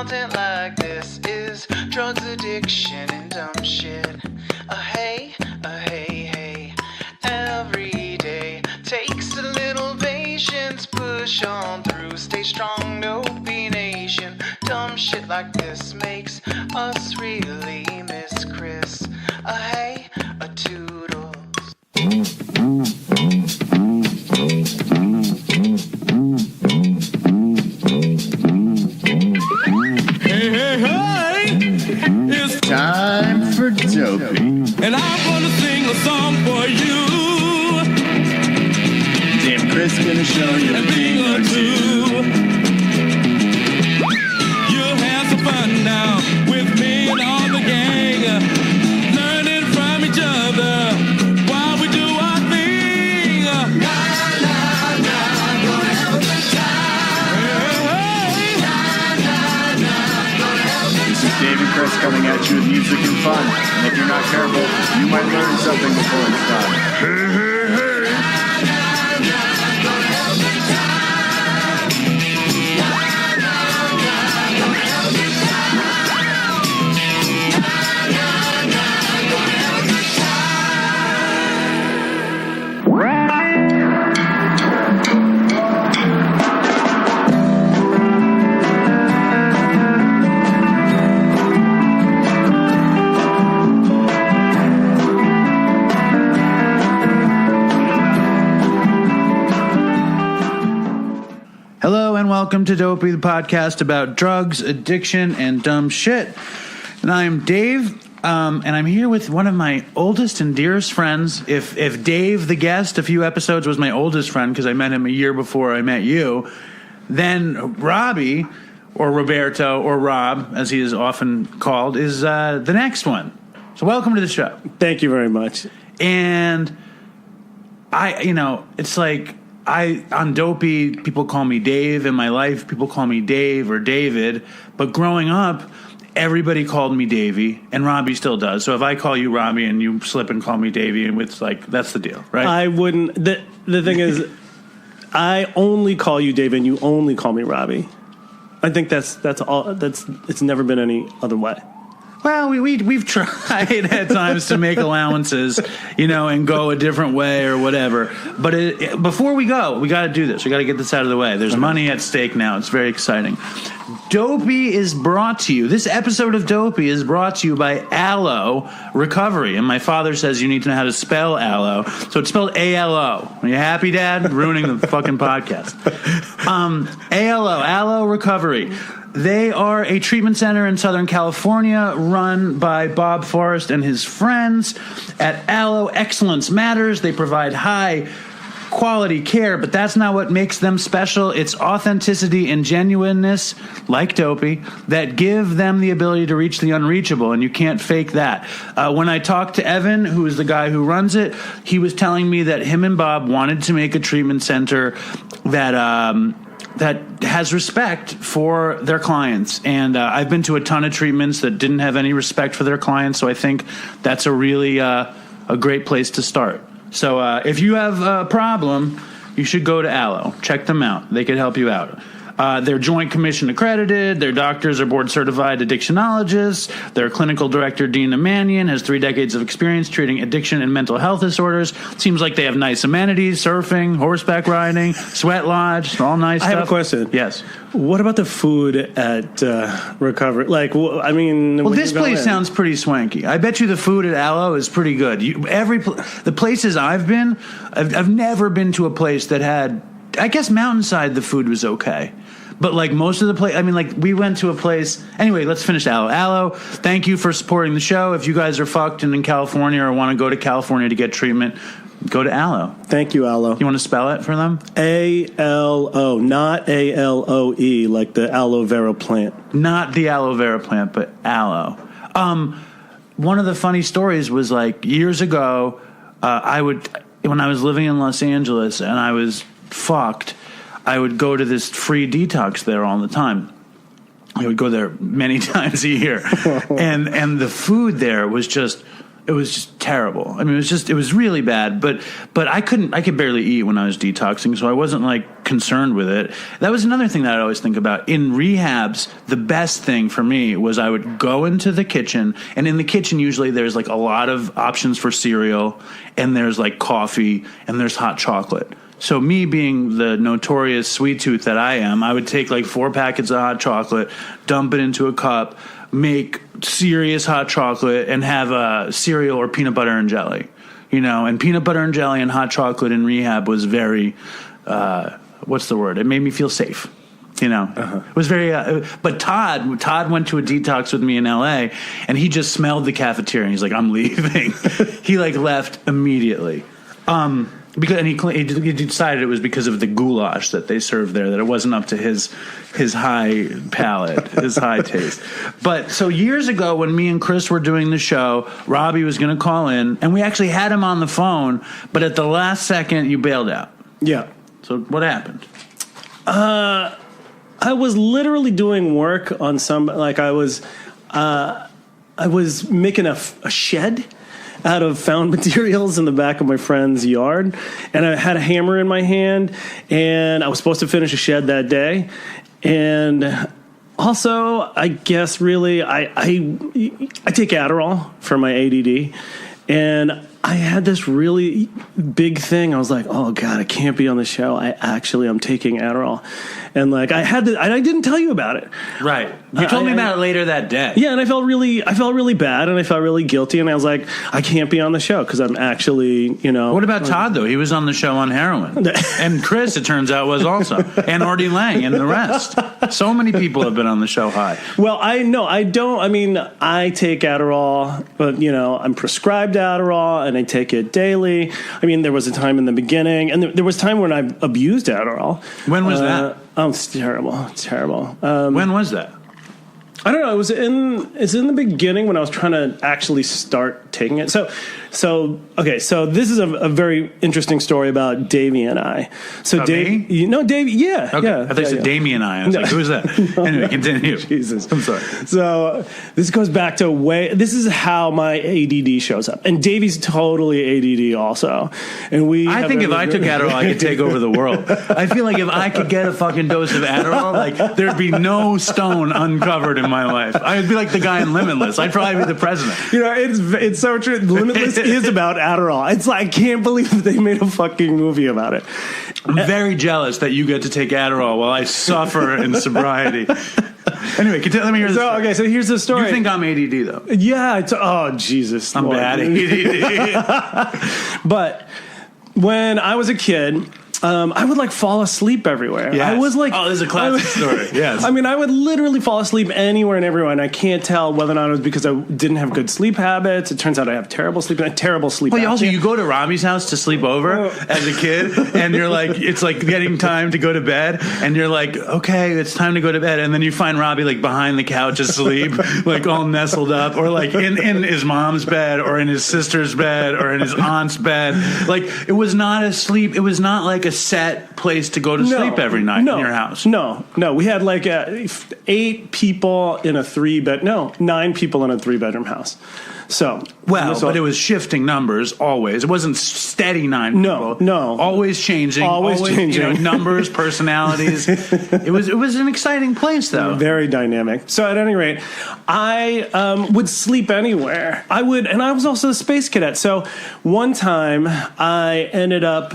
content like this is drugs, addiction, and dumb shit. Hey, hey. Every day takes a little patience. Push on through, stay strong, Dopey Nation. Dumb shit like this makes us really miss Chris. Hey, toodles. Hey, it's time for Dopey. And I'm gonna sing a song for you. Dave Chris gonna show you And being a two. You'll have some fun now with me and all the gang. Learning from each other while we do our thing. Gonna have a good time. This is Dave and Chris coming at you with music and fun. And if you're not careful, you might learn something before it's done. Hey. Welcome to Dopey, the podcast about drugs, addiction, and dumb shit. And I'm Dave, and I'm here with one of my oldest and dearest friends. If Dave, the guest, a few episodes was my oldest friend because I met him a year before I met you, then Robbie, or Roberto, or Rob, as he is often called, is the next one. So welcome to the show. Thank you very much. And it's like... on Dopey, people call me Dave. In my life, people call me Dave or David. But growing up, everybody called me Davey, and Robbie still does. So if I call you Robbie and you slip and call me Davey, and it's like, that's the deal, right? I wouldn't. The thing is, I only call you Dave, and you only call me Robbie. I think that's all. It's never been any other way. Well, we've tried at times to make allowances, and go a different way or whatever. But before we go, we got to do this. We got to get this out of the way. There's money at stake now. It's very exciting. Dopey is brought to you. This episode of Dopey is brought to you by Aloe Recovery. And my father says you need to know how to spell aloe. So it's spelled A-L-O. Are you happy, Dad? Ruining the fucking podcast. Aloe Recovery. They are a treatment center in Southern California run by Bob Forrest and his friends. At Aloe, excellence matters. They provide high quality care, but that's not what makes them special. It's authenticity and genuineness, like Dopey, that give them the ability to reach the unreachable, and you can't fake that. When I talked to Evan, who is the guy who runs it, he was telling me that him and Bob wanted to make a treatment center that has respect for their clients. And I've been to a ton of treatments that didn't have any respect for their clients, so I think that's a really a great place to start. So if you have a problem, you should go to Aloe. Check them out. They could help you out. They're Joint Commission accredited. Their doctors are board certified addictionologists. Their clinical director, Dina Mannion, has 3 decades of experience treating addiction and mental health disorders. Seems like they have nice amenities, surfing, horseback riding, sweat lodge, all nice stuff. I have a question. Yes. What about the food at Recovery? Well, this place sounds pretty swanky. I bet you the food at Aloe is pretty good. The places I've been, I've never been to a place that had, I guess Mountainside, the food was okay. But most of the we went to a place. Anyway, let's finish Aloe. Aloe, thank you for supporting the show. If you guys are fucked and in California or want to go to California to get treatment, go to Aloe. Thank you, Aloe. You want to spell it for them? A-L-O, not A-L-O-E, like the aloe vera plant. Not the aloe vera plant, but Aloe. One of the funny stories was years ago, when I was living in Los Angeles and I was fucked, I would go to this free detox there all the time. I would go there many times a year. and the food there was just It was just terrible. I mean, it was really bad, but I could barely eat when I was detoxing, so I wasn't like concerned with it. That was another thing that I always think about. In rehabs, the best thing for me was I would go into the kitchen, and in the kitchen usually there's like a lot of options for cereal, and there's like coffee, and there's hot chocolate. So me being the notorious sweet tooth that I am, I would take like 4 packets of hot chocolate, dump it into a cup, make serious hot chocolate, and have a cereal or peanut butter and jelly, and peanut butter and jelly and hot chocolate in rehab was very, what's the word? It made me feel safe, It was very, but Todd went to a detox with me in LA, and he just smelled the cafeteria, and he's like, I'm leaving. He like left immediately. Because he decided it was because of the goulash that they served there, that it wasn't up to his high palate, his high taste. But so years ago, when me and Chris were doing the show, Robbie was going to call in, and we actually had him on the phone. But at the last second, you bailed out. Yeah. So what happened? I was literally doing work on I was making a shed out of found materials in the back of my friend's yard, and I had a hammer in my hand, and I was supposed to finish a shed that day. And also, I guess really, I take Adderall for my ADD, and I had this really big thing. I was like, oh God, I can't be on the show. I'm taking Adderall. And like I didn't tell you about it. Right. You told me about it later that day. Yeah, and I felt really bad, and I felt really guilty, and I was like, I can't be on the show because I'm actually, What about Todd though? He was on the show on heroin, and Chris, it turns out, was also, and Artie Lang, and the rest. So many people have been on the show high. Well, I don't. I mean, I take Adderall, but I'm prescribed Adderall, and I take it daily. I mean, there was a time in the beginning, and there was a time when I abused Adderall. When was that? Oh, it's terrible. It's terrible. When was that? I don't know. It's in the beginning when I was trying to actually start taking it. So this is a very interesting story about Davey and I. So About Davey, me? Davey, yeah, Okay. yeah. I thought you said Damien and I was like, who is that? Anyway, continue. Jesus, I'm sorry. So this goes back to this is how my ADD shows up, and Davey's totally ADD also. And I think if I took Adderall, I could take over the world. I feel like if I could get a fucking dose of Adderall, like there'd be no stone uncovered in my life. I would be like the guy in Limitless. I'd probably be the president. It's so true. Limitless is about Adderall. It's like I can't believe that they made a fucking movie about it. I'm very jealous that you get to take Adderall while I suffer in sobriety. Anyway, let me hear this. Okay, so here's the story. You think I'm ADD though? Yeah. Oh Jesus, I'm bad ADD. But when I was a kid, I would like fall asleep everywhere. Yes. I was like, this is a classic story. Yes. I mean, I would literally fall asleep anywhere and everywhere, and I can't tell whether or not it was because I didn't have good sleep habits. It turns out I have terrible sleep. Well, also, you go to Robbie's house to sleep over as a kid, and you're like, it's like getting time to go to bed, and you're like, okay, it's time to go to bed, and then you find Robbie like behind the couch asleep, like all nestled up, or like in his mom's bed, or in his sister's bed, or in his aunt's bed. Like it was not a sleep. It was not like a set place to go to sleep every night in your house. No. We had like 9 people in a 3-bedroom house. So but it was shifting numbers always. It wasn't steady 9 people. No. Always changing. Always changing. Numbers, personalities. It was an exciting place though. Very dynamic. So at any rate, I would sleep anywhere. And I was also a space cadet. So one time I ended up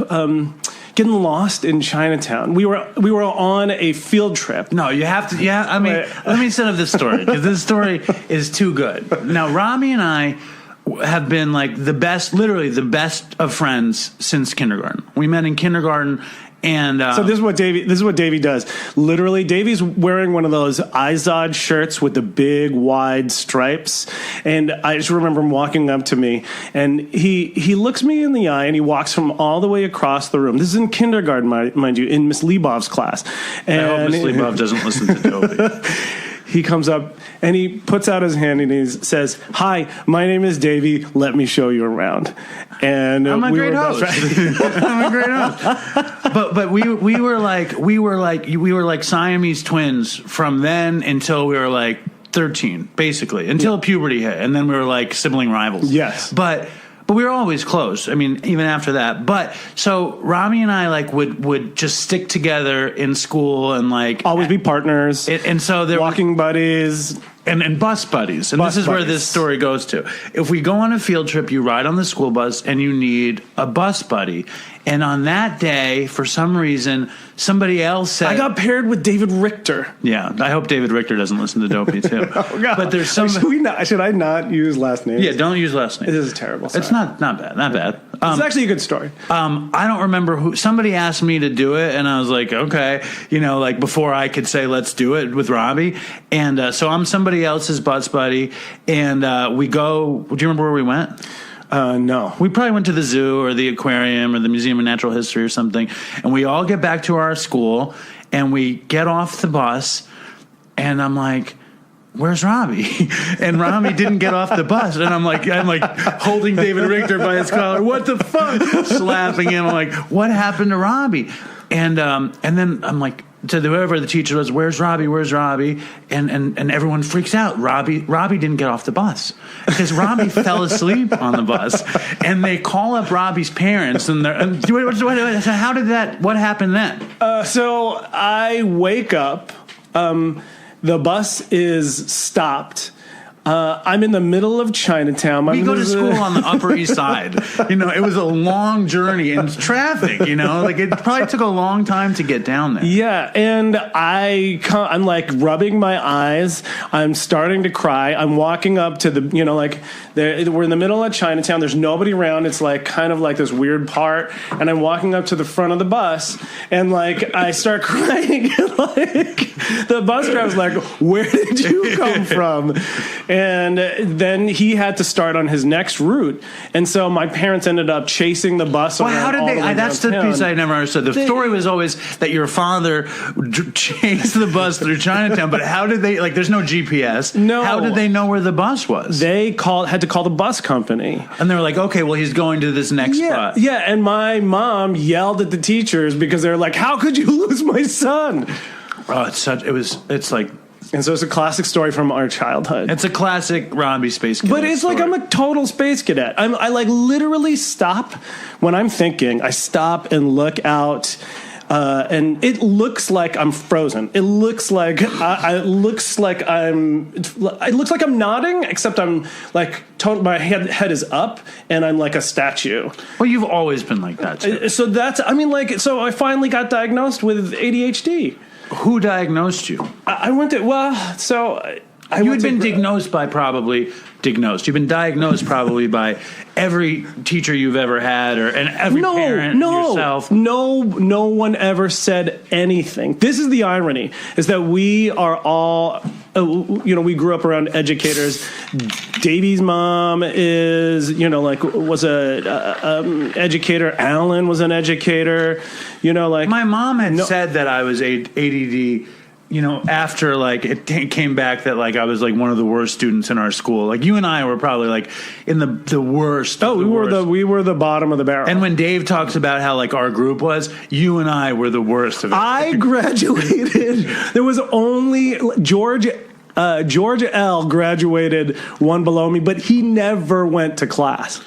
getting lost in Chinatown. We were on a field trip. No, you have to. Yeah, I mean, let me set up this story because this story is too good. Now, Robbie and I have been like literally the best of friends since kindergarten. We met in kindergarten. And so this is what Davey does. Literally, Davey's wearing one of those Izod shirts with the big wide stripes, and I just remember him walking up to me, and he looks me in the eye, and he walks from all the way across the room. This is in kindergarten, mind you, in Miss Leibov's class. And I hope Miss Leibov doesn't listen to Dopey. He comes up and he puts out his hand and he says, "Hi, my name is Davey. Let me show you around." And I'm a great host. I'm a great host. But we were like Siamese twins from then until we were like 13, basically, until puberty hit, and then we were like sibling rivals. Yes. But we were always close. I mean, even after that. But so Robbie and I like would just stick together in school and like always be partners. And so there walking buddies. And bus buddies. And bus this is buddies. where this story goes to. If we go on a field trip, you ride on the school bus and you need a bus buddy. And on that day, for some reason, somebody else said... I got paired with David Richter. Yeah, I hope David Richter doesn't listen to Dopey, too. Oh, God. But there's some... Should I not use last names? Yeah, don't use last names. It is terrible. Sorry. It's not bad. It's actually a good story. I don't remember who... Somebody asked me to do it, and I was like, okay. You know, like before I could say, let's do it with Robbie. And so I'm somebody else's bus buddy, and we go... Do you remember where we went? No. We probably went to the zoo or the aquarium or the Museum of Natural History or something, and we all get back to our school, and we get off the bus, and I'm like... Where's Robbie? And Robbie didn't get off the bus. And I'm like holding David Richter by his collar. What the fuck? Slapping him. I'm like, what happened to Robbie? And then I'm like, to whoever the teacher was, where's Robbie? Where's Robbie? And everyone freaks out. Robbie didn't get off the bus because Robbie fell asleep on the bus. And they call up Robbie's parents. And they're, so how did that? What happened then? So I wake up. The bus is stopped. I'm in the middle of Chinatown. We go to school on the Upper East Side. You know, it was a long journey and traffic, you know. Like, it probably took a long time to get down there. Yeah, and I'm like rubbing my eyes. I'm starting to cry. I'm walking up to the, you know, like, we're in the middle of Chinatown. There's nobody around. It's like kind of like this weird part. And I'm walking up to the front of the bus, and like I start crying. Like the bus driver's like, "Where did you come from?" And then he had to start on his next route. And so my parents ended up chasing the bus around. Well, how did they? That's the piece I never understood. The story was always that your father chased the bus through Chinatown, but how did they? Like, there's no GPS. No. How did they know where the bus was? They had to call the bus company. And they were like, okay, well, he's going to this next spot. Yeah, and my mom yelled at the teachers because they were like, how could you lose my son? Oh, it's like... And so it's a classic story from our childhood. It's a classic Robbie Space Cadet But it's story. like I'm a total space cadet. I like literally stop when I'm thinking. I stop and look out, and it looks like I'm frozen. It looks like it looks like I'm nodding, except I'm like my head is up, and I'm like a statue. Well, you've always been like that too. So so I finally got diagnosed with ADHD. Who diagnosed you? I went to, You had been diagnosed by You've been diagnosed probably by every teacher you've ever had, and every parent, yourself. No one ever said anything. This is the irony: is that we are all, we grew up around educators. Davey's mom was a educator. Alan was an educator. My mom had said that I was ADD. After it came back that I was one of the worst students in our school. You and I were probably in the worst. Oh, we were the bottom of the barrel. And when Dave talks about how our group was, you and I were the worst of it. I graduated. There was only George L. graduated one below me, but he never went to class.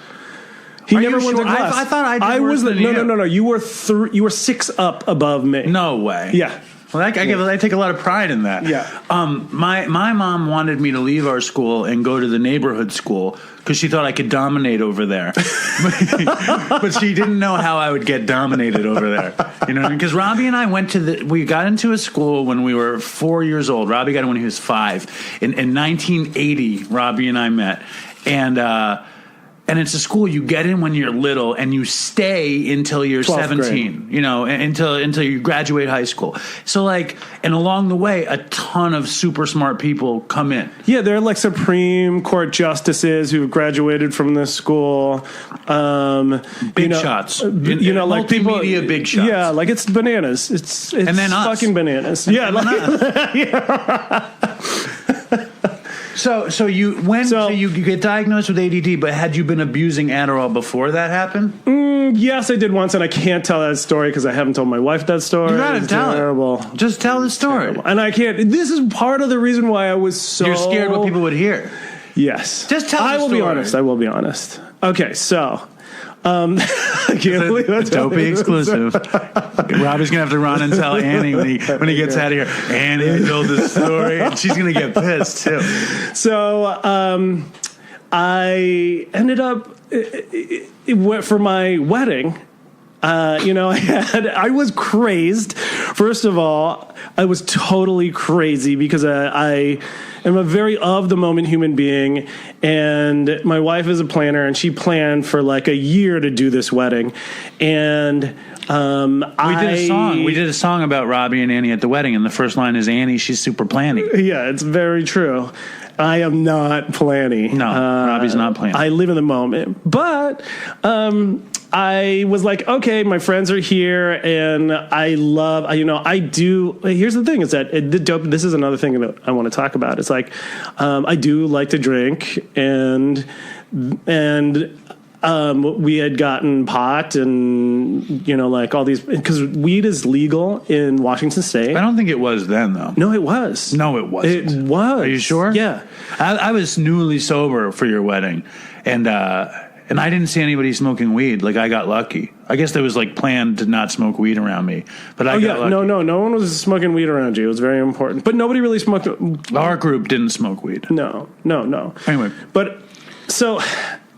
He never went to class. I thought I did worse than you. No. You were 6 up above me. No way. Yeah. Well, I take a lot of pride in that. Yeah. My mom wanted me to leave our school and go to the neighborhood school because she thought I could dominate over there. But she didn't know how I would get dominated over there. You know what I mean? Because Robbie and I we got into a school when we were 4 years old. Robbie got in when he was 5. In 1980, Robbie and I met. And it's a school you get in when you're little and you stay until you're 17, grade. Until you graduate high school. So and along the way, a ton of super smart people come in. Yeah, they're Supreme Court justices who've graduated from this school. Big shots. Multimedia big shots. Yeah, it's bananas. It's and then fucking us. bananas. Yeah. So you get diagnosed with ADD, but had you been abusing Adderall before that happened? Yes, I did once, and I can't tell that story because I haven't told my wife that story. You gotta tell terrible. it. Just tell the story. Terrible. And I can't. This is part of the reason why I was so. You're scared what people would hear. Yes. Just tell. I will be honest. I will be honest. Okay, so. I can't believe that's Dopey exclusive. Robbie's gonna have to run and tell Annie when he gets out of here. Annie, I told this story, and she's gonna get pissed too. So I ended up for my wedding. I was crazed. First of all, I was totally crazy because I am a very of the moment human being, and my wife is a planner, and she planned for like a year to do this wedding, and we did a song about Robbie and Annie at the wedding, and the first line is Annie, she's super planning. Yeah, it's very true. I am not planning. No, Robbie's not planning. I live in the moment, but I was like, okay, my friends are here, and I love, I do. Here's the thing: is that this is another thing that I want to talk about. It's like I do like to drink, and we had gotten pot, and like all these, because weed is legal in Washington State. I don't think it was then, though. No, it was. No, it wasn't. It was. Are you sure? Yeah, I was newly sober for your wedding, and I didn't see anybody smoking weed. Like, I got lucky. I guess there was like planned to not smoke weed around me, but I got lucky. No one was smoking weed around you. It was very important, but nobody really smoked. Our group didn't smoke weed. No. Anyway, but so.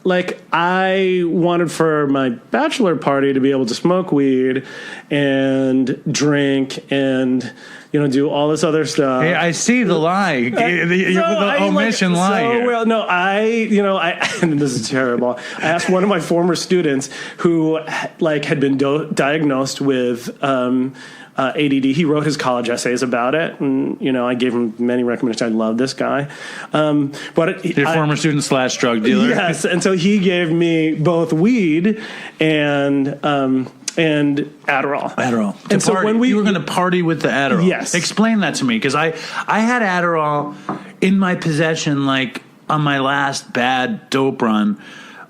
Like, I wanted for my bachelor party to be able to smoke weed and drink and, do all this other stuff. Hey, I see the lie. The omission lie here. Well, no, and this is terrible. I asked one of my former students who, had been diagnosed with ADD. He wrote his college essays about it, and I gave him many recommendations. I love this guy, but your former student / drug dealer. Yes, and so he gave me both weed and Adderall. And so when you were going to party with the Adderall, yes, explain that to me, because I had Adderall in my possession, like on my last bad dope run.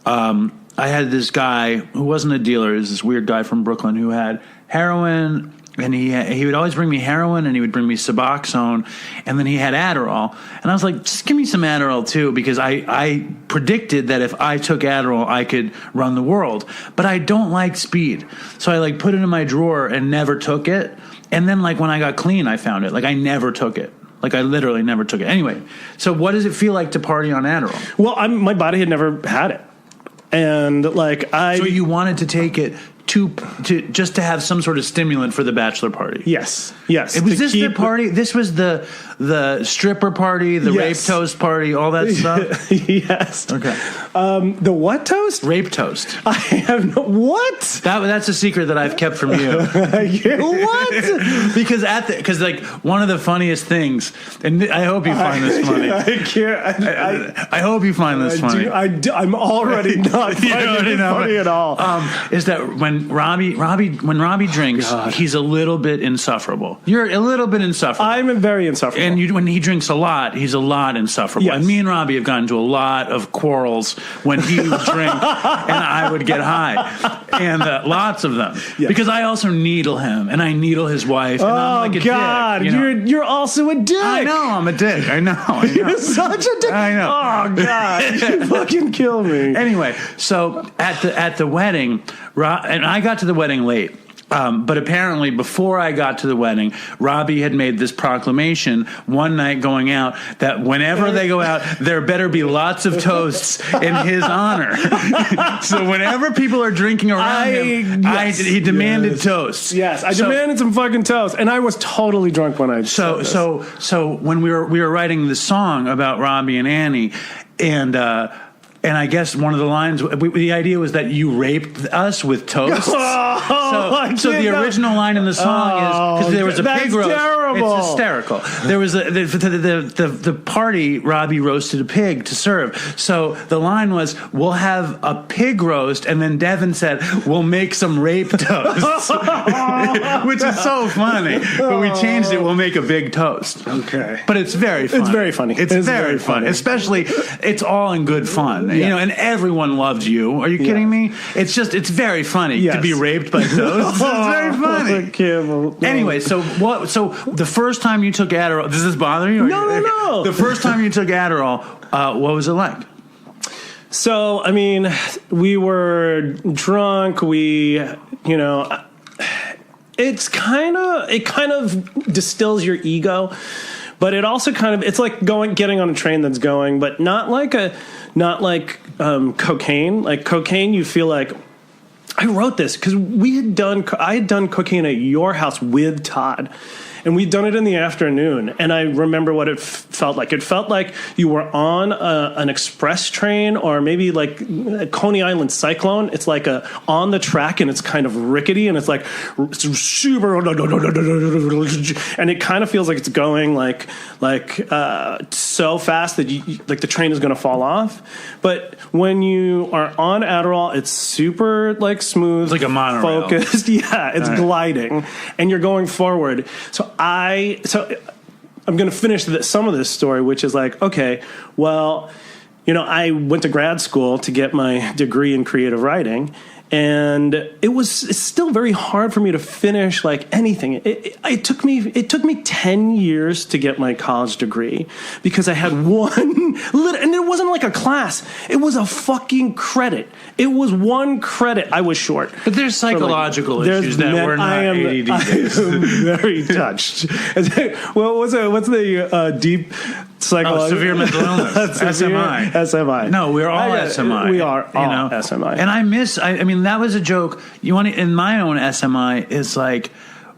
I had this guy who wasn't a dealer. He was this weird guy from Brooklyn who had heroin. And he would always bring me heroin, and he would bring me Suboxone, and then he had Adderall. And I was like, just give me some Adderall too, because I predicted that if I took Adderall, I could run the world. But I don't like speed. So I put it in my drawer and never took it. And then when I got clean, I found it. I never took it. I literally never took it. Anyway, so what does it feel like to party on Adderall? Well, my body had never had it. And So you wanted to take it to just to have some sort of stimulant for the bachelor party. Yes. Was this the party? This was the stripper party, the rape toast party, all that stuff? Yes. Okay. The what toast? Rape toast. I have no... What? That's a secret that I've kept from you. What? Because one of the funniest things, and I hope you find this funny. I hope you find this funny. I'm already not finding it funny at all. Is that when Robbie drinks, he's a little bit insufferable. You're a little bit insufferable. I'm very insufferable. And when he drinks a lot, he's a lot insufferable. Yes. And me and Robbie have gotten into a lot of quarrels when he would drink and I would get high. And lots of them. Yes. Because I also needle him, and I needle his wife. And I'm like a God. dick. You're also a dick. I know, I'm a dick. I know. You're such a dick. I know. Oh, God. You fucking kill me. Anyway, so at the wedding, and I got to the wedding late. But apparently before I got to the wedding, Robbie had made this proclamation one night going out that whenever they go out, there better be lots of toasts in his honor. So whenever people are drinking around him, he demanded toasts. Yes, I demanded some fucking toast, and I was totally drunk when I So when we were writing the song about Robbie and Annie, and I guess one of the lines, the idea was that you raped us with toast. So the original line in the song is, because there was a pig roast. Terrible. terrible. It's hysterical. There was the party. Robbie roasted a pig to serve. So the line was, "We'll have a pig roast," and then Devin said, "We'll make some rape toast," which is so funny. But we changed it. We'll make a big toast. Okay, but it's very funny. It's very funny. It's very funny. Especially, it's all in good fun. Yeah. And everyone loves you. Are you kidding me? It's very funny to be raped by toast. It's very funny. Anyway, so the first time you took Adderall, does this bother you? No. The first time you took Adderall, what was it like? So, I mean, we were drunk. It kind of distills your ego, but it also it's like getting on a train that's going, but not like cocaine. Like cocaine, you feel like, I wrote this because I had done cocaine at your house with Todd, and we'd done it in the afternoon. And I remember what it felt like. It felt like you were on an express train, or maybe like a Coney Island Cyclone. It's like on the track, and it's kind of rickety, and it's like super, and it kind of feels like it's going like so fast that like the train is going to fall off. But when you are on Adderall, it's super like smooth, it's like a monorail, focused. Yeah, it's gliding, and you're going forward. So I'm going to finish some of this story, which is like, okay, well, I went to grad school to get my degree in creative writing, and it's still very hard for me to finish like anything. It took me 10 years to get my college degree because I had one, and it wasn't like a class. It was a fucking credit. It was one credit I was short. But there's psychological issues that were not ADD based. I am very touched. Well, what's the deep psychological? Severe mental illness. SMI. SMI. No, we're all SMI. We are all SMI. And I mean, that was a joke. In my own SMI is like,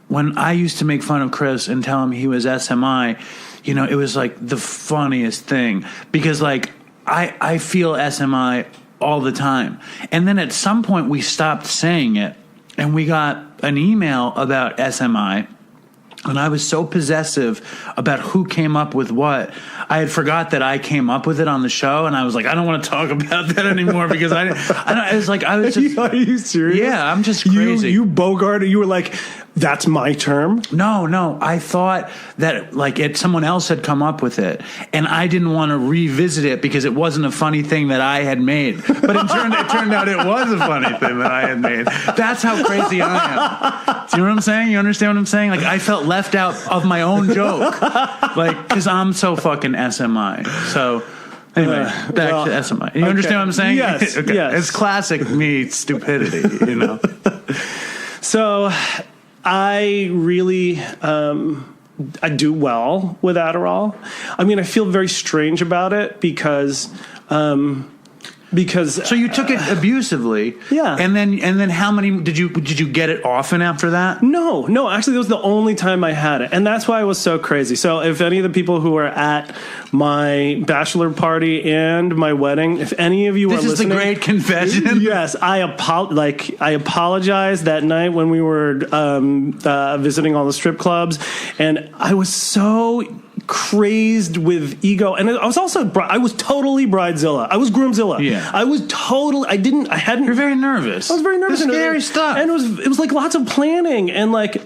when I used to make fun of Chris and tell him he was SMI, it was like the funniest thing, because like I feel SMI all the time. And then at some point we stopped saying it, and we got an email about SMI. And I was so possessive about who came up with what. I had forgot that I came up with it on the show, and I was like, I don't want to talk about that anymore because I was just. Are you serious? Yeah, I'm just crazy. You Bogart, you were like, that's my term? No. I thought that like someone else had come up with it, and I didn't want to revisit it because it wasn't a funny thing that I had made. But it turned out it was a funny thing that I had made. That's how crazy I am. Do you know what I'm saying? You understand what I'm saying? Like, I felt left out of my own joke, like, because I'm so fucking SMI. So anyway, back to SMI. You understand what I'm saying? Yes. Okay. Yes. It's classic me stupidity. So I really I do well with Adderall. I mean, I feel very strange about it because so you took it abusively, yeah, and then how many did you get it often after that? No, actually, that was the only time I had it, and that's why it was so crazy. So if any of the people who were at my bachelor party and my wedding, if any of you are listening, this is the great confession. Yes, I apologize that night when we were visiting all the strip clubs, and I was so crazed with ego, and I was totally bridezilla. I was groomzilla. Yeah. You're very nervous. I was very nervous. It's scary stuff. And it was like lots of planning, and like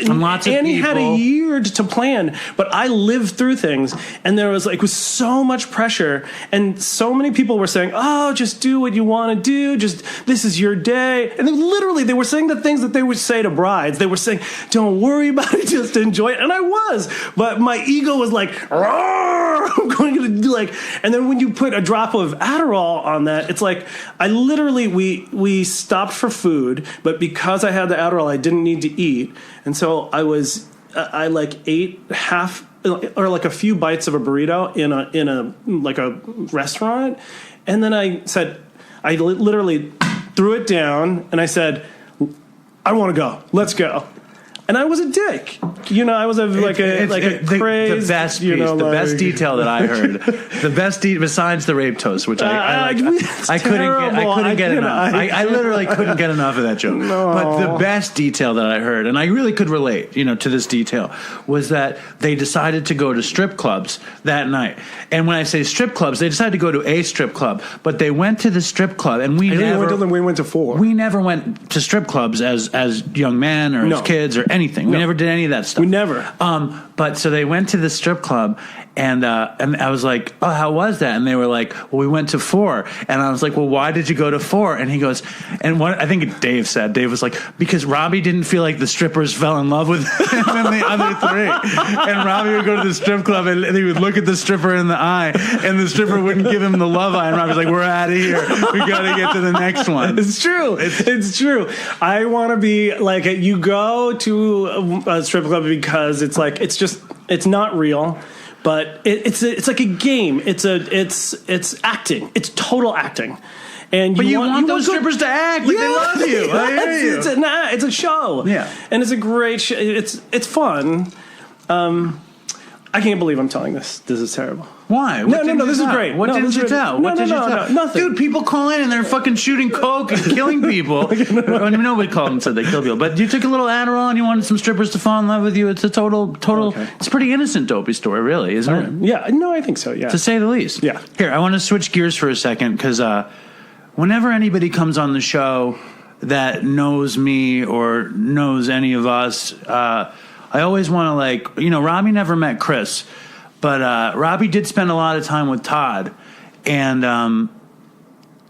lots of Annie people. had a year to plan, but I lived through things, and there was so much pressure, and so many people were saying, "Oh, just do what you want to do. Just this is your day." And they were saying the things that they would say to brides. They were saying, "Don't worry about it, just enjoy it." And I was, but my ego was like, I'm going to do and then when you put a drop of Adderall on that, it's like we stopped for food, but because I had the Adderall, I didn't need to eat, and so I ate half or like a few bites of a burrito in a like a restaurant, and then I literally threw it down, and I said, I want to go. Let's go. And I was a dick. I was the crazed, best piece, the best detail that I heard, besides the rape toast, which I couldn't get enough. I literally couldn't get enough of that joke. No. But the best detail that I heard, and I really could relate, to this detail, was that they decided to go to strip clubs that night. And when I say strip clubs, they decided to go to a strip club, but they went to the strip club, and we went to 4. We never went to strip clubs as young men or as kids or anything. We never did any of that stuff. We never. But so they went to the strip club, and I was like, oh, how was that? And they were like, well, we went to 4. And I was like, well, why did you go to 4? And he goes, and what I think Dave said, Dave was like, because Robbie didn't feel like the strippers fell in love with him and the other 3. And Robbie would go to the strip club, and he would look at the stripper in the eye, and the stripper wouldn't give him the love eye. And Robbie's like, we're out of here. We got to get to the next one. It's true. It's true. I want to be like, you go to a strip club because it's like, it's not real. But it's like a game. It's acting. It's total acting. And you want those strippers to act like they love you. I hear you. It's a show. Yeah, and it's a great show. It's fun. I can't believe I'm telling this. This is terrible. Why? No, this is great. What did you tell? What did you tell? Nothing. Dude, people call in and they're fucking shooting coke and killing people. Nobody called and said they killed people. But you took a little adderall and you wanted some strippers to fall in love with you. It's a total. Okay. It's a pretty innocent Dopey story, really, isn't it? Yeah. No, I think so. Yeah. To say the least. Yeah. Here, I want to switch gears for a second because whenever anybody comes on the show that knows me or knows any of us, I always want to Robbie never met Chris. But Robbie did spend a lot of time with Todd, and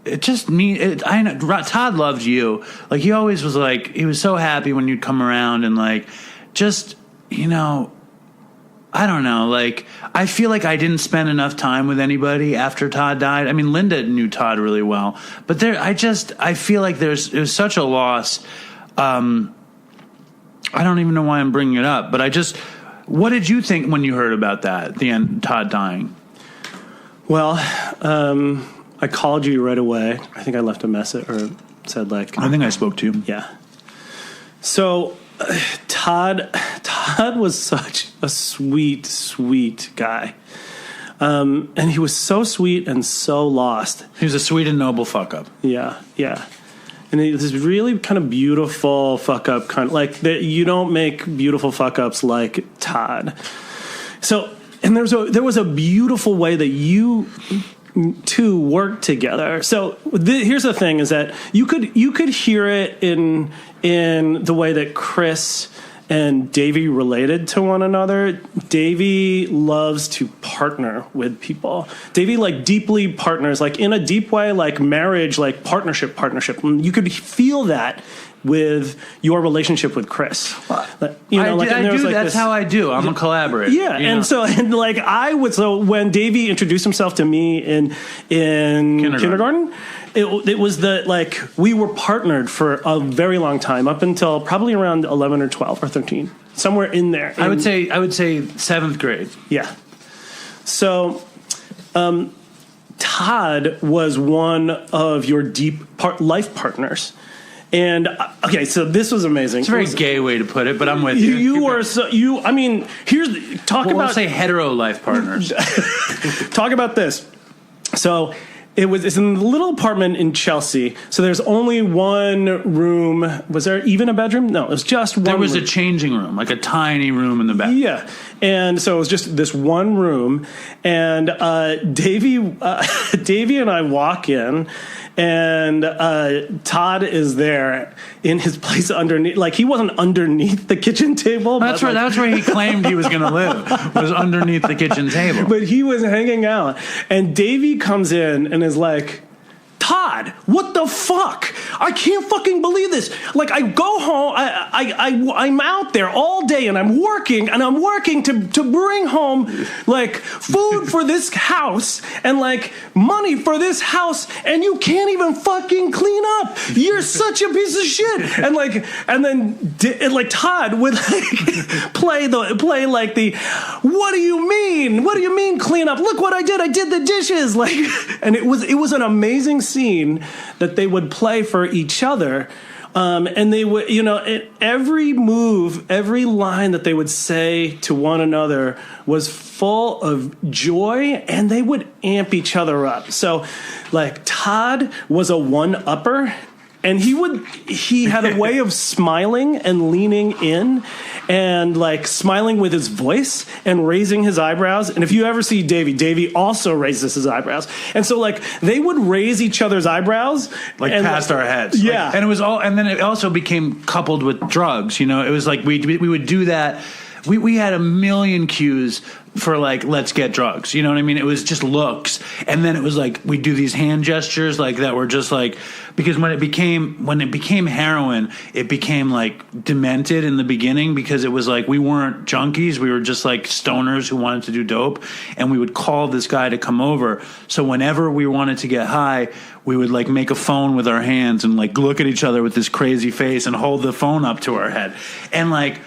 Todd loved you. Like, he always was like, he was so happy when you'd come around, and I don't know. Like, I feel like I didn't spend enough time with anybody after Todd died. I mean, Linda knew Todd really well, but I feel like it was such a loss. I don't even know why I'm bringing it up, but what did you think when you heard about that, the end, Todd dying? Well, I called you right away. I think I left a message or said I think I spoke to you. Yeah. So Todd was such a sweet, sweet guy. And he was so sweet and so lost. He was a sweet and noble fuck up. Yeah. And this really kind of beautiful fuck up, kind of you don't make beautiful fuck ups like Todd. So, and there was a beautiful way that you two worked together. So here's the thing: is that you could hear it in the way that Chris and Davey related to one another. Davey loves to partner with people. Davey deeply partners, in a deep way, like marriage, like partnership. And you could feel that with your relationship with Chris. That's how I do. I'm a collaborator. Yeah, so when Davey introduced himself to me in kindergarten, it was we were partnered for a very long time, up until probably around 11 or 12 or 13, somewhere in there. I would say 7th grade. Yeah. So, Todd was one of your deep life partners. And okay, so this was amazing. It's a very gay way to put it, but I'm with you. Let's say hetero life partners. Talk about this. So it's in a little apartment in Chelsea. So there's only one room. Was there even a bedroom? No, it was just one. There was room. A changing room, like a tiny room in the back. Yeah. And so it was just this one room. And Davey and I walk in. And Todd is there in his place underneath. He wasn't underneath the kitchen table. That's where he claimed he was going to live, was underneath the kitchen table. But he was hanging out. And Davey comes in and is like, Todd, what the fuck? I can't fucking believe this. I go home, I'm out there all day, and I'm working to bring home food for this house and money for this house, and you can't even fucking clean up. You're such a piece of shit. And then Todd would play the what do you mean? What do you mean clean up? Look what I did. I did the dishes. And it was an amazing scene that they would play for each other And they would, every move, every line that they would say to one another was full of joy, and they would amp each other up. So, like, Todd was a one-upper, and he had a way of smiling and leaning in and, like, smiling with his voice and raising his eyebrows. And if you ever see Davey also raises his eyebrows. And so, like, they would raise each other's eyebrows. Like, past our heads. Yeah. Like, and then it also became coupled with drugs, It was like we would do that. We had a million cues for, like, let's get drugs. You know what I mean? It was just looks. And then it was like we do these hand gestures like that were just like, because when it became heroin, it became like demented in the beginning, because it was like we weren't junkies. We were just like stoners who wanted to do dope. And we would call this guy to come over. So whenever we wanted to get high, we would, like, make a phone with our hands and, like, look at each other with this crazy face and hold the phone up to our head. And, like,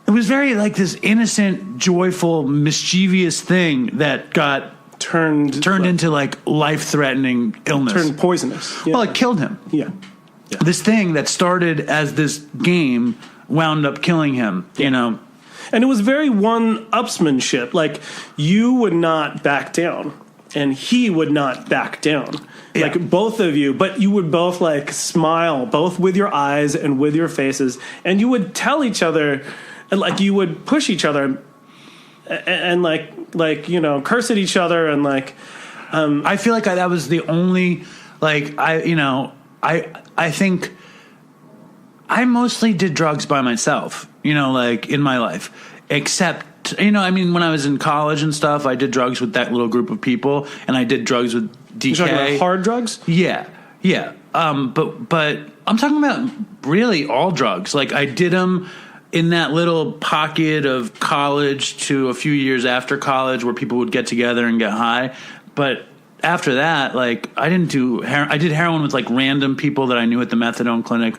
it was very, like, this innocent, joyful, mischievous thing that got turned into, like, life-threatening illness. Turned poisonous. Yeah. Well, it killed him. Yeah. This thing that started as this game wound up killing him, And it was very one-upsmanship. Like, you would not back down, and he would not back down. Yeah. Like, both of you, but you would both, like, smile, both with your eyes and with your faces, and you would tell each other... And, like, you would push each other and curse at each other. And, like, I feel like that was the only, like, I think I mostly did drugs by myself, like, in my life, except, when I was in college and stuff, I did drugs with that little group of people, and I did drugs with DK. You're talking about hard drugs? Yeah. But I'm talking about really all drugs. Like, I did them in that little pocket of college to a few years after college where people would get together and get high. But after that, like, I didn't do I did heroin with, like, random people that I knew at the Methadone clinic.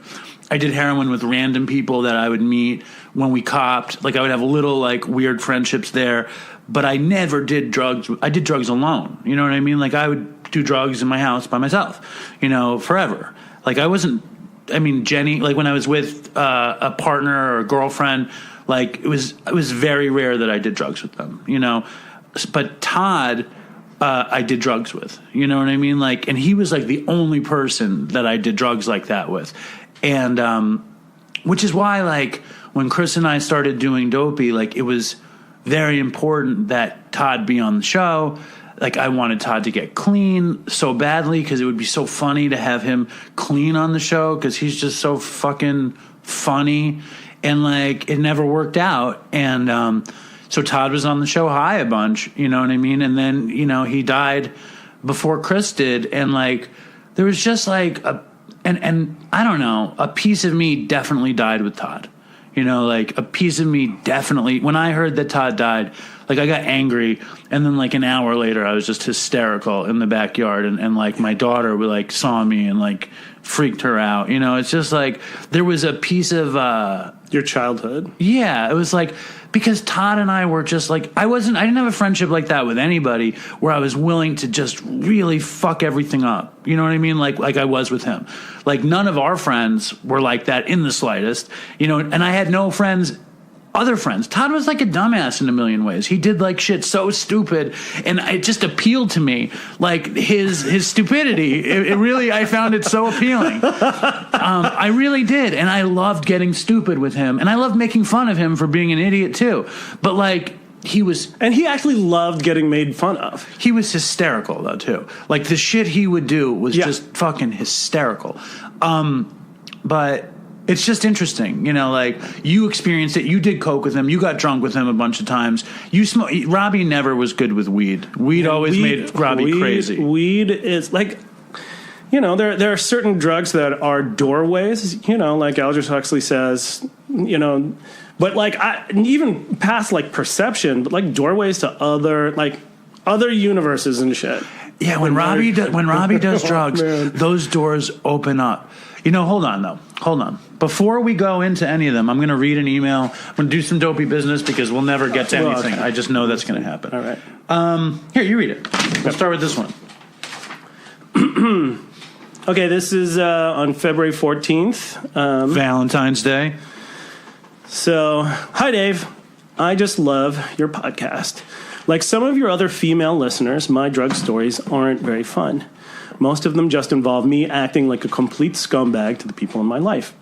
I did heroin with random people that I would meet when we copped. Like, I would have little, like, weird friendships there. But I never did drugs. I did drugs alone. You know what I mean? Like, I would do drugs in my house by myself, forever. Like, I wasn't... Jenny, like, when I was with a partner or a girlfriend, like, it was very rare that I did drugs with them, But Todd, I did drugs with, you know what I mean? Like, and he was, like, the only person that I did drugs like that with. And which is why, like, when Chris and I started doing Dopey, like, it was very important that Todd be on the show. Like, I wanted Todd to get clean so badly because it would be so funny to have him clean on the show because he's just so fucking funny. And, like, it never worked out. And so Todd was on the show high a bunch, you know what I mean? And then, he died before Chris did. And, like, there was just, like, and I don't know, a piece of me definitely died with Todd. Like, a piece of me definitely, when I heard that Todd died, like, I got angry, and then, like, an hour later, I was just hysterical in the backyard, and like, my daughter, like, saw me and, like, freaked her out. It's just, like, there was a piece of... your childhood? Yeah, it was, like, because Todd and I were just, like, I didn't have a friendship like that with anybody where I was willing to just really fuck everything up. You know what I mean? Like I was with him. Like, none of our friends were like that in the slightest, and I had no friends... Other friends. Todd was like a dumbass in a million ways. He did, like, shit so stupid, and it just appealed to me, like, his stupidity. It really, I found it so appealing. I really did, and I loved getting stupid with him, and I loved making fun of him for being an idiot too. But, like, he was, and he actually loved getting made fun of. He was hysterical though too. Like, the shit he would do was just fucking hysterical. But it's just interesting, like, you experienced it. You did coke with him. You got drunk with him a bunch of times. Robbie never was good with weed. Weed always made Robbie crazy. Weed is, like, there are certain drugs that are doorways, like Aldous Huxley says, but, like, even past, like, perception, but, like, doorways to other universes and shit. Yeah, when Robbie does drugs, those doors open up. Hold on. Before we go into any of them, I'm going to read an email. I'm going to do some dopey business because we'll never get to anything. Okay. I just know that's going to happen. All right. Here, you read it. We'll start with this one. Okay, this is on February 14th. Valentine's Day. So, hi, Dave. I just love your podcast. Like some of your other female listeners, my drug stories aren't very fun. Most of them just involve me acting like a complete scumbag to the people in my life.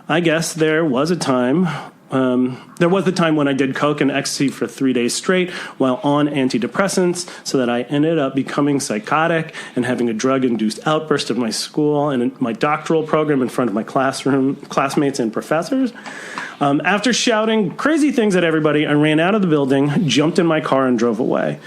I guess there was a time when I did coke and ecstasy for 3 days straight while on antidepressants, so that I ended up becoming psychotic and having a drug-induced outburst at my school and in my doctoral program in front of my classmates and professors. After shouting crazy things at everybody, I ran out of the building, jumped in my car, and drove away.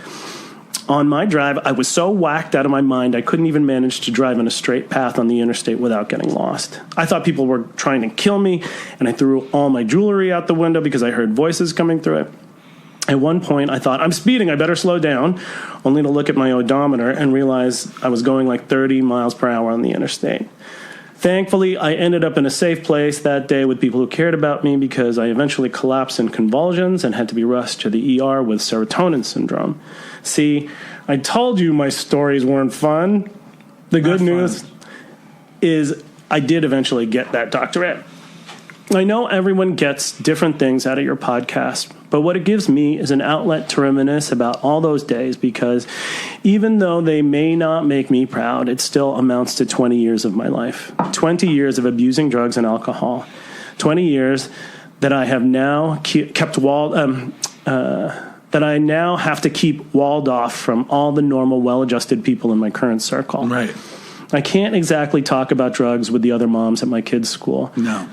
On my drive, I was so whacked out of my mind, I couldn't even manage to drive in a straight path on the interstate without getting lost. I thought people were trying to kill me, and I threw all my jewelry out the window because I heard voices coming through it. At one point, I thought, I'm speeding, I better slow down, only to look at my odometer and realize I was going like 30 miles per hour on the interstate. Thankfully, I ended up in a safe place that day with people who cared about me, because I eventually collapsed in convulsions and had to be rushed to the ER with serotonin syndrome. See, I told you my stories weren't fun. The good news is I did eventually get that doctorate. I know everyone gets different things out of your podcast, but what it gives me is an outlet to reminisce about all those days, because even though they may not make me proud, it still amounts to 20 years of my life. 20 years of abusing drugs and alcohol. 20 years that I have now that I now have to keep walled off from all the normal, well-adjusted people in my current circle. Right. I can't exactly talk about drugs with the other moms at my kids' school. No.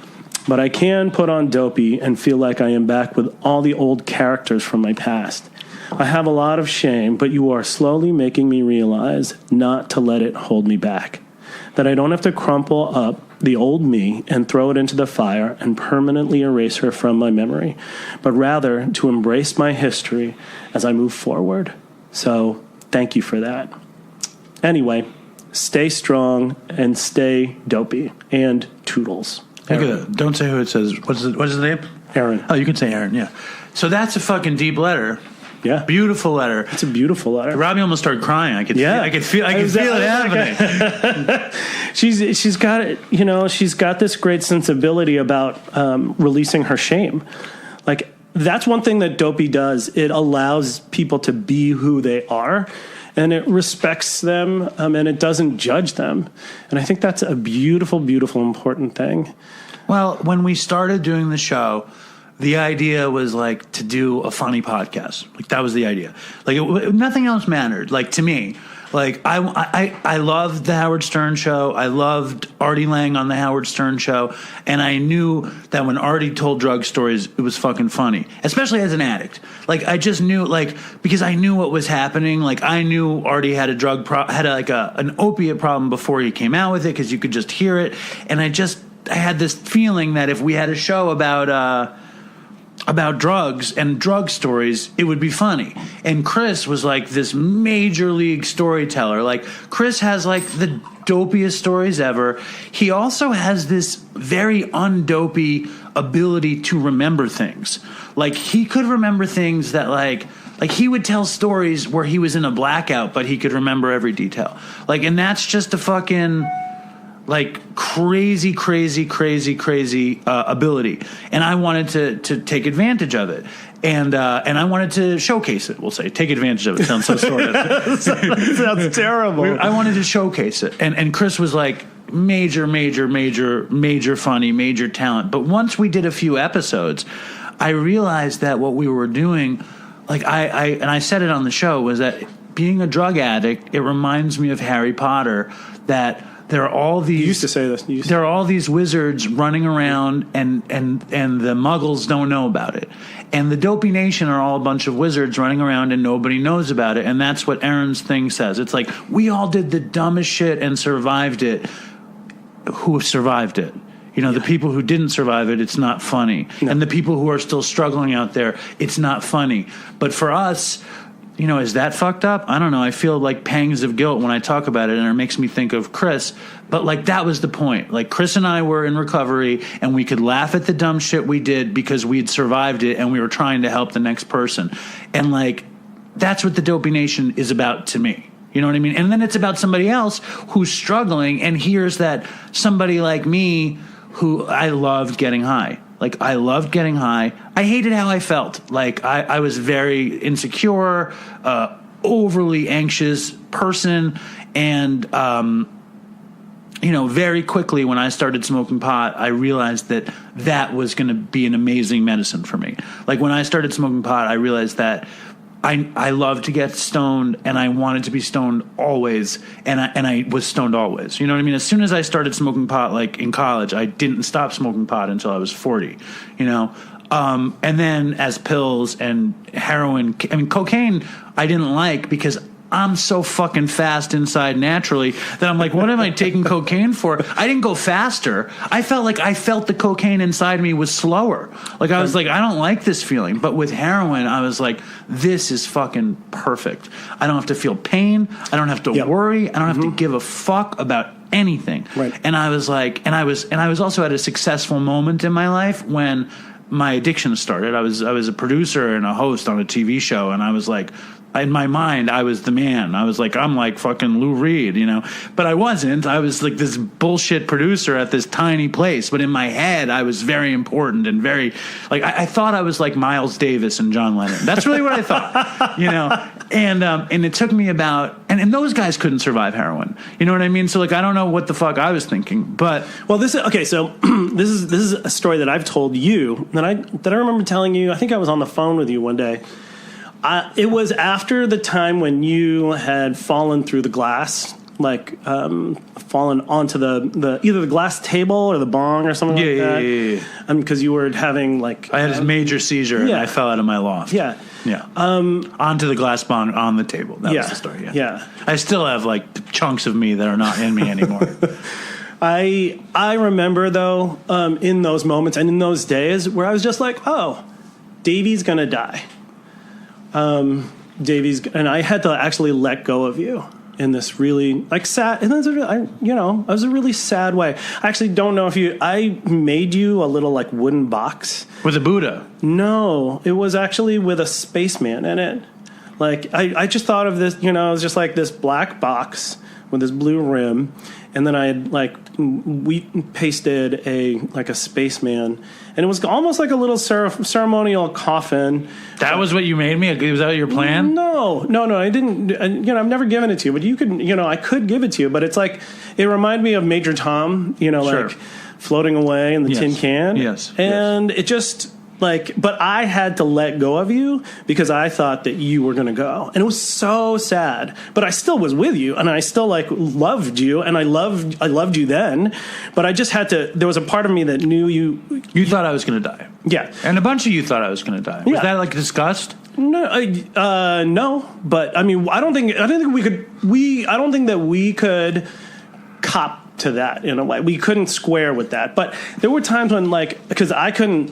But I can put on Dopey and feel like I am back with all the old characters from my past. I have a lot of shame, but you are slowly making me realize not to let it hold me back. That I don't have to crumple up the old me and throw it into the fire and permanently erase her from my memory, but rather to embrace my history as I move forward. So, thank you for that. Anyway, stay strong and stay dopey. And toodles. Look at that. Don't say who it says. What's his name? Aaron. Oh, you can say Aaron, yeah. So that's a fucking deep letter. Yeah. Beautiful letter. It's a beautiful letter. Robbie almost started crying. I could feel it happening. She's got it, she's got this great sensibility about releasing her shame. Like, that's one thing that Dopey does. It allows people to be who they are, and it respects them, and it doesn't judge them. And I think that's a beautiful, beautiful, important thing. Well, when we started doing the show, the idea was like to do a funny podcast. Like, that was the idea. Like, nothing else mattered. Like, to me, like I loved the Howard Stern show. I loved Artie Lang on the Howard Stern show, and I knew that when Artie told drug stories, it was fucking funny, especially as an addict. Like, I just knew, like, because I knew what was happening. Like, I knew Artie had an opiate problem before he came out with it, because you could just hear it, and I had this feeling that if we had a show about drugs and drug stories, it would be funny. And Chris was like this major league storyteller. Like, Chris has like the dopiest stories ever. He also has this very undopey ability to remember things. Like, he could remember things that like he would tell stories where he was in a blackout, but he could remember every detail. Like, and that's just a fucking like crazy ability, and I wanted to take advantage of it, and I wanted to showcase it. We'll say take advantage of it. Sounds so sordid. Sounds terrible. I wanted to showcase it, and Chris was like major funny, major talent. But once we did a few episodes, I realized that what we were doing, like I said it on the show, was that being a drug addict, it reminds me of Harry Potter, that there are all these. You used to say this. There are all these wizards running around, and the Muggles don't know about it, and the Dopey Nation are all a bunch of wizards running around, and nobody knows about it. And that's what Aaron's thing says. It's like, we all did the dumbest shit and survived it. Who survived it? The people who didn't survive it, it's not funny. No. And the people who are still struggling out there, it's not funny. But for us, is that fucked up? I don't know. I feel like pangs of guilt when I talk about it, and it makes me think of Chris. But, like, that was the point. Like, Chris and I were in recovery, and we could laugh at the dumb shit we did because we had survived it, and we were trying to help the next person. And, like, that's what the Dopey Nation is about to me. You know what I mean? And then it's about somebody else who's struggling and hears that somebody like me who I loved getting high. Like, I loved getting high. I hated how I felt. Like, I was very insecure, overly anxious person. And, very quickly when I started smoking pot, I realized that was going to be an amazing medicine for me. Like, when I started smoking pot, I realized that I love to get stoned, and I wanted to be stoned always, and I was stoned always. You know what I mean? As soon as I started smoking pot, like in college, I didn't stop smoking pot until I was 40. And then as pills and heroin, cocaine, I didn't like because I'm so fucking fast inside naturally that I'm like, what am I taking cocaine for? I didn't go faster. I felt the cocaine inside me was slower. Like, I was like, I don't like this feeling. But with heroin, I was like, this is fucking perfect. I don't have to feel pain. I don't have to worry. I don't have to give a fuck about anything. Right. And I was like, and I was also at a successful moment in my life when my addiction started. I was a producer and a host on a TV show, and I was like, in my mind, I was the man. I was like, I'm like fucking Lou Reed, But I wasn't. I was like this bullshit producer at this tiny place. But in my head, I was very important and very, like, I thought I was like Miles Davis and John Lennon. That's really what I thought, And it took me about, and those guys couldn't survive heroin. You know what I mean? So, like, I don't know what the fuck I was thinking. But well, this is okay. So this is a story that I've told you that I remember telling you. I think I was on the phone with you one day. It was after the time when you had fallen through the glass, like fallen onto the either the glass table or the bong or something like that. Yeah. Because you were having like I had a major seizure and I fell out of my loft. Yeah. Onto the glass bong on the table. That was the story. Yeah. I still have like chunks of me that are not in me anymore. I remember though in those moments and in those days where I was just like, oh, Davey's gonna die. Davies, and I had to actually let go of you in this really like sad, and it was a really sad way. I actually don't know if I made you a little like wooden box with a Buddha. No, it was actually with a spaceman in it. Like I just thought of this, it was just like this black box with this blue rim, and then I had we pasted a spaceman, and it was almost like a little ceremonial coffin. That was what you made me? Was that your plan? No, I didn't. I've never given it to you, but you could, I could give it to you, but it's like it reminded me of Major Tom, sure. Like floating away in the tin can. Yes, and it just. But I had to let go of you because I thought that you were going to go. And it was so sad. But I still was with you, and I still, loved you, and I loved you then. But I just had to – there was a part of me that knew you – You thought I was going to die. Yeah. And a bunch of you thought I was going to die. Was that, discussed? No. No. But, I mean, I don't think that we could cop – to that in a way. We couldn't square with that. But there were times when because I couldn't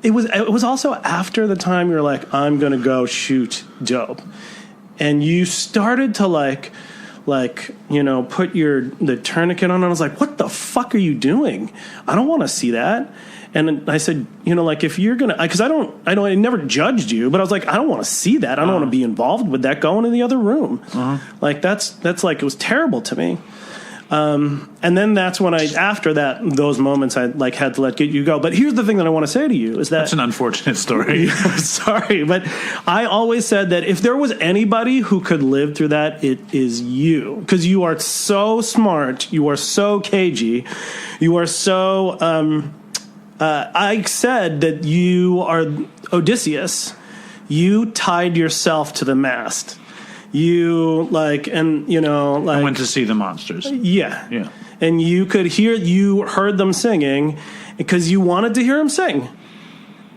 it was also after the time you're like, I'm gonna go shoot dope, and you started to put the tourniquet on, and I was like, what the fuck are you doing? I don't want to see that. And I said, if you're gonna, because I never judged you, but I was like, I don't want to see that. I don't want to be involved with that. Go into the other room. That's it was terrible to me. And then that's when after those moments, I had to let you go. But here's the thing that I want to say to you is that's an unfortunate story. Sorry, but I always said that if there was anybody who could live through that, it is you, because you are so smart, you are so cagey, you are so. I said that you are Odysseus. You tied yourself to the mast. You I went to see the monsters. Yeah. And you heard them singing because you wanted to hear them sing.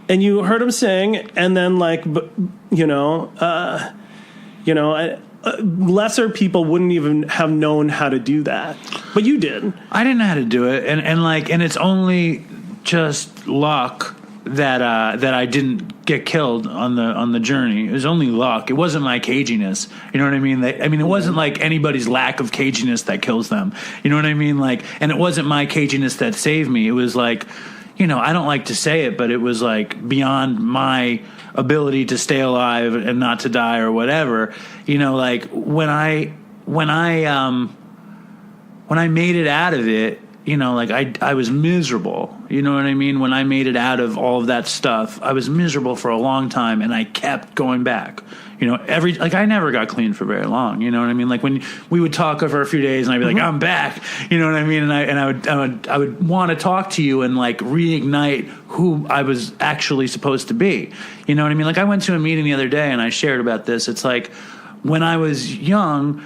And you heard them sing, and then lesser people wouldn't even have known how to do that. But you did. I didn't know how to do it. And it's only just luck that I didn't get killed on the journey. It was only luck. It wasn't my caginess. You know what I mean? It wasn't like anybody's lack of caginess that kills them. You know what I mean? And it wasn't my caginess that saved me. It was I don't like to say it, but it was like beyond my ability to stay alive and not to die or whatever. Like when I made it out of it, like I was miserable. You know what I mean? When I made it out of all of that stuff, I was miserable for a long time, and I kept going back. I never got clean for very long. You know what I mean? Like when we would talk for a few days, and I'd be like, I'm back. You know what I mean? And I would want to talk to you and like reignite who I was actually supposed to be. You know what I mean? Like I went to a meeting the other day, and I shared about this. It's like when I was young,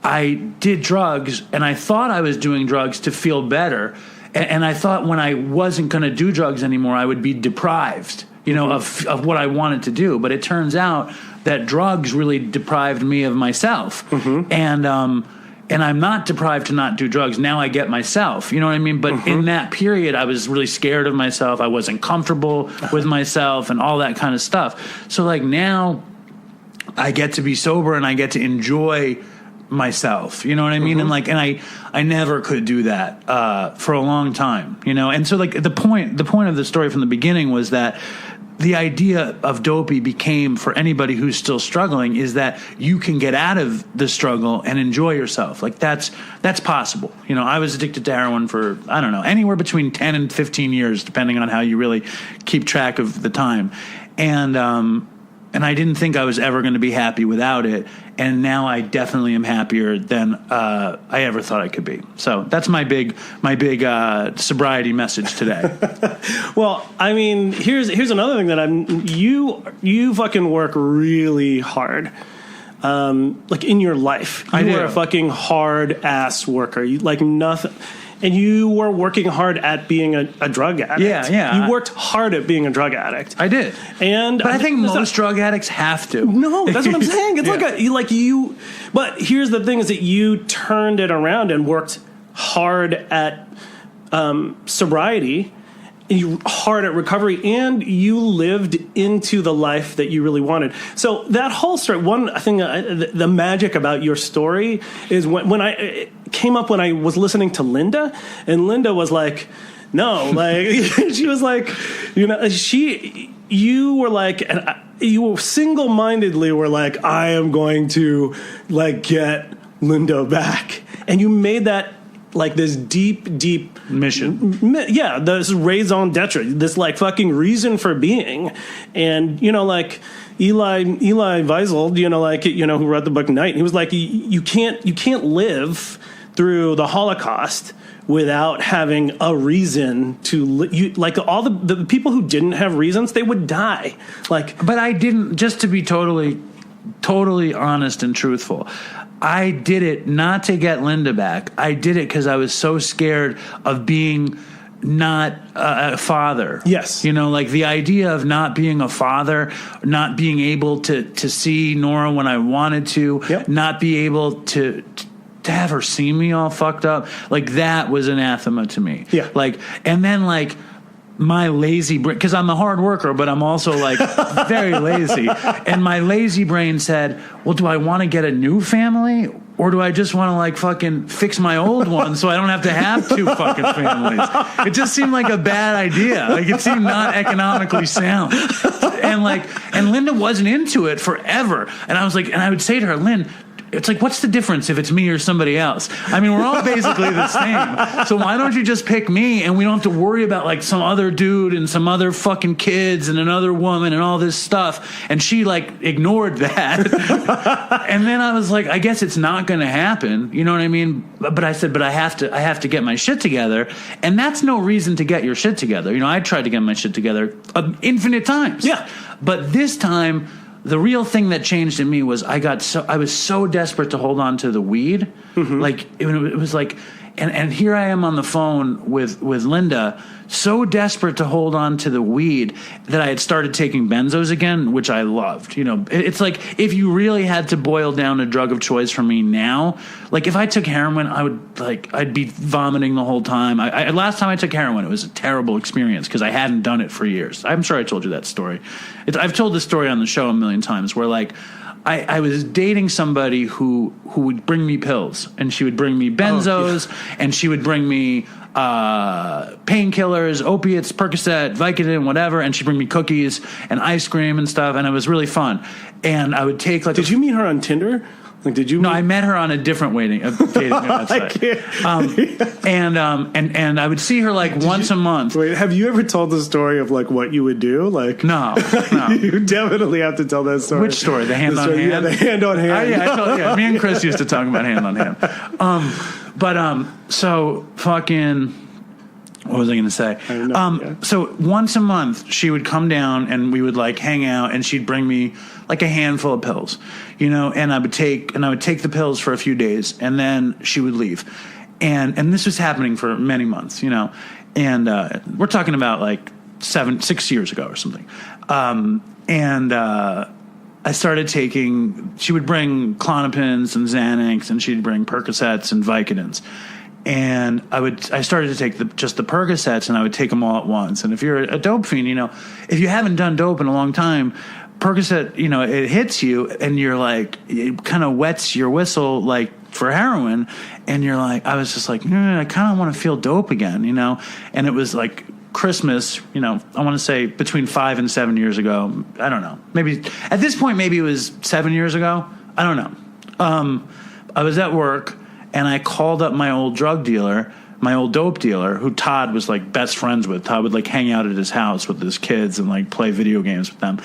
I did drugs, and I thought I was doing drugs to feel better. And I thought when I wasn't going to do drugs anymore, I would be deprived, of what I wanted to do. But it turns out that drugs really deprived me of myself. And I'm not deprived to not do drugs. Now I get myself, you know what I mean? But in that period, I was really scared of myself. I wasn't comfortable with myself and all that kind of stuff. So like now I get to be sober and I get to enjoy myself, you know what I mean? And I never could do that for a long time, and so like the point of the story from the beginning was that the idea of Dopey became, for anybody who's still struggling, is that you can get out of the struggle and enjoy yourself. Like that's possible. I was addicted to heroin for, I don't know, anywhere between 10 and 15 years, depending on how you really keep track of the time. And I didn't think I was ever going to be happy without it. And now I definitely am happier than I ever thought I could be. So that's my big sobriety message today. Well, I mean, here's another thing that you fucking work really hard. Like in your life, you are a fucking hard ass worker. You like nothing. And you were working hard at being a drug addict. Yeah. You worked hard at being a drug addict. I did. But I think most drug addicts have to. No, that's what I'm saying. It's but here's the thing is that you turned it around and worked hard at sobriety, you hard at recovery, and you lived into the life that you really wanted. So that whole story, one thing, the magic about your story is when it came up when I was listening to Linda, and Linda was like, no, like she was like, you were like, and you were single-mindedly were like, I am going to like get Linda back, and you made that like this deep mission. This raison d'etre, this like fucking reason for being. And, like Eli Wiesel, who wrote the book Night, he was like, you can't live through the Holocaust without having a reason to like all the people who didn't have reasons, they would die. But I didn't, just to be totally honest and truthful, I did it not to get Linda back. I did it because I was so scared of being not a father. Yes. Like the idea of not being a father, not being able to see Nora when I wanted to, not be able to have her see me all fucked up. Like that was anathema to me. Yeah. And then my lazy brain, because I'm a hard worker, but I'm also very lazy. And my lazy brain said, well, do I want to get a new family, or do I just want to fucking fix my old one so I don't have to have two fucking families? It just seemed like a bad idea. It seemed not economically sound. And Linda wasn't into it forever. And I was like, and I would say to her, Lynn, it's like, what's the difference if it's me or somebody else? I mean, we're all basically the same. So why don't you just pick me, and we don't have to worry about some other dude and some other fucking kids and another woman and all this stuff. And she ignored that. And then I was like, I guess it's not going to happen. You know what I mean? But I said, but I have to get my shit together. And that's no reason to get your shit together. I tried to get my shit together infinite times. Yeah. But this time, the real thing that changed in me was I was so desperate to hold on to the weed. It was like, and here I am on the phone with Linda, so desperate to hold on to the weed that I had started taking benzos again, which I loved. It's like, if you really had to boil down a drug of choice for me now, if I took heroin, I'd be vomiting the whole time. Last time I took heroin, it was a terrible experience because I hadn't done it for years. I'm sure I told you that story. I've told this story on the show a million times where I was dating somebody who would bring me pills, and she would bring me benzos, and she would bring me painkillers, opiates, Percocet, Vicodin, whatever, and she'd bring me cookies and ice cream and stuff, and it was really fun. And I would take Did you meet her on Tinder? Like, did you? No, I met her on a different dating website. And I would see her like once a month. Wait, have you ever told the story of like what you would do? Like, no. You definitely have to tell that story. Which story? The hand on hand? Yeah, the hand on hand. Me and Chris used to talk about hand on hand. So fucking. What was I going to say? I don't know, So once a month, she would come down and we would like hang out, and she'd bring me like a handful of pills, and I would take the pills for a few days, and then she would leave, and this was happening for many months, and we're talking about like 6 years ago or something, I started taking. She would bring Klonopins and Xanax, and she'd bring Percocets and Vicodins. And I started to take just the Percocets, and I would take them all at once. And if you're a dope fiend, if you haven't done dope in a long time, Percocet, it hits you, and you're like, it kind of wets your whistle, like for heroin. And you're like, I was just like, I kind of want to feel dope again, And it was like Christmas, I want to say between 5 and 7 years ago. I don't know. Maybe at this point, maybe it was 7 years ago. I don't know. I was at work. And I called up my old drug dealer, my old dope dealer, who Todd was like best friends with. Todd would like hang out at his house with his kids and like play video games with them.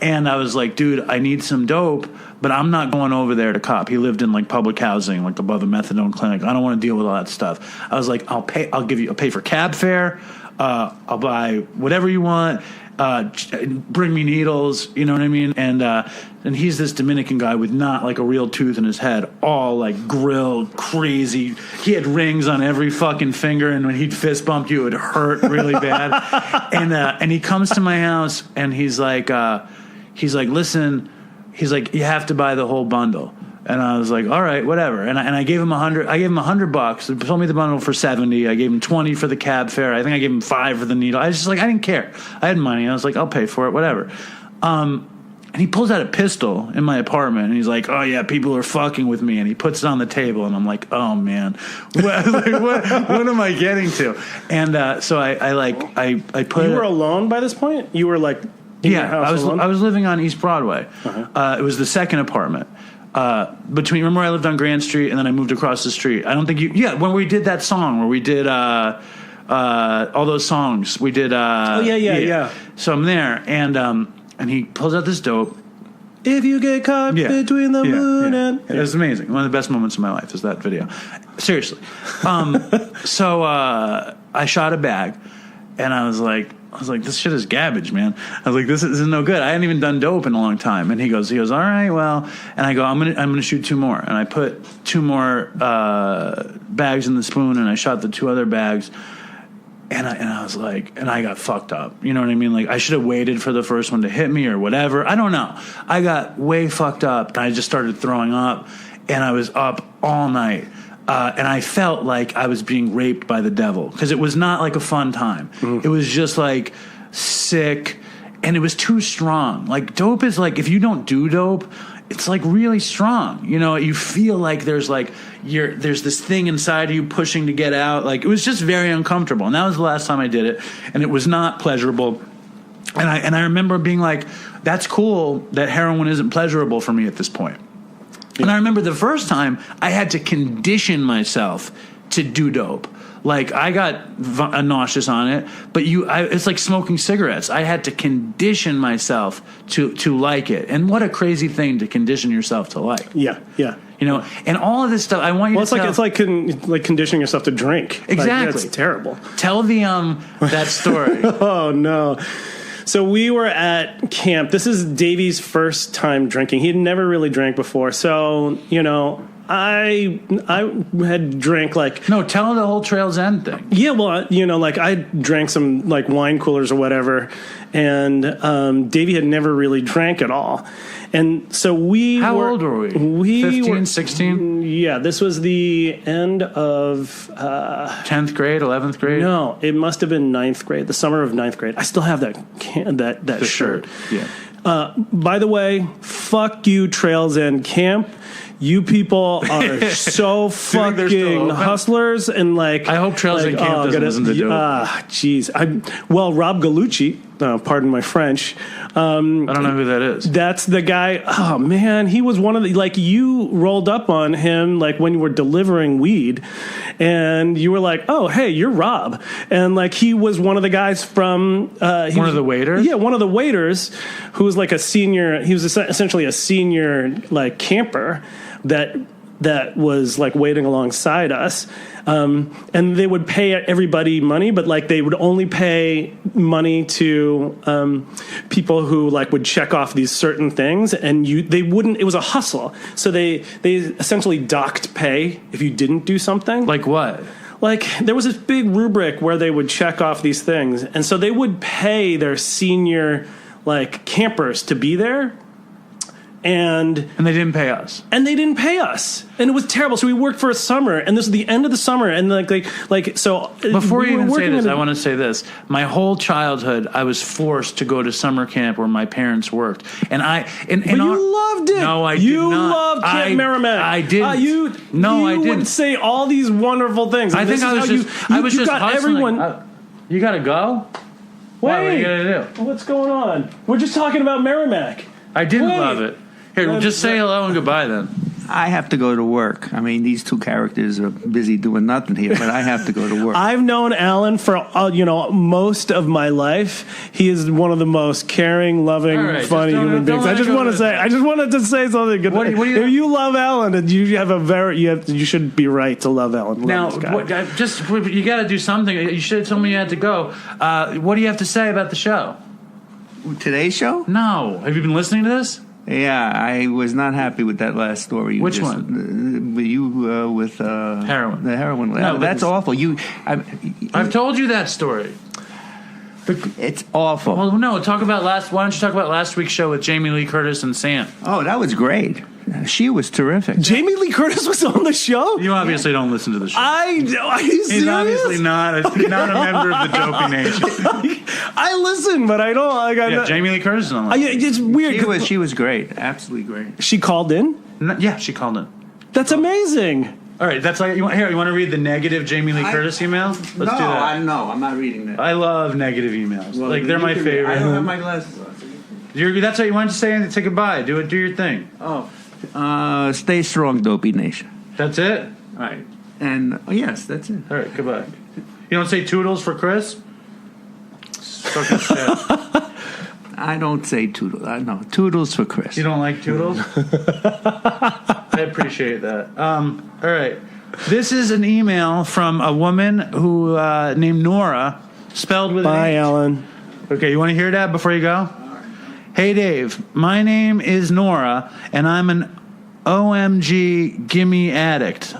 And I was like, dude, I need some dope, but I'm not going over there to cop. He lived in like public housing, like above a methadone clinic. I don't want to deal with all that stuff. I was like, I'll pay for cab fare. I'll buy whatever you want. Bring me needles, you know what I mean? And he's this Dominican guy with not like a real tooth in his head, all like grilled, crazy. He had rings on every fucking finger, and when he'd fist bump you, it would hurt really bad. And he comes to my house, and he's like, listen, he's like, you have to buy the whole bundle. And I was like, all right, whatever. And I gave him $100. I gave him $100. He sold me the bundle for $70. I gave him $20 for the cab fare. I think I gave him $5 for the needle. I was just like, I didn't care. I had money. I was like, I'll pay for it, whatever. And he pulls out a pistol in my apartment, and he's like, oh yeah, people are fucking with me. And he puts it on the table, and I'm like, oh man, what am I getting to? And so I put. You were alone by this point? You were like, in your house alone? I was living on East Broadway. Uh-huh. It was the second apartment. Remember I lived on Grand Street, and then I moved across the street. I don't think when we did that song where we did all those songs, we did yeah. So I'm there, and he pulls out this dope. If you get caught between the moon and... It was amazing. One of the best moments of my life is that video. Seriously. So I shot a bag, and I was like, this shit is garbage, man. I was like, this is no good. I hadn't even done dope in a long time. And he goes, all right, well. And I go, I'm gonna shoot 2 more. And I put 2 more bags in the spoon, and I shot the 2 other bags. And I was like, and I got fucked up. You know what I mean? Like, I should have waited for the first one to hit me or whatever. I don't know. I got way fucked up, and I just started throwing up, and I was up all night. And I felt like I was being raped by the devil, because it was not like a fun time. Mm. It was just like sick, and it was too strong. Like, dope is like, if you don't do dope, it's like really strong. You feel like there's this thing inside of you pushing to get out. Like, it was just very uncomfortable. And that was the last time I did it, and it was not pleasurable. And I remember being like, that's cool that heroin isn't pleasurable for me at this point. And I remember the first time I had to condition myself to do dope. Like, I got nauseous on it, but it's like smoking cigarettes. I had to condition myself to like it. And what a crazy thing to condition yourself to like. Yeah. And all of this stuff, I want you to it's like conditioning yourself to drink. Exactly. That's terrible. Tell that story. Oh, no. So we were at camp. This is Davey's first time drinking. He'd never really drank before. So, I had drank No, tell the whole Trail's End thing. Yeah, well, I drank some wine coolers or whatever, and Davey had never really drank at all. And so How old were we? 15, 16? Yeah, this was the end of 10th grade, 11th grade? No, it must have been 9th grade, the summer of 9th grade. I still have that shirt. Yeah. By the way, fuck you, Trails End Camp. You people are so fucking hustlers and like. I hope Trails End Camp doesn't listen to Dopey. Jeez. Rob Gallucci, pardon my French. I don't know who that is. That's the guy. Oh man, he was one of the, like, you rolled up on him like when you were delivering weed, and you were like, "Oh, hey, you're Rob," and like he was one of the guys from one of the waiters. Yeah, one of the waiters who was like a senior. He was essentially a senior like camper that was like waiting alongside us. And they would pay everybody money, but like they would only pay money to people who like would check off these certain things, and they wouldn't. It was a hustle, so they essentially docked pay if you didn't do something. Like what? Like there was this big rubric where they would check off these things, and so they would pay their senior like campers to be there. And they didn't pay us. And it was terrible. So we worked for a summer, and this was the end of the summer, and like so. Before you even say this, I want to say this. My whole childhood, I was forced to go to summer camp where my parents worked, and but you loved it. No, I did not. You loved Camp Merrimack. I didn't. I didn't. You would say all these wonderful things. I think I was just got hustling. Everyone. You got to go. Wait, what are you gonna do? What's going on? We're just talking about Merrimack. I didn't love it. Here, we'll just say hello and goodbye then. I have to go to work. I mean, these two characters are busy doing nothing here, but I have to go to work. I've known Alan for most of my life. He is one of the most caring, loving, funny human beings. I just wanted to say something good. If you love Alan, and you should be right to love Alan. Now, you got to do something. You should have told me you had to go. What do you have to say about the show? Today's show? No. Have you been listening to this? Yeah, I was not happy with that last story. Which one? With heroin. The heroin. No, that's awful. I've told you that story. It's awful. Well, no. Why don't you talk about last week's show with Jamie Lee Curtis and Sam? Oh, that was great. She was terrific. Jamie Lee Curtis was on the show? You obviously don't listen to the show. Are you serious? He's obviously not a member of the Dopey Nation. I listen, but I don't. Jamie Lee Curtis is on the It's weird. She was great. Absolutely great. She called in? Yeah, she called in. That's amazing. All right, that's like you want to read the negative Jamie Lee Curtis email? Let's do that. No, I'm not reading that. I love negative emails. Well, they're my favorite. I don't have my glasses on. That's what you wanted to say and say goodbye. Do your thing. Oh, stay strong, Dopey Nation. That's it? All right. And yes, that's it. All right, goodbye. You don't say toodles for Chris? Fucking shit. I don't say toodles. No, toodles for Chris. You don't like toodles? I appreciate that. All right. This is an email from a woman who named Nora, spelled with Bye, an H. Alan. Okay, you want to hear that before you go? Hey, Dave. My name is Nora, and I'm an OMG gimme addict.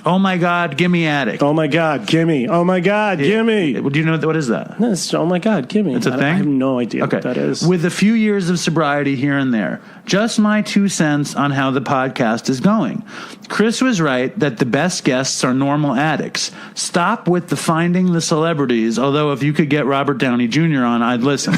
Oh, my God, gimme addict. Oh, my God, gimme. Oh, my God, gimme. Do you know what is that? No, oh, my God, gimme. It's a thing? I have no idea what that is. With a few years of sobriety here and there. Just my 2 cents on how the podcast is going. Chris was right that the best guests are normal addicts. Stop with the finding the celebrities, although if you could get Robert Downey Jr. on, I'd listen.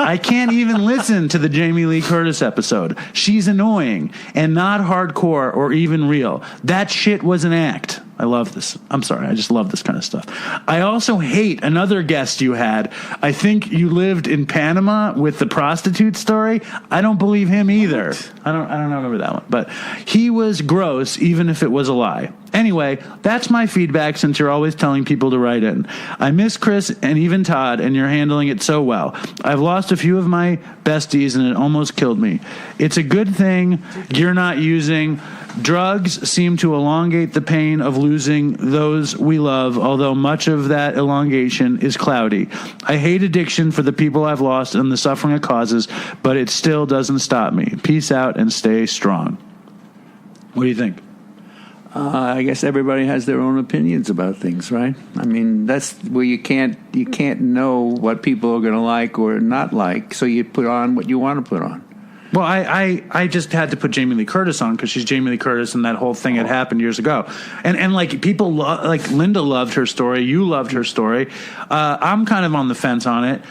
I can't even listen to the Jamie Lee Curtis episode. She's annoying and not hardcore or even real. That shit was an act. I love this. I'm sorry. I just love this kind of stuff. I also hate another guest you had. I think you lived in Panama with the prostitute story. I don't believe him either. I don't remember that one. But he was gross, even if it was a lie. Anyway, that's my feedback since you're always telling people to write in. I miss Chris and even Todd, and you're handling it so well. I've lost a few of my besties, and it almost killed me. It's a good thing you're not using. Drugs seem to elongate the pain of losing those we love, although much of that elongation is cloudy. I hate addiction for the people I've lost and the suffering it causes, but it still doesn't stop me. Peace out and stay strong. What do you think? I guess everybody has their own opinions about things, right? I mean, that's where you can't know what people are going to like or not like, so you put on what you want to put on. Well, I just had to put Jamie Lee Curtis on because she's Jamie Lee Curtis, and that whole thing had happened years ago. And like people like Linda loved her story, you loved her story. I'm kind of on the fence on it.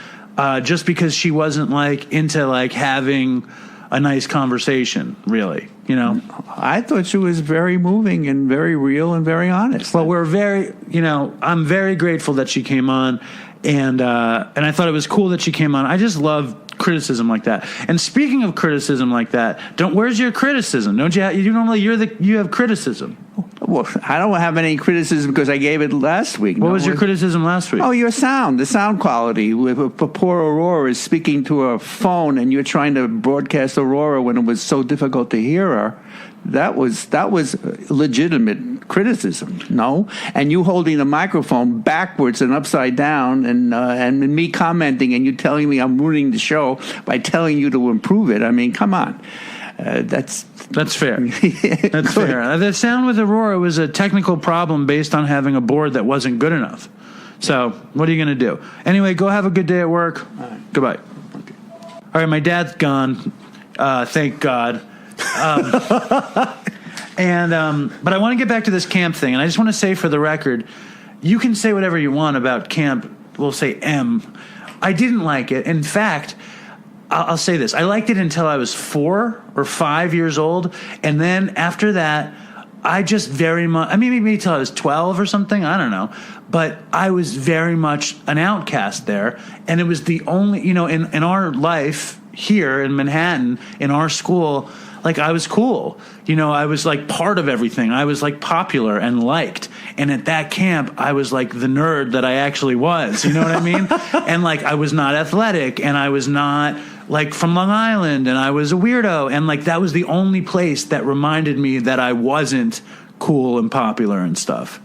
just because she wasn't like into like having a nice conversation, really, you know. I thought she was very moving and very real and very honest. Well, we're very, you know, I'm very grateful that she came on, and I thought it was cool that she came on. I just love criticism like that. And speaking of criticism like that, where's your criticism? Don't you? You have criticism. Well, I don't have any criticism because I gave it last week. What was your criticism last week? Oh, your sound, the sound quality. Poor Aurora is speaking to her phone, and you're trying to broadcast Aurora when it was so difficult to hear her. That was legitimate criticism, no? And you holding the microphone backwards and upside down, and me commenting, and you telling me I'm ruining the show by telling you to improve it. I mean, come on. That's fair. That's fair. The sound with Aurora was a technical problem based on having a board that wasn't good enough. So what are you going to do? Anyway, go have a good day at work. All right. Goodbye. Okay. All right, my dad's gone. Thank God. But I want to get back to this camp thing, and I just want to say for the record, you can say whatever you want about camp. We'll say M. I didn't like it. In fact, I'll say this. I liked it until I was 4 or 5 years old. And then after that, I just very much, I mean, maybe until I was 12 or something. I don't know. But I was very much an outcast there. And it was the only, you know, in our life here in Manhattan, in our school, like I was cool. You know, I was like part of everything. I was like popular and liked. And at that camp, I was like the nerd that I actually was. You know what I mean? And like I was not athletic, and I was not like from Long Island, and I was a weirdo. And like that was the only place that reminded me that I wasn't cool and popular and stuff.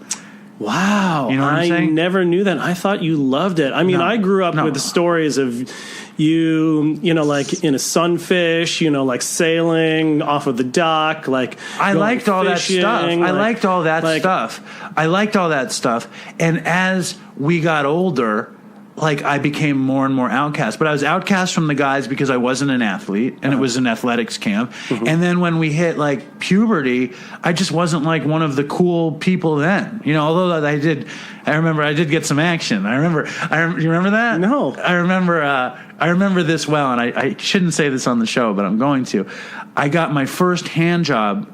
Wow. You know what I'm saying? I never knew that. I thought you loved it. I mean, I grew up with the stories of you know, like in a sunfish, you know, like sailing off of the dock, like I liked all that stuff. I liked all that stuff. And as we got older, like I became more and more outcast. But I was outcast from the guys because I wasn't an athlete, and it was an athletics camp. Mm-hmm. And then when we hit like puberty, I just wasn't like one of the cool people then. You know, although I remember I did get some action. You remember that? No. I remember this well, and I shouldn't say this on the show, but I'm going to. I got my first hand job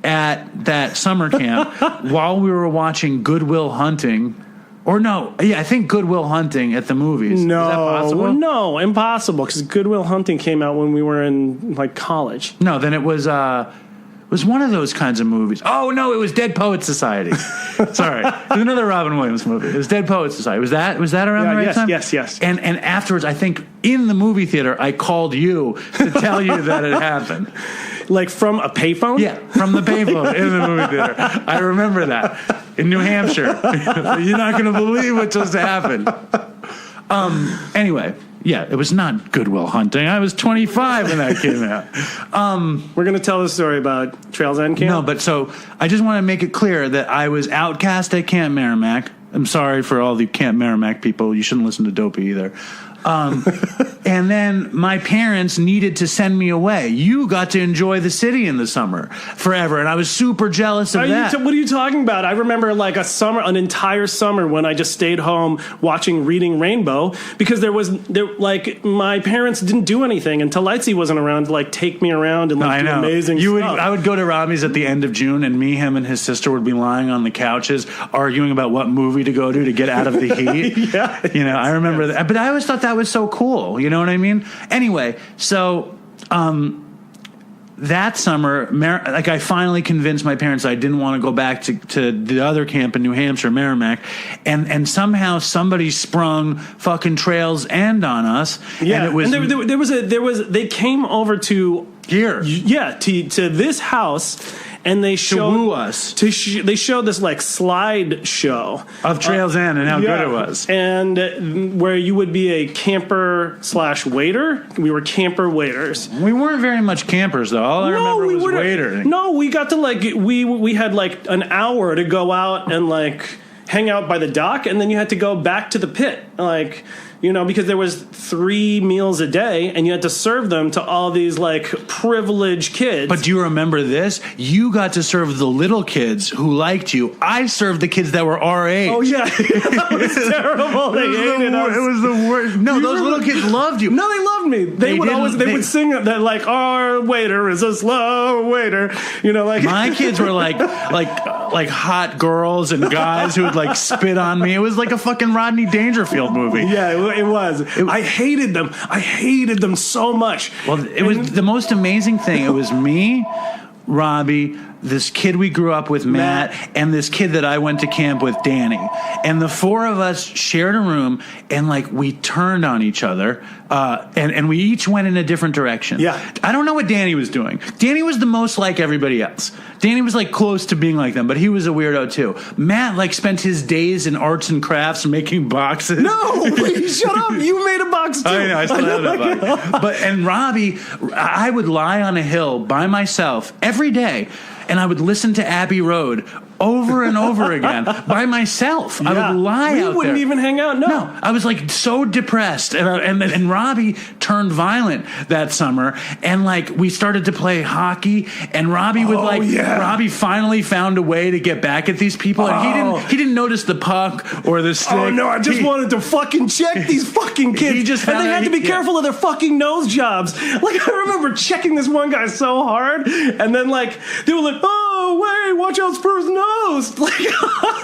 at that summer camp while we were watching Good Will Hunting. Or no, yeah, I think Good Will Hunting at the movies. No, is that possible? No, impossible, because Good Will Hunting came out when we were in like college. No, then it was one of those kinds of movies. Oh no, it was Dead Poets Society. Sorry, it was another Robin Williams movie. It was Dead Poets Society. Was that around the right time? Yes. And afterwards, I think in the movie theater, I called you to tell you that it happened. Like from a payphone? Yeah, from the payphone in the movie theater. I remember that. In New Hampshire. You're not going to believe what just happened. Anyway, yeah, it was not Good Will Hunting. I was 25 when that came out. We're going to tell the story about Trails End Camp? No, but so I just want to make it clear that I was outcast at Camp Merrimack. I'm sorry for all the Camp Merrimack people. You shouldn't listen to Dopey either. And then my parents needed to send me away. You got to enjoy the city in the summer forever, and I was super jealous of that. What are you talking about? I remember like an entire summer when I just stayed home watching Reading Rainbow, because my parents didn't do anything until Lightsey wasn't around to like take me around and like do amazing stuff. I would go to Robbie's at the end of June, and him and his sister would be lying on the couches arguing about what movie to go to get out of the heat. Yeah, you know, I remember that. But I always thought that was so cool. You know what I mean? Anyway, so that summer, like I finally convinced my parents I didn't want to go back to the other camp in New Hampshire, Merrimack, and somehow somebody sprung fucking Trails End on us. Yeah, and it was they came over to here. Yeah, to this house. And they showed to woo us. They showed this like slide show of Trails End and how good it was, and where you would be a camper / waiter. We were camper waiters. We weren't very much campers though. All I remember was waitering. No, we got to like we had like an hour to go out and like hang out by the dock, and then you had to go back to the pit. Like because there was 3 meals a day, and you had to serve them to all these like privileged kids. But do you remember this? You got to serve the little kids who liked you. I served the kids that were our age. Oh yeah, that was terrible. They hated us. It was the worst. No, those little kids loved you. No, they loved me. They would sing that like, our waiter is a slow waiter. Like my kids were like hot girls and guys who would like spit on me. It was like a fucking Rodney Dangerfield movie. Yeah, it was. I hated them. I hated them so much. Well, it was the most amazing thing. It was me, Robbie, this kid we grew up with, Matt, and this kid that I went to camp with, Danny. And the 4 of us shared a room, and like we turned on each other, and we each went in a different direction. Yeah. I don't know what Danny was doing. Danny was the most like everybody else. Danny was like close to being like them, but he was a weirdo too. Matt like spent his days in arts and crafts making boxes. No, wait, shut up. You made a box too. I know, I still have that box. And Robbie, I would lie on a hill by myself every day, and I would listen to Abbey Road over and over again by myself. Yeah. I would lie out there. We wouldn't even hang out. No, I was like so depressed, and Robbie turned violent that summer, and like we started to play hockey, and Robbie would Robbie finally found a way to get back at these people, and he didn't notice the puck or the stick. Oh no, I just wanted to fucking check these fucking kids, and they had to be careful of their fucking nose jobs. Like I remember checking this one guy so hard, and then like they were like, oh wait, watch out for his nose. Like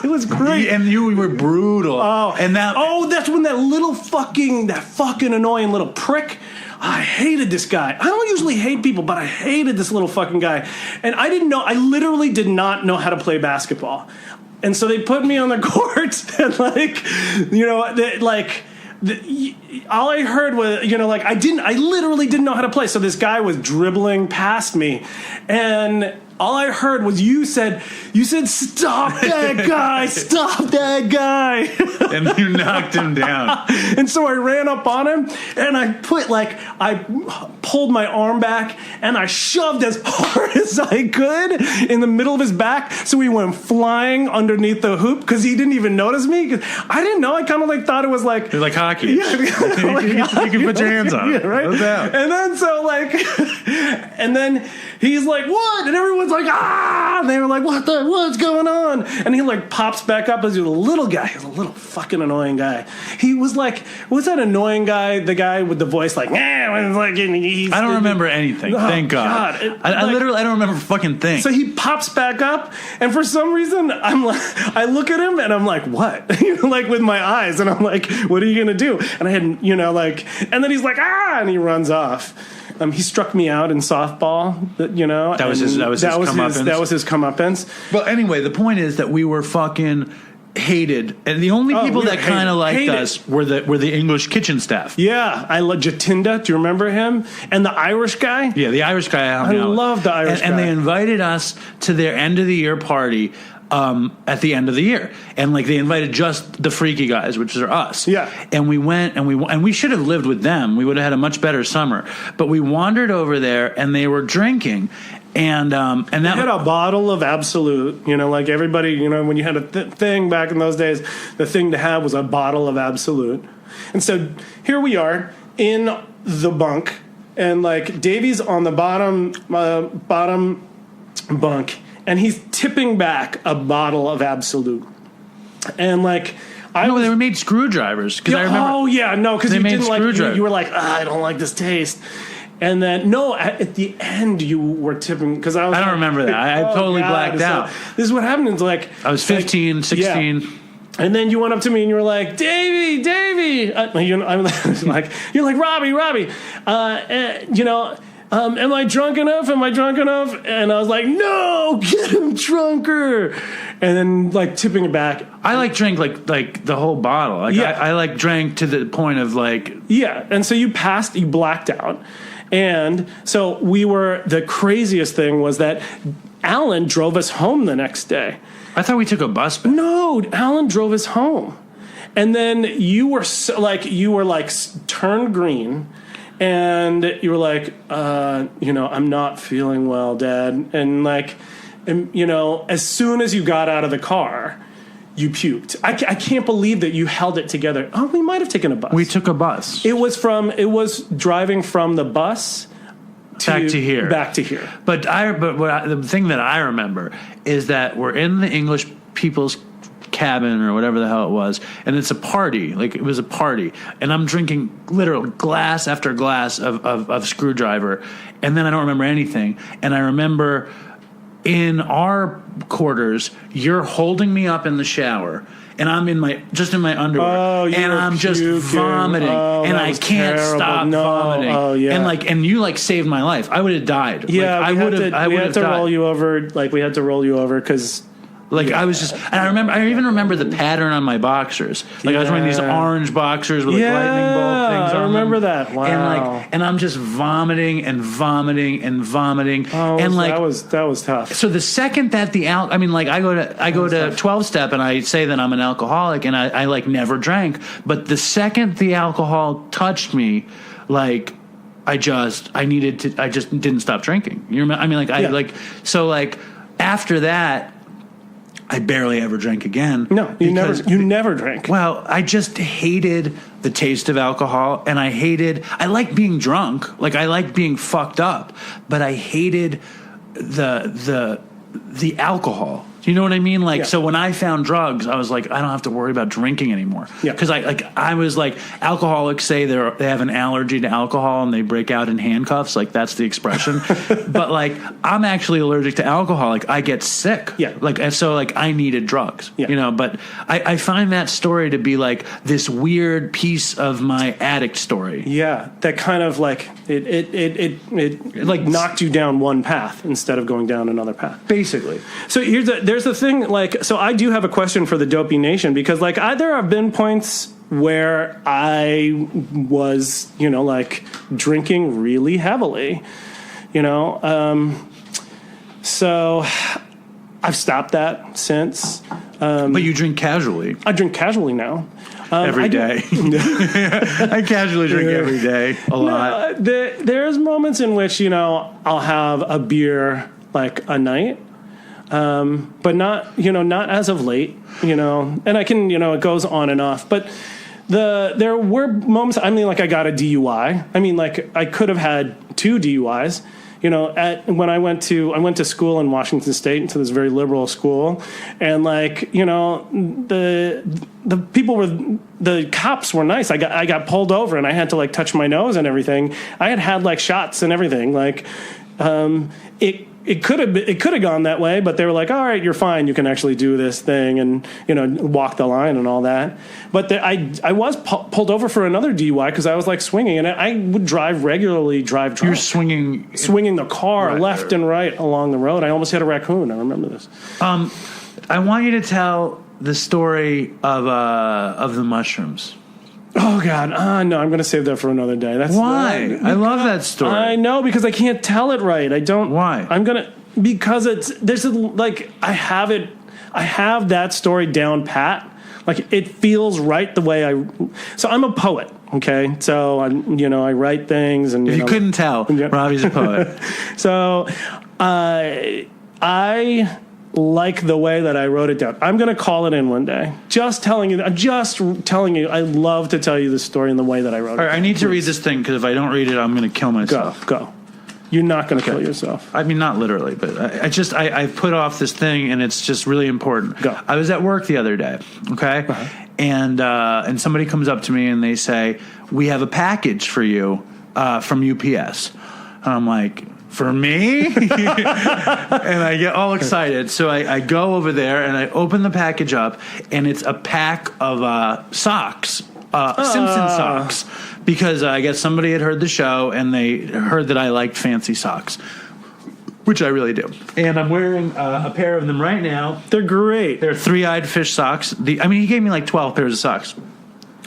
it was great. And you were brutal. That's when that fucking annoying little prick. I hated this guy. I don't usually hate people, but I hated this little fucking guy. And I literally did not know how to play basketball. And so they put me on the court, and all I heard was, I literally didn't know how to play. So this guy was dribbling past me, and all I heard was you said, stop that guy, stop that guy. And you knocked him down. And so I ran up on him, and I pulled my arm back, and I shoved as hard as I could in the middle of his back, so he went flying underneath the hoop, because he didn't even notice me. Cause I didn't know. I kind of like thought it was like... It's like hockey. Yeah. You can put your hands on it. Yeah, right? No doubt. And then and then he's like, what? And everyone's like, ah! And they were like, what's going on? And he like pops back up as a little guy. He's a little fucking annoying guy. He was like, what's that annoying guy? The guy with the voice like, I don't remember anything. Thank God. I literally don't remember fucking thing. So he pops back up, and for some reason I look at him and I'm like, what? Like with my eyes, and I'm like, what are you gonna do? And I had, and then he's like, and he runs off. He struck me out in softball, That was his comeuppance. That was his comeuppance. But anyway, the point is that we were fucking hated, and the only people that kind of liked us were the English kitchen staff. Yeah, I love Jatinda. Do you remember him? And the Irish guy. Yeah, the Irish guy. I love the Irish guy. And they invited us to their end of the year party. At the end of the year, and like they invited just the freaky guys, which are us. Yeah, and we went, and we should have lived with them. We would have had a much better summer. But we wandered over there, and they were drinking, and that they had a bottle of Absolute. Like everybody, when you had a thing back in those days, the thing to have was a bottle of Absolute. And so here we are in the bunk, and like Davey's on the bottom bunk. And he's tipping back a bottle of Absolute. And like... they made screwdrivers. Because I remember... Oh, yeah, no, because you didn't like... You were like, I don't like this taste. And then, no, at the end you were tipping... Because I don't remember that. I totally blacked out. So, this is what happened. It's like... I was 15, 16... Yeah. And then you went up to me and you were like, Davey. I'm like, you're like, Robbie. Am I drunk enough? And I was like, no, get him drunker. And then like tipping it back. I like drank like the whole bottle. Like I like drank to the point of like. Yeah. And so you blacked out. And so the craziest thing was that Alan drove us home the next day. I thought we took a bus back. No, Alan drove us home. And then you were turned green. And you were like, I'm not feeling well, Dad. And as soon as you got out of the car, you puked. I can't believe that you held it together. Oh, we might have taken a bus. We took a bus. It was driving from the bus back to here. But the thing that I remember is that we're in the English people's cabin or whatever the hell it was, and it's a party. Like, it was a party, and I'm drinking literal glass after glass of Screwdriver, and then I don't remember anything. And I remember in our quarters, you're holding me up in the shower, and I'm in my underwear, and I'm just vomiting, and I can't stop vomiting. And you saved my life. I would have died. Yeah, we had to roll you over. Like, we had to roll you over because. I was just, and I even remember the pattern on my boxers. I was wearing these orange boxers with lightning bolt things on them. I remember that. Wow. And I'm just vomiting and vomiting and vomiting. Oh, and that was tough. So the second that I go to 12-step and I say that I'm an alcoholic, and I never drank, but the second the alcohol touched me, I just didn't stop drinking. You remember? After that, I barely ever drank again. No, you never drank. Well, I just hated the taste of alcohol, and I like being drunk. I like being fucked up, but I hated the alcohol. Do you know what I mean? So when I found drugs, I was like, I don't have to worry about drinking anymore. Yeah. Because I was like, alcoholics say they have an allergy to alcohol and they break out in handcuffs. That's the expression. But I'm actually allergic to alcohol. I get sick. Yeah. And so I needed drugs. Yeah. But I find that story to be this weird piece of my addict story. Yeah. That kind of it knocked you down one path instead of going down another path. Basically. So there's the thing, so I do have a question for the Dopey Nation, because there have been points where I was, drinking really heavily, so I've stopped that since. But you drink casually. I drink casually now. Every day. I casually drink every day, a lot. There's moments in which, I'll have a beer a night. But not as of late, and I can, it goes on and off, but there were moments, I got a DUI. I could have had 2 DUIs, when I went to school in Washington State, into this very liberal school, and the people the cops were nice. I got pulled over and I had to touch my nose and everything. I had shots and everything. It could have gone that way, but they were like, all right, you're fine. You can actually do this thing and, walk the line and all that. But I was pulled over for another DUI because I was swinging, and I would drive drunk. You're swinging the car left and right along the road. I almost hit a raccoon. I remember this. I want you to tell the story of the mushrooms. Oh, God. No, I'm going to save that for another day. Why? I love that story. I know, because I can't tell it right. I don't. Why? Because I have that story down pat. It feels right the way so I'm a poet, okay? So, I write things. And if you couldn't tell, Robbie's a poet. So, I like the way that I wrote it down. I'm going to call it in one day. Just telling you. I love to tell you the story in the way that I wrote it. I need to read this thing, because if I don't read it, I'm going to kill myself. Go. You're not going to kill yourself. I mean, not literally, but I put off this thing, and it's just really important. Go. I was at work the other day, okay? Uh-huh. And somebody comes up to me and they say, we have a package for you from UPS. And I'm like, for me? And I get all excited. So I go over there and I open the package up, and it's a pack of socks, Simpson socks, because I guess somebody had heard the show and they heard that I liked fancy socks, which I really do. And I'm wearing a pair of them right now. They're great. They're three-eyed fish socks. He gave me 12 pairs of socks.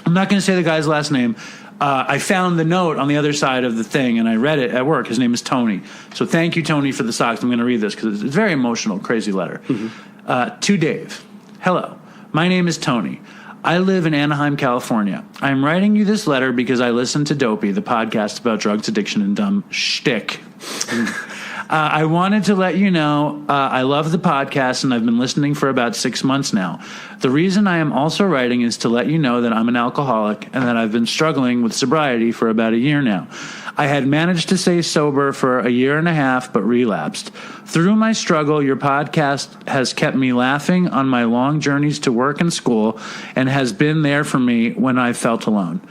I'm not going to say the guy's last name. I found the note on the other side of the thing, and I read it at work. His name is Tony. So thank you, Tony, for the socks. I'm going to read this because it's a very emotional, crazy letter. Mm-hmm. To Dave. Hello. My name is Tony. I live in Anaheim, California. I'm writing you this letter because I listened to Dopey, the podcast about drugs, addiction, and dumb shtick. I wanted to let you know I love the podcast, and I've been listening for about 6 months now. The reason I am also writing is to let you know that I'm an alcoholic and that I've been struggling with sobriety for about a year now. I had managed to stay sober for a year and a half, but relapsed. Through my struggle, your podcast has kept me laughing on my long journeys to work and school and has been there for me when I felt alone.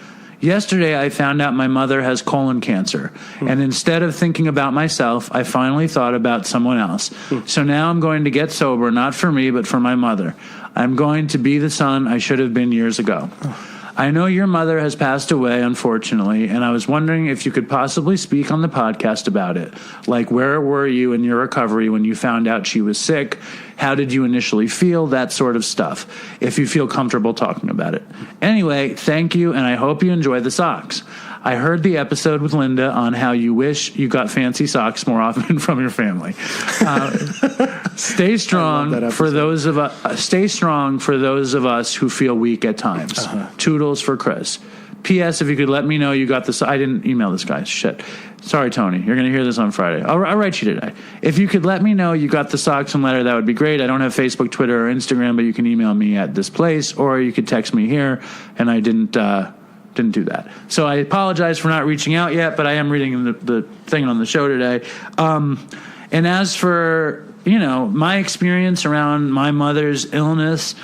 Yesterday, I found out my mother has colon cancer, and instead of thinking about myself, I finally thought about someone else. So now I'm going to get sober, not for me, but for my mother. I'm going to be the son I should have been years ago. I know your mother has passed away, unfortunately, and I was wondering if you could possibly speak on the podcast about it. Like, where were you in your recovery when you found out she was sick? How did you initially feel? That sort of stuff, if you feel comfortable talking about it. Anyway, thank you, and I hope you enjoy the socks. I heard the episode with Linda on how you wish you got fancy socks more often from your family. Stay strong for those of us. Stay strong for those of us who feel weak at times. Toodles for Chris. P.S. If you could let me know you got this. I didn't email this guy. Shit. Sorry, Tony. You're going to hear this on Friday. I'll write you today. If you could let me know you got the socks and letter, that would be great. I don't have Facebook, Twitter, or Instagram, but you can email me at this place, or you could text me here. And I didn't do that. So I apologize for not reaching out yet, but I am reading the thing on the show today. And as for, my experience around my mother's illness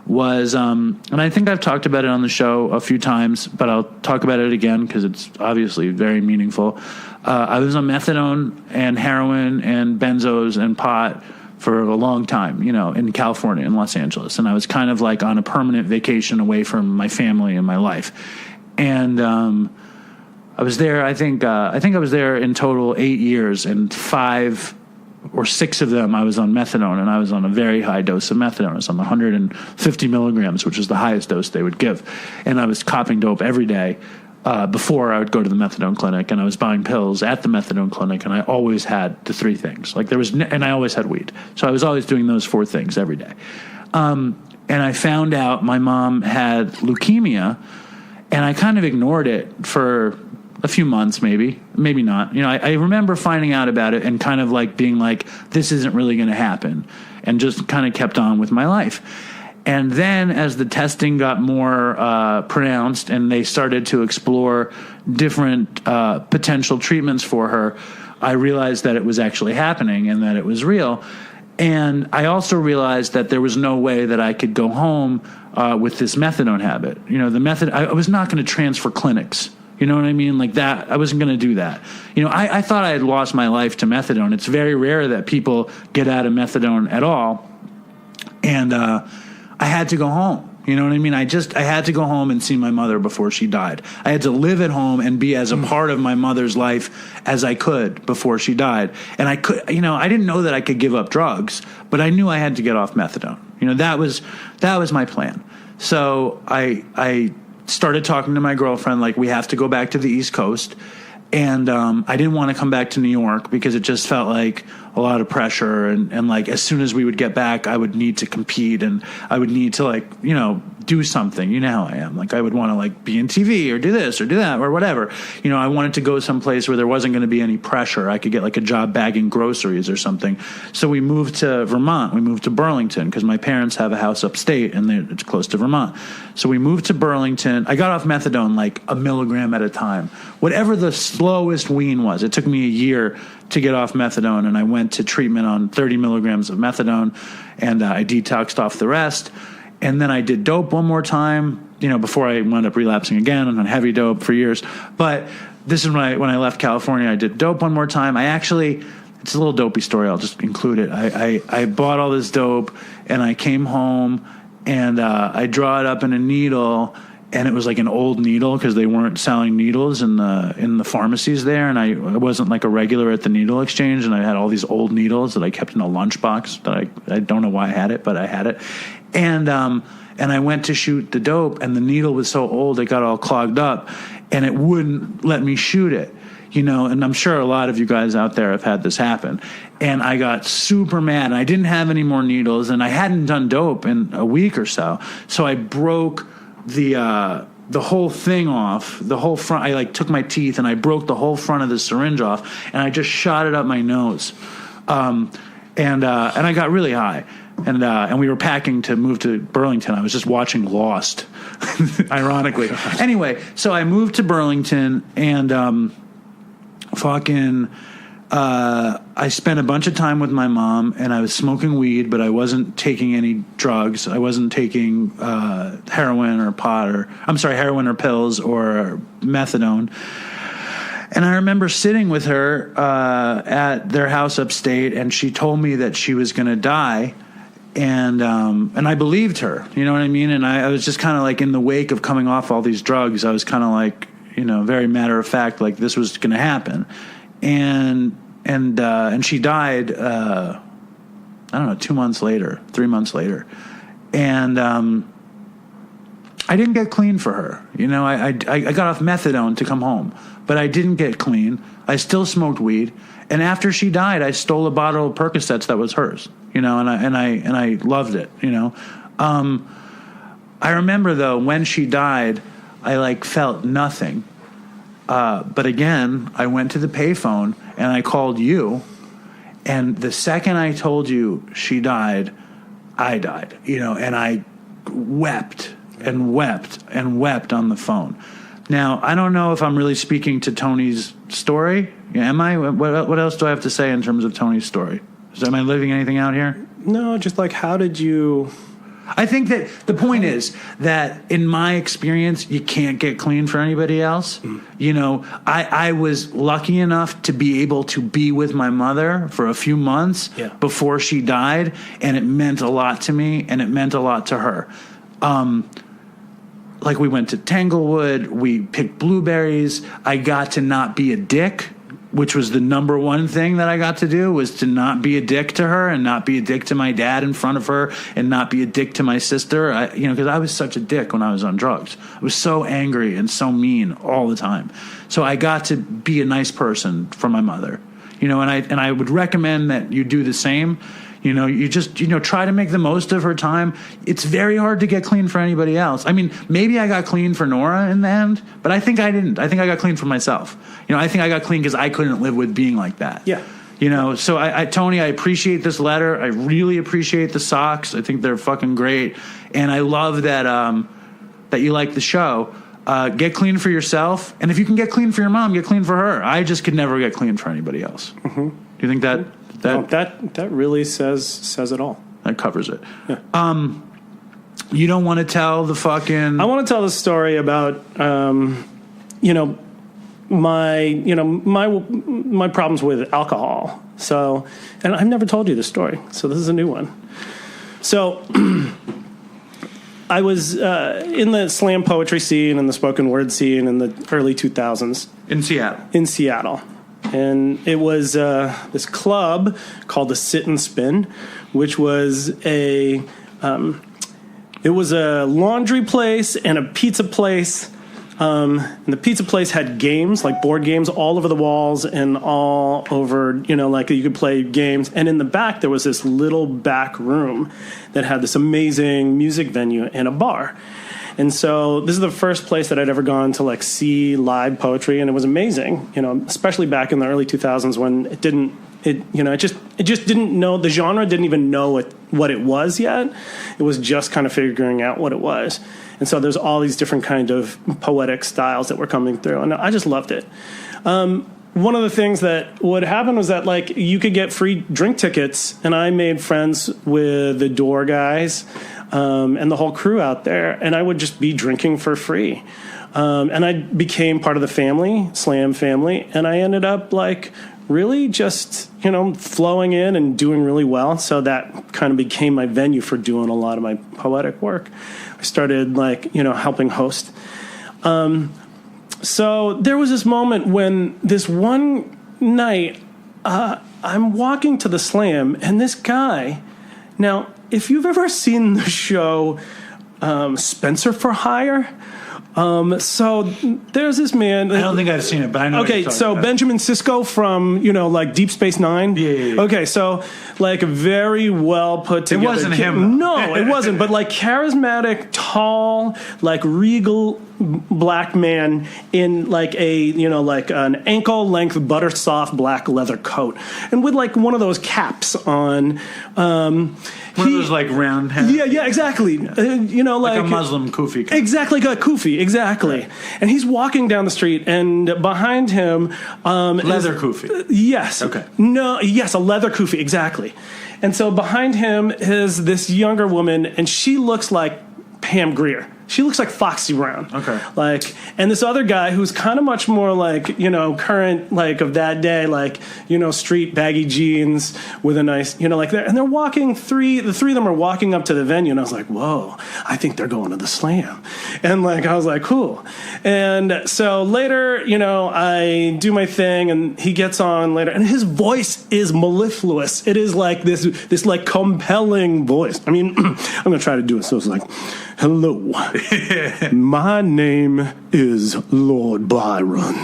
was, and I think I've talked about it on the show a few times, but I'll talk about it again because it's obviously very meaningful. I was on methadone and heroin and benzos and pot for a long time, in California, in Los Angeles. And I was kind of like on a permanent vacation away from my family and my life. And I was there, I think I was there in total 8 years, and 5 or 6 of them I was on methadone, and I was on a very high dose of methadone. I was on 150 milligrams, which is the highest dose they would give. And I was copping dope every day before I would go to the methadone clinic, and I was buying pills at the methadone clinic, and I always had the 3 things. Like and I always had weed. So I was always doing those 4 things every day. And I found out my mom had leukemia, and I kind of ignored it for a few months, maybe not. I remember finding out about it and kind of like being like, this isn't really going to happen, and just kind of kept on with my life. And then as the testing got more pronounced and they started to explore different potential treatments for her, I realized that it was actually happening and that it was real. And I also realized that there was no way that I could go home with this methadone habit. I was not going to transfer clinics. You know what I mean? Like that, I wasn't going to do that. I thought I had lost my life to methadone. It's very rare that people get out of methadone at all. And I had to go home. You know what I mean? I had to go home and see my mother before she died. I had to live at home and be as a part of my mother's life as I could before she died. And I didn't know that I could give up drugs, but I knew I had to get off methadone. That was my plan. So I started talking to my girlfriend, like, we have to go back to the East Coast. And I didn't want to come back to New York because it just felt like a lot of pressure. And like, as soon as we would get back, I would need to compete and I would need to do something. You know how I am. Like, I would want to be in TV or do this or do that or whatever. I wanted to go someplace where there wasn't going to be any pressure. I could get a job bagging groceries or something. So we moved to Vermont. We moved to Burlington because my parents have a house upstate and it's close to Vermont. So we moved to Burlington. I got off methadone a milligram at a time. Whatever the slowest wean was. It took me a year to get off methadone, and I went to treatment on 30 milligrams of methadone, and I detoxed off the rest. And then I did dope one more time, before I wound up relapsing again on heavy dope for years. But this is when I left California. I did dope one more time. It's a little dopey story. I'll just include it. I bought all this dope, and I came home, and I draw it up in a needle. And it was an old needle because they weren't selling needles in the pharmacies there, and I wasn't a regular at the needle exchange, and I had all these old needles that I kept in a lunchbox that I don't know why I had it, but I had it, and I went to shoot the dope, and the needle was so old it got all clogged up, and it wouldn't let me shoot it, and I'm sure a lot of you guys out there have had this happen, and I got super mad, and I didn't have any more needles, and I hadn't done dope in a week or so I broke the the whole thing off, the whole front. I like took my teeth and I broke the whole front of the syringe off, and I just shot it up my nose, and I got really high, and we were packing to move to Burlington. I was just watching Lost, ironically. Anyway, so I moved to Burlington, and I spent a bunch of time with my mom, and I was smoking weed, but I wasn't taking any drugs. I wasn't taking heroin or pills or methadone. And I remember sitting with her at their house upstate, and she told me that she was going to die, and I believed her. You know what I mean? And I was just kind of like in the wake of coming off all these drugs. I was kind of like, very matter of fact, like this was going to happen. And she died, I don't know, 3 months later. And I didn't get clean for her. I got off methadone to come home, but I didn't get clean. I still smoked weed. And after she died, I stole a bottle of Percocets that was hers, and I loved it, I remember though, when she died, I felt nothing. But again, I went to the payphone and I called you, and the second I told you she died, I died, and I wept and wept and wept on the phone. Now, I don't know if I'm really speaking to Tony's story. Am I? What else do I have to say in terms of Tony's story? Am I leaving anything out here? No, just how did you... I think that the point is that in my experience, you can't get clean for anybody else. I was lucky enough to be able to be with my mother for a few months before she died, and it meant a lot to me, and it meant a lot to her. We went to Tanglewood, we picked blueberries, I got to not be a dick, which was the number one thing that I got to do, was to not be a dick to her and not be a dick to my dad in front of her and not be a dick to my sister. Because I was such a dick when I was on drugs. I was so angry and so mean all the time. So I got to be a nice person for my mother, and I would recommend that you do the same. You just, try to make the most of her time. It's very hard to get clean for anybody else. I mean, maybe I got clean for Nora in the end, but I think I didn't. I think I got clean for myself. I think I got clean because I couldn't live with being like that. Yeah. So Tony, I appreciate this letter. I really appreciate the socks. I think they're fucking great. And I love that, that you like the show. Get clean for yourself. And if you can get clean for your mom, get clean for her. I just could never get clean for anybody else. Mm-hmm. Do you think that... That really says it all. That covers it. Yeah. You don't want to tell the fucking... I want to tell the story about, my problems with alcohol. So, and I've never told you this story, so this is a new one. So, I was in the slam poetry scene and the spoken word scene in the early 2000s. In Seattle. And it was this club called the Sit and Spin, which was a laundry place and a pizza place. And the pizza place had games, like board games, all over the walls and all over, you could play games. And in the back, there was this little back room that had this amazing music venue and a bar. And so this is the first place that I'd ever gone to see live poetry, and it was amazing, especially back in the early 2000s when it just didn't know, the genre didn't even know what it was yet. It was just kind of figuring out what it was. And so there's all these different kind of poetic styles that were coming through, and I just loved it. One of the things that would happen was that you could get free drink tickets, and I made friends with the door guys and the whole crew out there, and I would just be drinking for free. And I became part of the family, Slam family, and I ended up really just, flowing in and doing really well. So that kind of became my venue for doing a lot of my poetic work. I started helping host. So there was this moment when this one night I'm walking to the Slam, and this guy, now, if you've ever seen the show Spencer for Hire, So there's this man. I don't think I've seen it, but I know. Okay, so Benjamin Sisko from like Deep Space Nine. Yeah. Okay, so like a very well put together. It wasn't him, though. No, it wasn't. But like charismatic, tall, like regal black man in like a like an ankle length butter soft black leather coat and with like one of those caps on. One of those like round hats. Yeah, exactly. like a Muslim kufi. Exactly, like a kufi, exactly. And he's walking down the street, and behind him, leather kufi. Yes. Okay. No. Yes, a leather kufi, exactly. And so behind him is this younger woman, and she looks like Pam Grier. She looks like Foxy Brown. Okay. Like, and this other guy who's kind of much more like, current, like of that day, like, street baggy jeans with a nice, like, and they're walking the three of them are walking up to the venue, and I was like, whoa, I think they're going to the Slam. And like, I was like, cool. And so later, I do my thing, and he gets on later, and his voice is mellifluous. It is like this like compelling voice. I mean, I'm going to try to do it. So it's like, hello. My name is Lord Byron.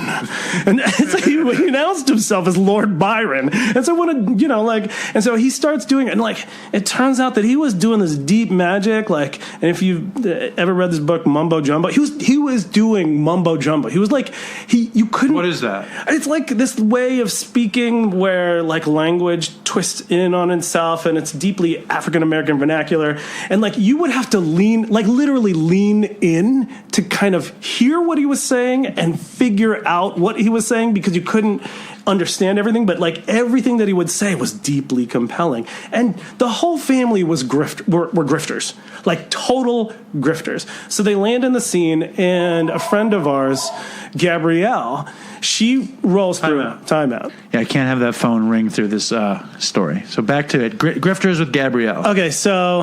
And it's like he announced himself as Lord Byron. And so and so he starts doing it. And like, it turns out that he was doing this deep magic. Like, and if you've ever read this book, Mumbo Jumbo, he was doing Mumbo Jumbo. He was like, you couldn't. What is that? It's like this way of speaking where like language twists in on itself, and it's deeply African American vernacular. And like, you would have to literally lean in to kind of hear what he was saying and figure out what he was saying, because you couldn't understand everything, but like everything that he would say was deeply compelling. And the whole family was were grifters, like total grifters. So they land in the scene, and a friend of ours, Gabrielle, she rolls through timeout. Yeah, I can't have that phone ring through this story. So back to it. Grifters with Gabrielle. Okay, so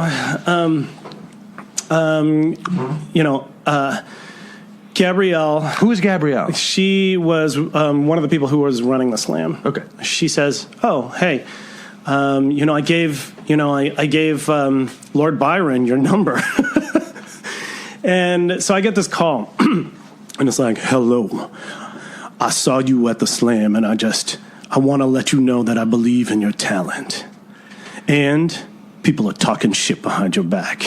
Gabrielle. Who is Gabrielle? She was one of the people who was running the Slam. Okay. She says, "Oh, hey, I gave Lord Byron your number," and so I get this call, and it's like, "Hello, I saw you at the Slam, and I want to let you know that I believe in your talent, and people are talking shit behind your back.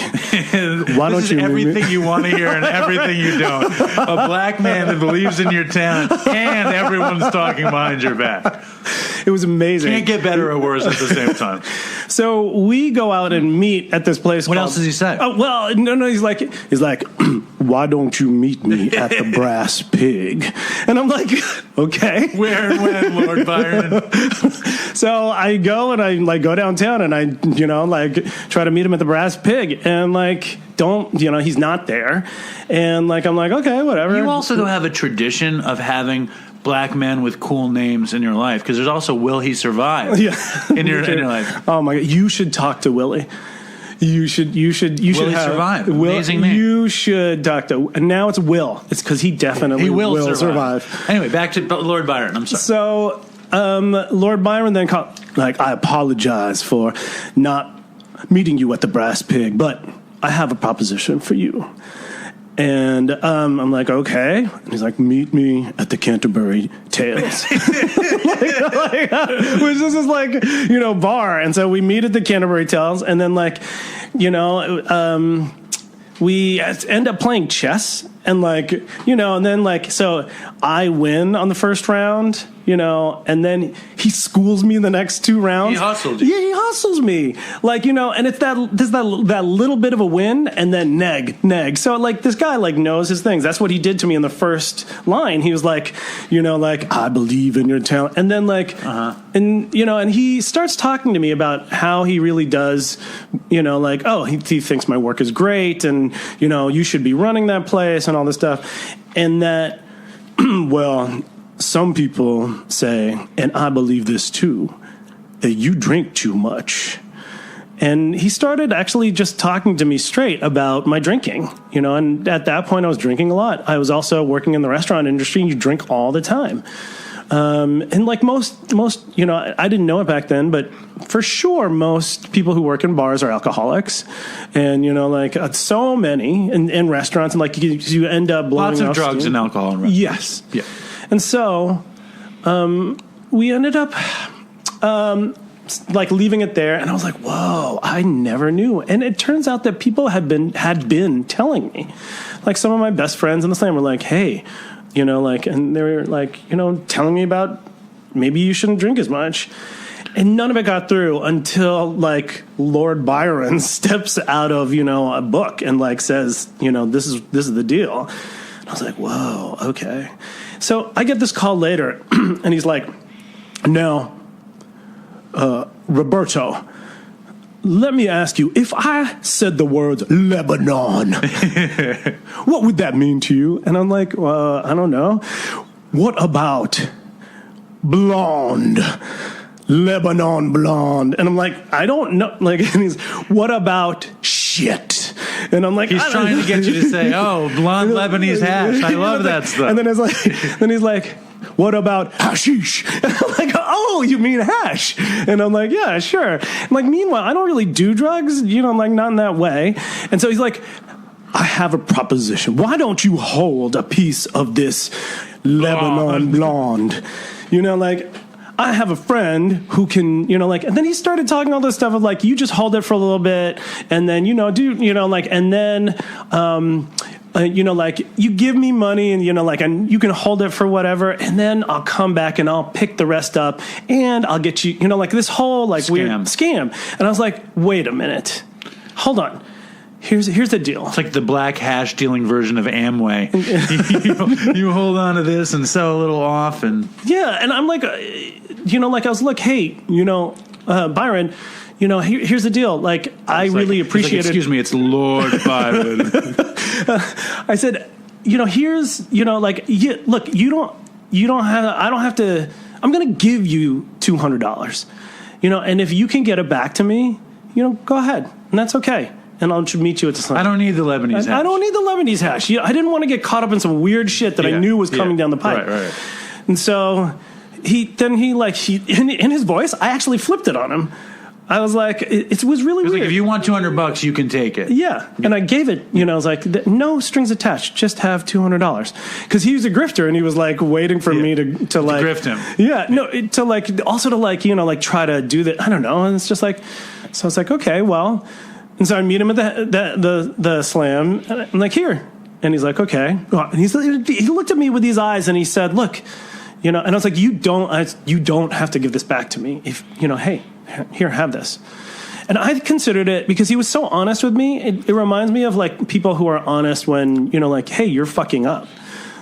Why don't you everything you want to hear and everything you don't? A black man that believes in your talent, and everyone's talking behind your back. It was amazing. Can't get better or worse at the same time. So we go out and meet at this place. What else does he say? Oh, well, no. He's like, why don't you meet me at the Brass Pig? And I'm like, okay. Where and when, Lord Byron? So I go and I go downtown and I try to meet him at the Brass Pig, and he's not there, and I'm like, okay, whatever. You also have a tradition of having black men with cool names in your life, because there's also Will He Survive in your life. Oh my God, you should talk to Willie. You should Will He Survive? Amazing name. You should talk to. And now it's Will. It's because he definitely will survive. Anyway, back to Lord Byron. I'm sorry. So Lord Byron then called, I apologize for not meeting you at the Brass Pig, but I have a proposition for you. And I'm like, okay. And he's like, meet me at the Canterbury Tales. Which is this bar. And so we meet at the Canterbury Tales, and then we end up playing chess, and so I win on the first round, and then he schools me the next two rounds. He hustled you. Yeah, he hustles me. And it's there's that little bit of a win, and then neg. So this guy knows his things. That's what he did to me in the first line. He was I believe in your talent. And then and he starts talking to me about how he really does, he thinks my work is great, and you should be running that place and all this stuff. And that, well, some people say, and I believe this too, that you drink too much. And he started actually just talking to me straight about my drinking, and at that point I was drinking a lot. I was also working in the restaurant industry, and you drink all the time. And like most, I didn't know it back then, but for sure, most people who work in bars are alcoholics, and so many in restaurants, and like you end up blowing lots of off drugs steam. and alcohol in restaurants. Yes, Yeah. and so we ended up like leaving it there, and I was like, whoa, I never knew. And it turns out that people had been telling me, like some of my best friends in the slam were like, hey, and they were like, telling me about maybe you shouldn't drink as much. And none of it got through until like Lord Byron steps out of, a book and like says, this is the deal. And I was like, whoa, okay. So I get this call later and he's like, now, Roberto, let me ask you, if I said the words Lebanon, what would that mean to you? And I'm like, well, I don't know. What about blonde? Lebanon blonde. And I'm like, I don't know. Like, and he's, what about shit? And I'm like, He's trying to get you to say, oh, blonde Lebanese hash. I love that stuff. And then he's like, what about hashish? And I'm like, oh, you mean hash? And I'm like, yeah, sure. And like, meanwhile, I don't really do drugs, like not in that way. And so he's like, I have a proposition. Why don't you hold a piece of this Lebanon blonde? I have a friend who can, and then he started talking all this stuff of like, you just hold it for a little bit, and then, and then, you give me money and, and you can hold it for whatever, and then I'll come back and I'll pick the rest up and I'll get you, this whole like weird scam. And I was like, wait a minute, hold on. Here's the deal. It's like the black hash dealing version of Amway. you hold on to this and sell a little off, and and I'm like, I was like, hey, Byron, here's the deal. Like, I really appreciate it. Excuse me, it's Lord Byron. I said, here's, look, you don't have, I don't have to. I'm going to give you $200. And if you can get it back to me, go ahead, and that's okay. And I'll meet you at the slam. I don't need the Lebanese hash. I don't need the Lebanese hash. I didn't want to get caught up in some weird shit that I knew was coming down the pipe. Right. And so he in his voice, I actually flipped it on him. I was like, it was really weird. Like, if you want $200, you can take it. Yeah. And I gave it, I was like, no strings attached, just have $200. Because he was a grifter, and he was like waiting for me to like grift him. Yeah, no, to like also to like like try to do that. I don't know. And it's just like, so I was like, okay, well. And so I meet him at the slam, and I'm like, here. And he's like, okay. And he looked at me with these eyes, and he said, look, and I was like, you don't have to give this back to me. If, hey, here, have this. And I considered it, because he was so honest with me, it reminds me of like people who are honest when, like, hey, you're fucking up.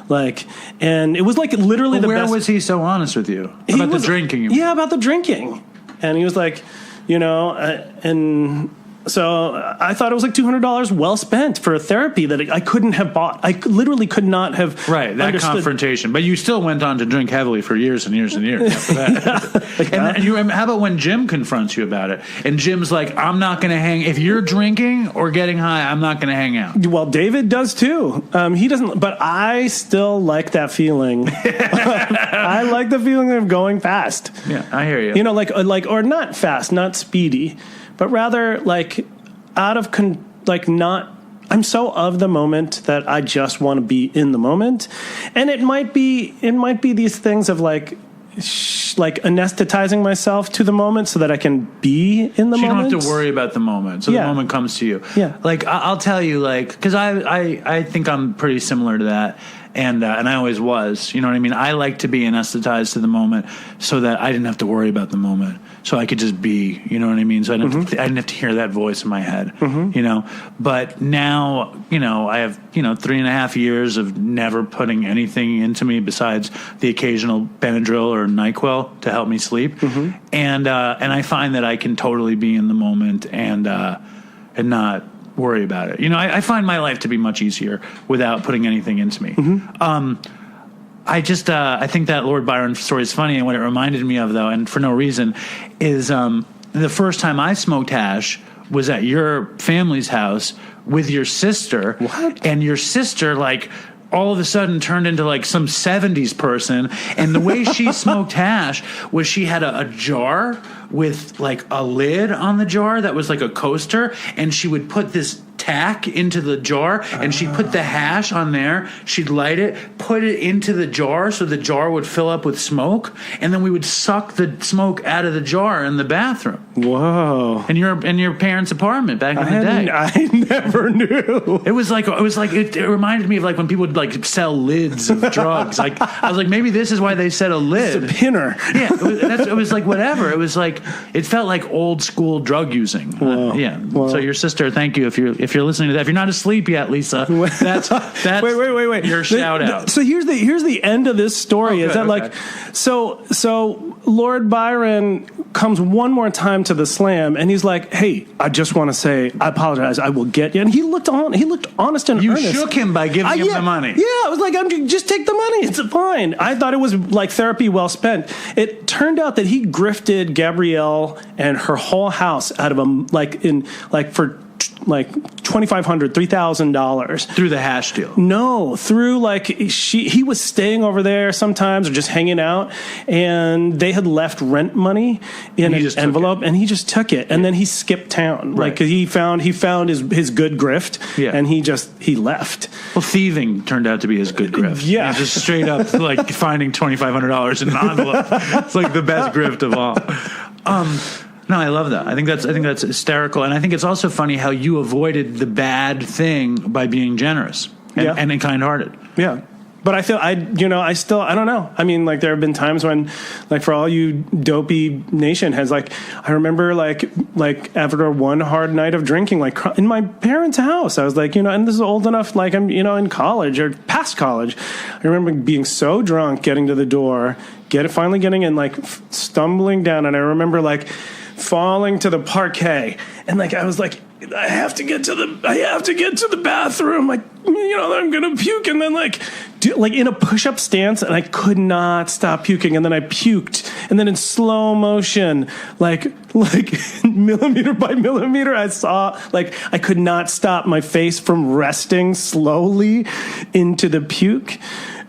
Like, and it was like literally the best. Where was he so honest with you? About the drinking? Yeah, about the drinking. And he was like, and so I thought it was like $200 well spent for a therapy that I couldn't have bought. I literally could not have. Right, that understood. confrontation. But you still went on to drink heavily for years and years and years after that. And how about when Jim confronts you about it? And Jim's like, I'm not going to hang. If you're drinking or getting high, I'm not going to hang out. Well, David does too. He doesn't, but I still like that feeling. I like the feeling of going fast. Yeah, I hear you. Or not fast, not speedy, but rather like I'm so of the moment that I just want to be in the moment. And it might be these things of like anesthetizing myself to the moment so that I can be in the moment. You don't have to worry about the moment. So the moment comes to you. Yeah. Like, I'll tell you, like, because I think I'm pretty similar to that. And I always was, you know what I mean? I like to be anesthetized to the moment so that I didn't have to worry about the moment. So I could just be, you know what I mean? So I didn't have to hear that voice in my head, But now, I have, 3.5 years of never putting anything into me besides the occasional Benadryl or NyQuil to help me sleep. And I find that I can totally be in the moment and not worry about it. I find my life to be much easier without putting anything into me. I think that Lord Byron story is funny, and what it reminded me of, though, and for no reason, is the first time I smoked hash was at your family's house with your sister. What? And your sister, like, all of a sudden turned into like some 70s person. And the way she smoked hash was she had a jar with like a lid on the jar that was like a coaster, and she would put this tack into the jar, and she'd put the hash on there. She'd light it, put it into the jar so the jar would fill up with smoke, and then we would suck the smoke out of the jar in the bathroom. Whoa! In your parents' apartment back in the day. I never knew. It reminded me of like when people would like sell lids of drugs. Like I was like, maybe this is why they said a lid. It's a pinner. Yeah, it was like whatever. It was like it felt like old school drug using. Yeah. Whoa. So your sister, thank you if you're listening to that. If you're not asleep yet, Lisa, that's wait. Your shout out. So here's the end of this story. Is that like so Lord Byron comes one more time to the slam, and he's like, "Hey, I just want to say I apologize. I will get you." And he looked honest and earnest. You shook him by giving him the money. Yeah, I was like, just take the money. It's fine. I thought it was like therapy well spent. It turned out that he grifted Gabrielle and her whole house out of him, for $2,500, $3,000 through the hash deal. No, through he was staying over there sometimes or just hanging out, and they had left rent money in an envelope, and he just took it, and then he skipped town, right? Because he found his good grift, and he left. Well, thieving turned out to be his good grift. Yeah, just straight up like finding $2,500 in an envelope. It's like the best grift of all. No, I love that. I think that's hysterical, and I think it's also funny how you avoided the bad thing by being generous and kind-hearted. Yeah, but I feel I don't know. I mean, like there have been times when, like for all you Dopey Nation has I remember like after one hard night of drinking, like in my parents' house, I was like, and this is old enough, like I'm in college or past college. I remember being so drunk, getting to the door, finally getting in, like stumbling down, and I remember like falling to the parquet, and like I was like, I have to get to the bathroom, like I'm gonna puke, and then like in a push-up stance, and I could not stop puking, and then I puked, and then in slow motion, like millimeter by millimeter, I saw like I could not stop my face from resting slowly into the puke,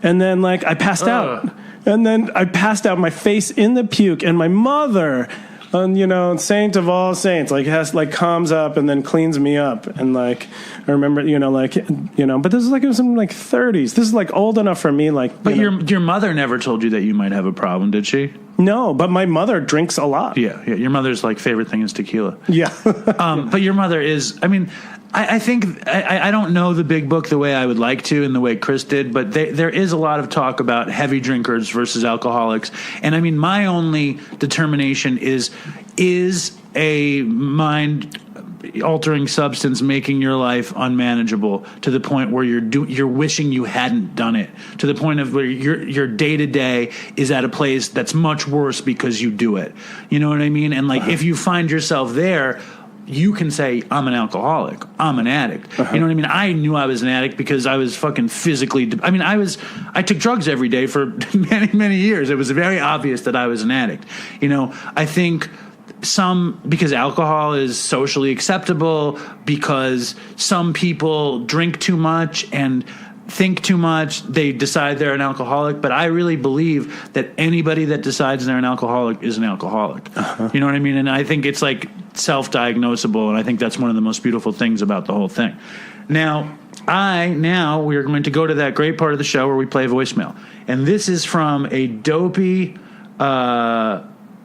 and then like I passed out. And then I passed out, my face in the puke, and my mother, saint of all saints, comes up and then cleans me up. And like, I remember, but this is like, it was in like 30s. This is like old enough for me. But your mother never told you that you might have a problem, did she? No, but my mother drinks a lot. Yeah. Your mother's like favorite thing is tequila. Yeah. But your mother is, I mean, I think I don't know the big book the way I would like to and the way Chris did, but there is a lot of talk about heavy drinkers versus alcoholics. And I mean, my only determination is a mind-altering substance making your life unmanageable to the point where you're wishing you hadn't done it, to the point of where your day-to-day is at a place that's much worse because you do it. You know what I mean? And like if you find yourself there, you can say, I'm an alcoholic. I'm an addict. You know what I mean? I knew I was an addict because I was fucking physically... I took drugs every day for many, many years. It was very obvious that I was an addict. I think because alcohol is socially acceptable, because some people drink too much and think too much, they decide they're an alcoholic. But I really believe that anybody that decides they're an alcoholic is an alcoholic. You know what I mean? And I think it's like self-diagnosable, and I think that's one of the most beautiful things about the whole thing. Now we are going to go to that great part of the show where we play voicemail. And this is from a Dopey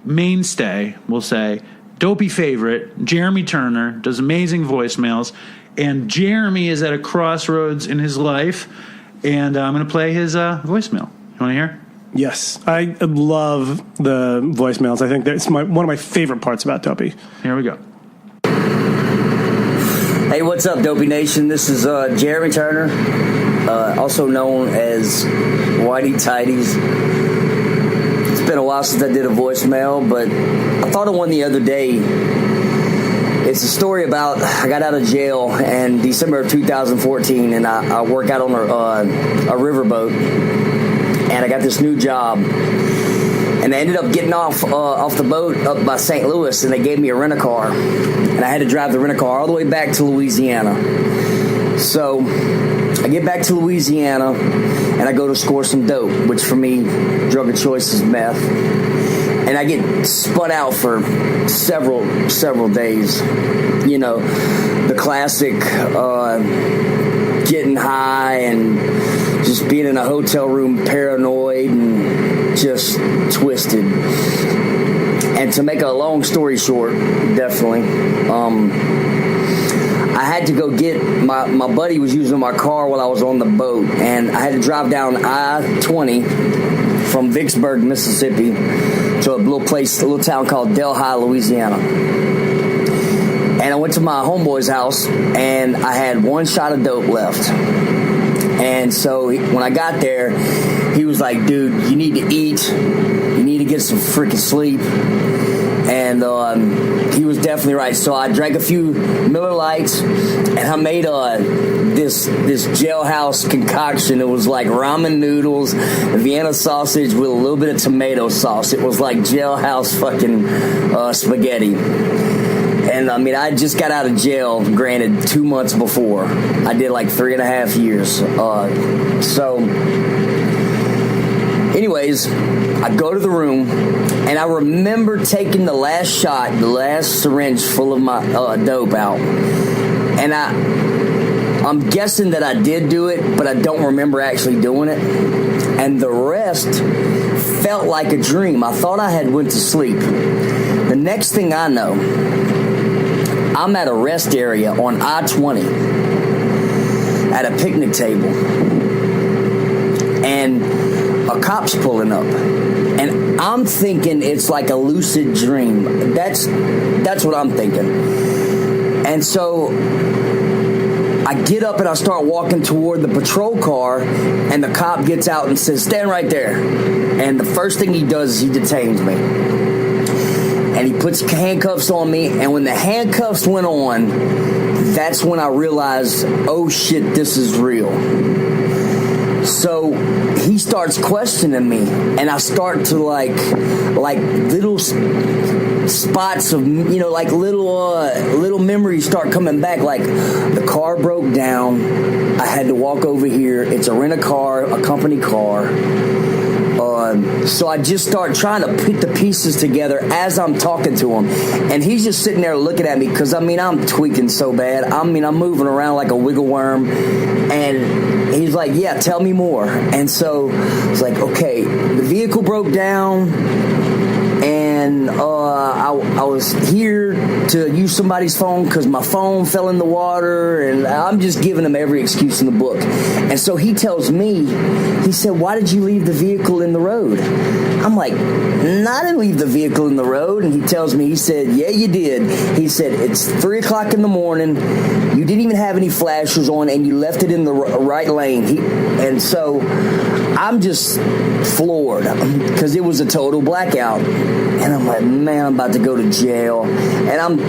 mainstay, we'll say, Dopey favorite, Jeremy Turner, does amazing voicemails. And Jeremy is at a crossroads in his life, and I'm going to play his voicemail. You want to hear? Yes, I love the voicemails. I think that's one of my favorite parts about Dopey. Here we go. Hey, what's up, Dopey Nation? This is Jeremy Turner, also known as Whitey Tighties. It's been a while since I did a voicemail, but I thought of one the other day. It's a story about I got out of jail in December of 2014, and I work out on a riverboat, and I got this new job. And I ended up getting off the boat up by St. Louis, and they gave me a rent-a-car. And I had to drive the rent-a-car all the way back to Louisiana. So I get back to Louisiana, and I go to score some dope, which for me, drug of choice is meth. And I get spun out for several days. You know, the classic getting high and just being in a hotel room paranoid and just twisted. And to make a long story short, definitely, I had to go get, my buddy was using my car while I was on the boat, and I had to drive down I-20 from Vicksburg, Mississippi, to a little town called Delhi, Louisiana. And I went to my homeboy's house, and I had one shot of dope left. And so when I got there, he was like, dude, you need to eat. You need to get some freaking sleep. And he was definitely right. So I drank a few Miller Lights, and I made this jailhouse concoction. It was like ramen noodles, Vienna sausage with a little bit of tomato sauce. It was like jailhouse fucking spaghetti. And I mean, I just got out of jail, granted, 2 months before. I did like 3.5 years. So anyways, I go to the room, and I remember taking the last shot, the last syringe full of my dope out. And I'm guessing that I did do it, but I don't remember actually doing it. And the rest felt like a dream. I thought I had went to sleep. The next thing I know, I'm at a rest area on I-20 at a picnic table, and a cop's pulling up, and I'm thinking it's like a lucid dream. That's what I'm thinking. And so I get up and I start walking toward the patrol car, and the cop gets out and says, stand right there. And the first thing he does is he detains me. And he puts handcuffs on me, and when the handcuffs went on, that's when I realized, oh shit, this is real. So he starts questioning me, and I start to like little spots of, you know, like little memories start coming back. Like, the car broke down, I had to walk over here, it's a rent-a-car, a company car. So I just start trying to put the pieces together as I'm talking to him. And he's just sitting there looking at me because, I mean, I'm tweaking so bad. I mean, I'm moving around like a wiggle worm. And he's like, yeah, tell me more. And so it's like, okay, the vehicle broke down. And I was here to use somebody's phone because my phone fell in the water, and I'm just giving him every excuse in the book. And so he tells me, he said, why did you leave the vehicle in the road? I'm like, no, I didn't leave the vehicle in the road. And he tells me, he said, yeah, you did. He said, it's 3 o'clock in the morning. You didn't even have any flashers on, and you left it in the right lane. And so I'm just floored because it was a total blackout. And I'm like, man, I'm about to go to jail. And I'm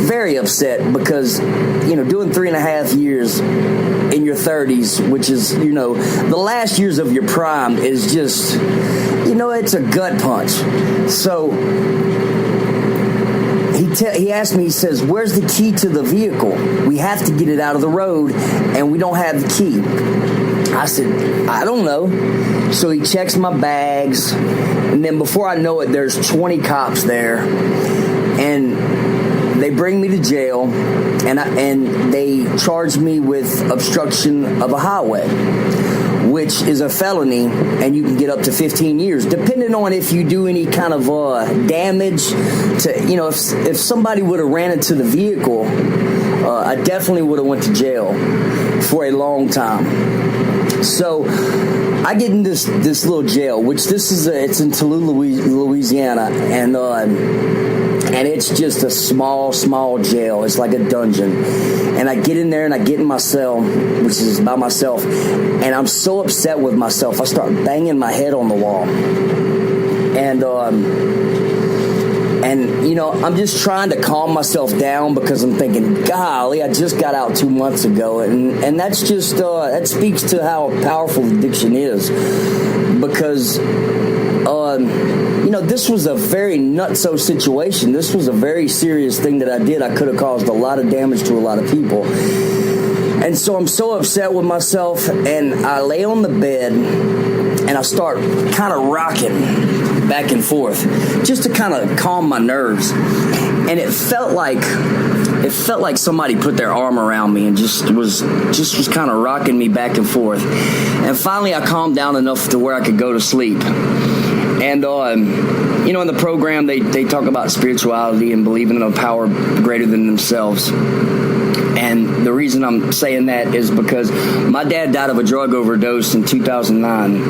very upset because, you know, doing 3.5 years in your 30s, which is, you know, the last years of your prime is just, you know, it's a gut punch. So he asked me, he says, where's the key to the vehicle? We have to get it out of the road, and we don't have the key. I said, I don't know. So he checks my bags, and then before I know it, there's 20 cops there, and they bring me to jail, and they charge me with obstruction of a highway, which is a felony, and you can get up to 15 years, depending on if you do any kind of damage to, you know, if somebody would have ran into the vehicle, I definitely would have went to jail for a long time. So I get in this little jail, which it's in Toulouse, Louisiana, and it's just a small jail. It's like a dungeon. And I get in there and I get in my cell, which is by myself, and I'm so upset with myself. I start banging my head on the wall. And you know, I'm just trying to calm myself down because I'm thinking, golly, I just got out 2 months ago, and that's just that speaks to how powerful addiction is, because you know, this was a very nutso situation. This was a very serious thing that I did. I could have caused a lot of damage to a lot of people. And so I'm so upset with myself, and I lay on the bed, and I start kind of rocking back and forth just to kind of calm my nerves. And it felt like somebody put their arm around me and just was kind of rocking me back and forth. And finally I calmed down enough to where I could go to sleep. And you know, in the program they talk about spirituality and believing in a power greater than themselves. And the reason I'm saying that is because my dad died of a drug overdose in 2009,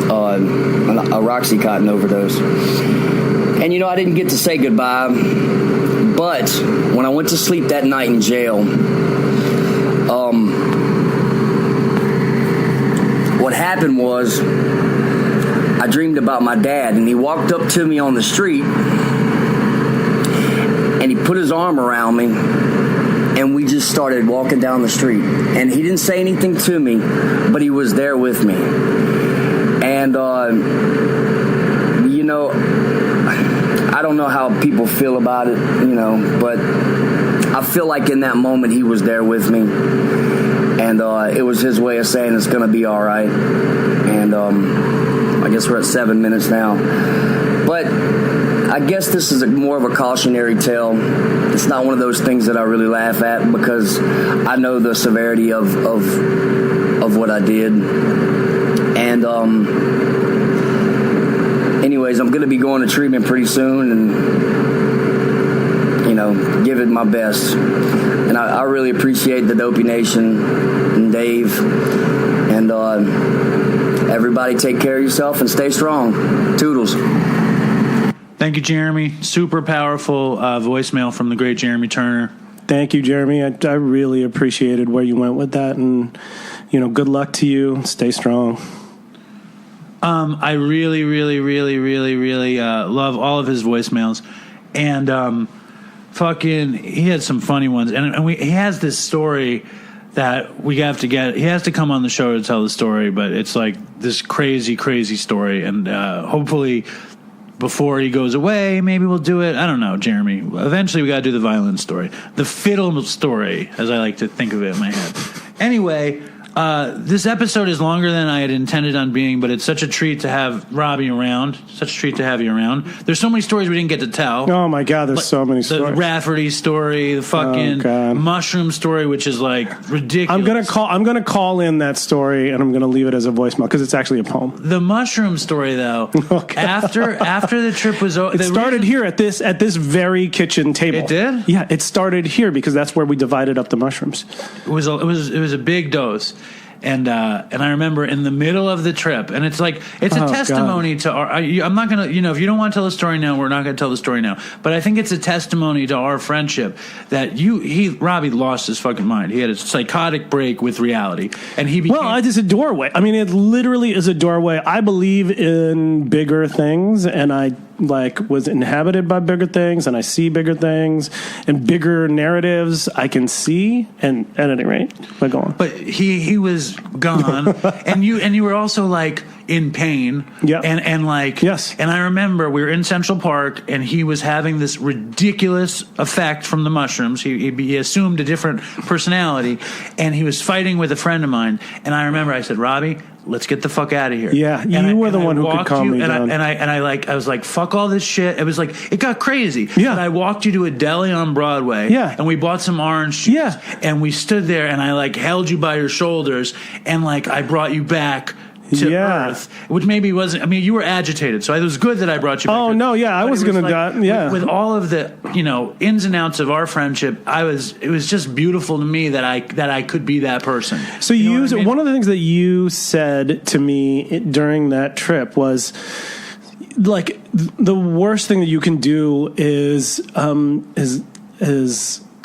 a Roxycontin overdose. And, you know, I didn't get to say goodbye, but when I went to sleep that night in jail, what happened was I dreamed about my dad, and he walked up to me on the street, and he put his arm around me, and we just started walking down the street. And he didn't say anything to me, but he was there with me. And, you know, I don't know how people feel about it, you know, but I feel like in that moment he was there with me. And it was his way of saying it's going to be all right. And I guess we're at 7 minutes now. But I guess this is more of a cautionary tale. It's not one of those things that I really laugh at because I know the severity of what I did. And anyways, I'm going to be going to treatment pretty soon and, you know, give it my best. And I really appreciate the Dopey Nation and Dave. And everybody take care of yourself and stay strong. Toodles. Thank you, Jeremy. Super powerful voicemail from the great Jeremy Turner. Thank you, Jeremy. I really appreciated where you went with that. And, you know, good luck to you. Stay strong. I really, really, really, really, really love all of his voicemails. And he had some funny ones. And he has this story that we have to get. He has to come on the show to tell the story, but it's like this crazy, crazy story. And hopefully before he goes away, maybe we'll do it. I don't know, Jeremy. Eventually we got to do the violin story. The fiddle story, as I like to think of it in my head. Anyway, this episode is longer than I had intended on being, but it's such a treat to have Robbie around. Such a treat to have you around. There's so many stories we didn't get to tell. Oh, my God, there's so many stories. The Rafferty story, the fucking mushroom story, which is, like, ridiculous. I'm gonna call in that story, and I'm going to leave it as a voicemail, because it's actually a poem. The mushroom story, though, after the trip was over... It started here at this very kitchen table. It did? Yeah, it started here, because that's where we divided up the mushrooms. It was a big dose. And I remember in the middle of the trip, and it's like, it's a testimony to our, I'm not going to, you know, if you don't want to tell the story now, we're not going to tell the story now. But I think it's a testimony to our friendship that Robbie lost his fucking mind. He had a psychotic break with reality. And he became... Well, it's a doorway. I mean, it literally is a doorway. I believe in bigger things, and I was inhabited by bigger things, and I see bigger things and bigger narratives I can see, and at any rate, but go on. But he was gone, and you were also like in pain, and like yes. And I remember we were in Central Park, and he was having this ridiculous effect from the mushrooms. He assumed a different personality, and he was fighting with a friend of mine. And I remember I said, Robbie, let's get the fuck out of here. Yeah, you were the one who could calm me down. I was like, fuck all this shit. It was like, it got crazy. Yeah. And I walked you to a deli on Broadway. Yeah. And we bought some orange juice. Yeah. And we stood there, and I like held you by your shoulders, and like I brought you back to Earth, which maybe wasn't. I mean, you were agitated, so it was good that I brought you back. Oh no, yeah, I was going to die. Yeah, with all of the ins and outs of our friendship, it was just beautiful to me that I could be that person. So one of the things that you said to me during that trip was, like, the worst thing that you can do is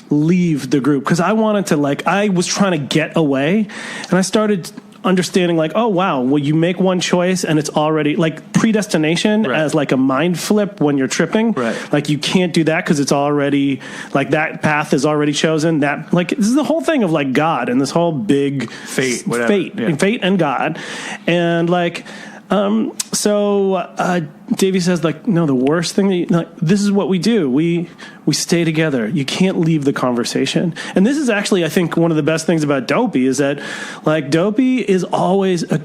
leave the group, because I wanted to, I was trying to get away, and I started understanding, like, oh wow, well, you make one choice and it's already like predestination, right, as like a mind flip when you're tripping, right? Like you can't do that because it's already like that path is already chosen. That, like, this is the whole thing of like God and this whole big fate and God, and like So Davey says, like, no, the worst thing, this is what we do. We stay together. You can't leave the conversation. And this is actually, I think, one of the best things about Dopey is that, like, Dopey is always a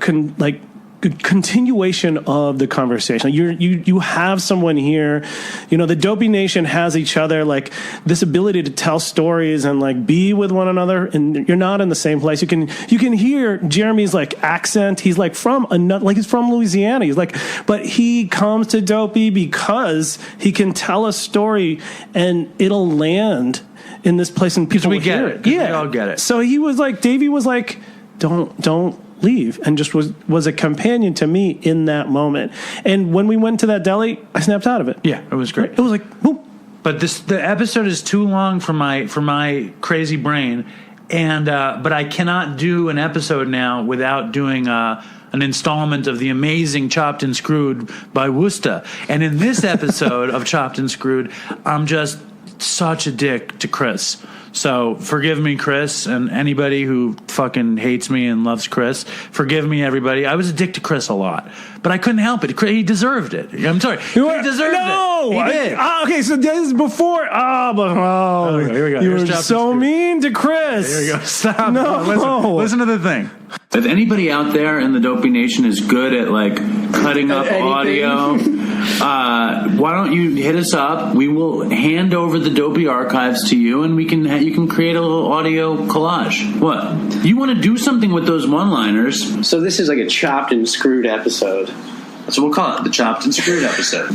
continuation of the conversation. You have someone here, the Dopey Nation has each other, like this ability to tell stories and like be with one another, and you're not in the same place. You can hear Jeremy's like accent. He's like he's from Louisiana. He's like, but he comes to Dopey because he can tell a story and it'll land in this place and people will hear it. Yeah, we all get it. So Davey was like, don't leave, and just was a companion to me in that moment. And when we went to that deli, I snapped out of it. Yeah, it was great. It was like, boom. But the episode is too long for my crazy brain, and but I cannot do an episode now without doing an installment of the amazing Chopped and Screwed by Worcester. And in this episode of Chopped and Screwed, I'm just such a dick to Chris. So forgive me, Chris, and anybody who fucking hates me and loves Chris. Forgive me, everybody. I was a dick to Chris a lot, but I couldn't help it. He deserved it. I'm sorry. He deserved it. He did. Okay, so this is before. Here we go. You were so mean to Chris. Here we go. Stop. No. Listen to the thing. If anybody out there in the Dopey Nation is good at like cutting up audio, why don't you hit us up? We will hand over the Dopey archives to you, and you can create a little audio collage. What? You want to do something with those one-liners? So this is like a Chopped and Screwed episode. That's what we'll call it, the Chopped and Screwed episode.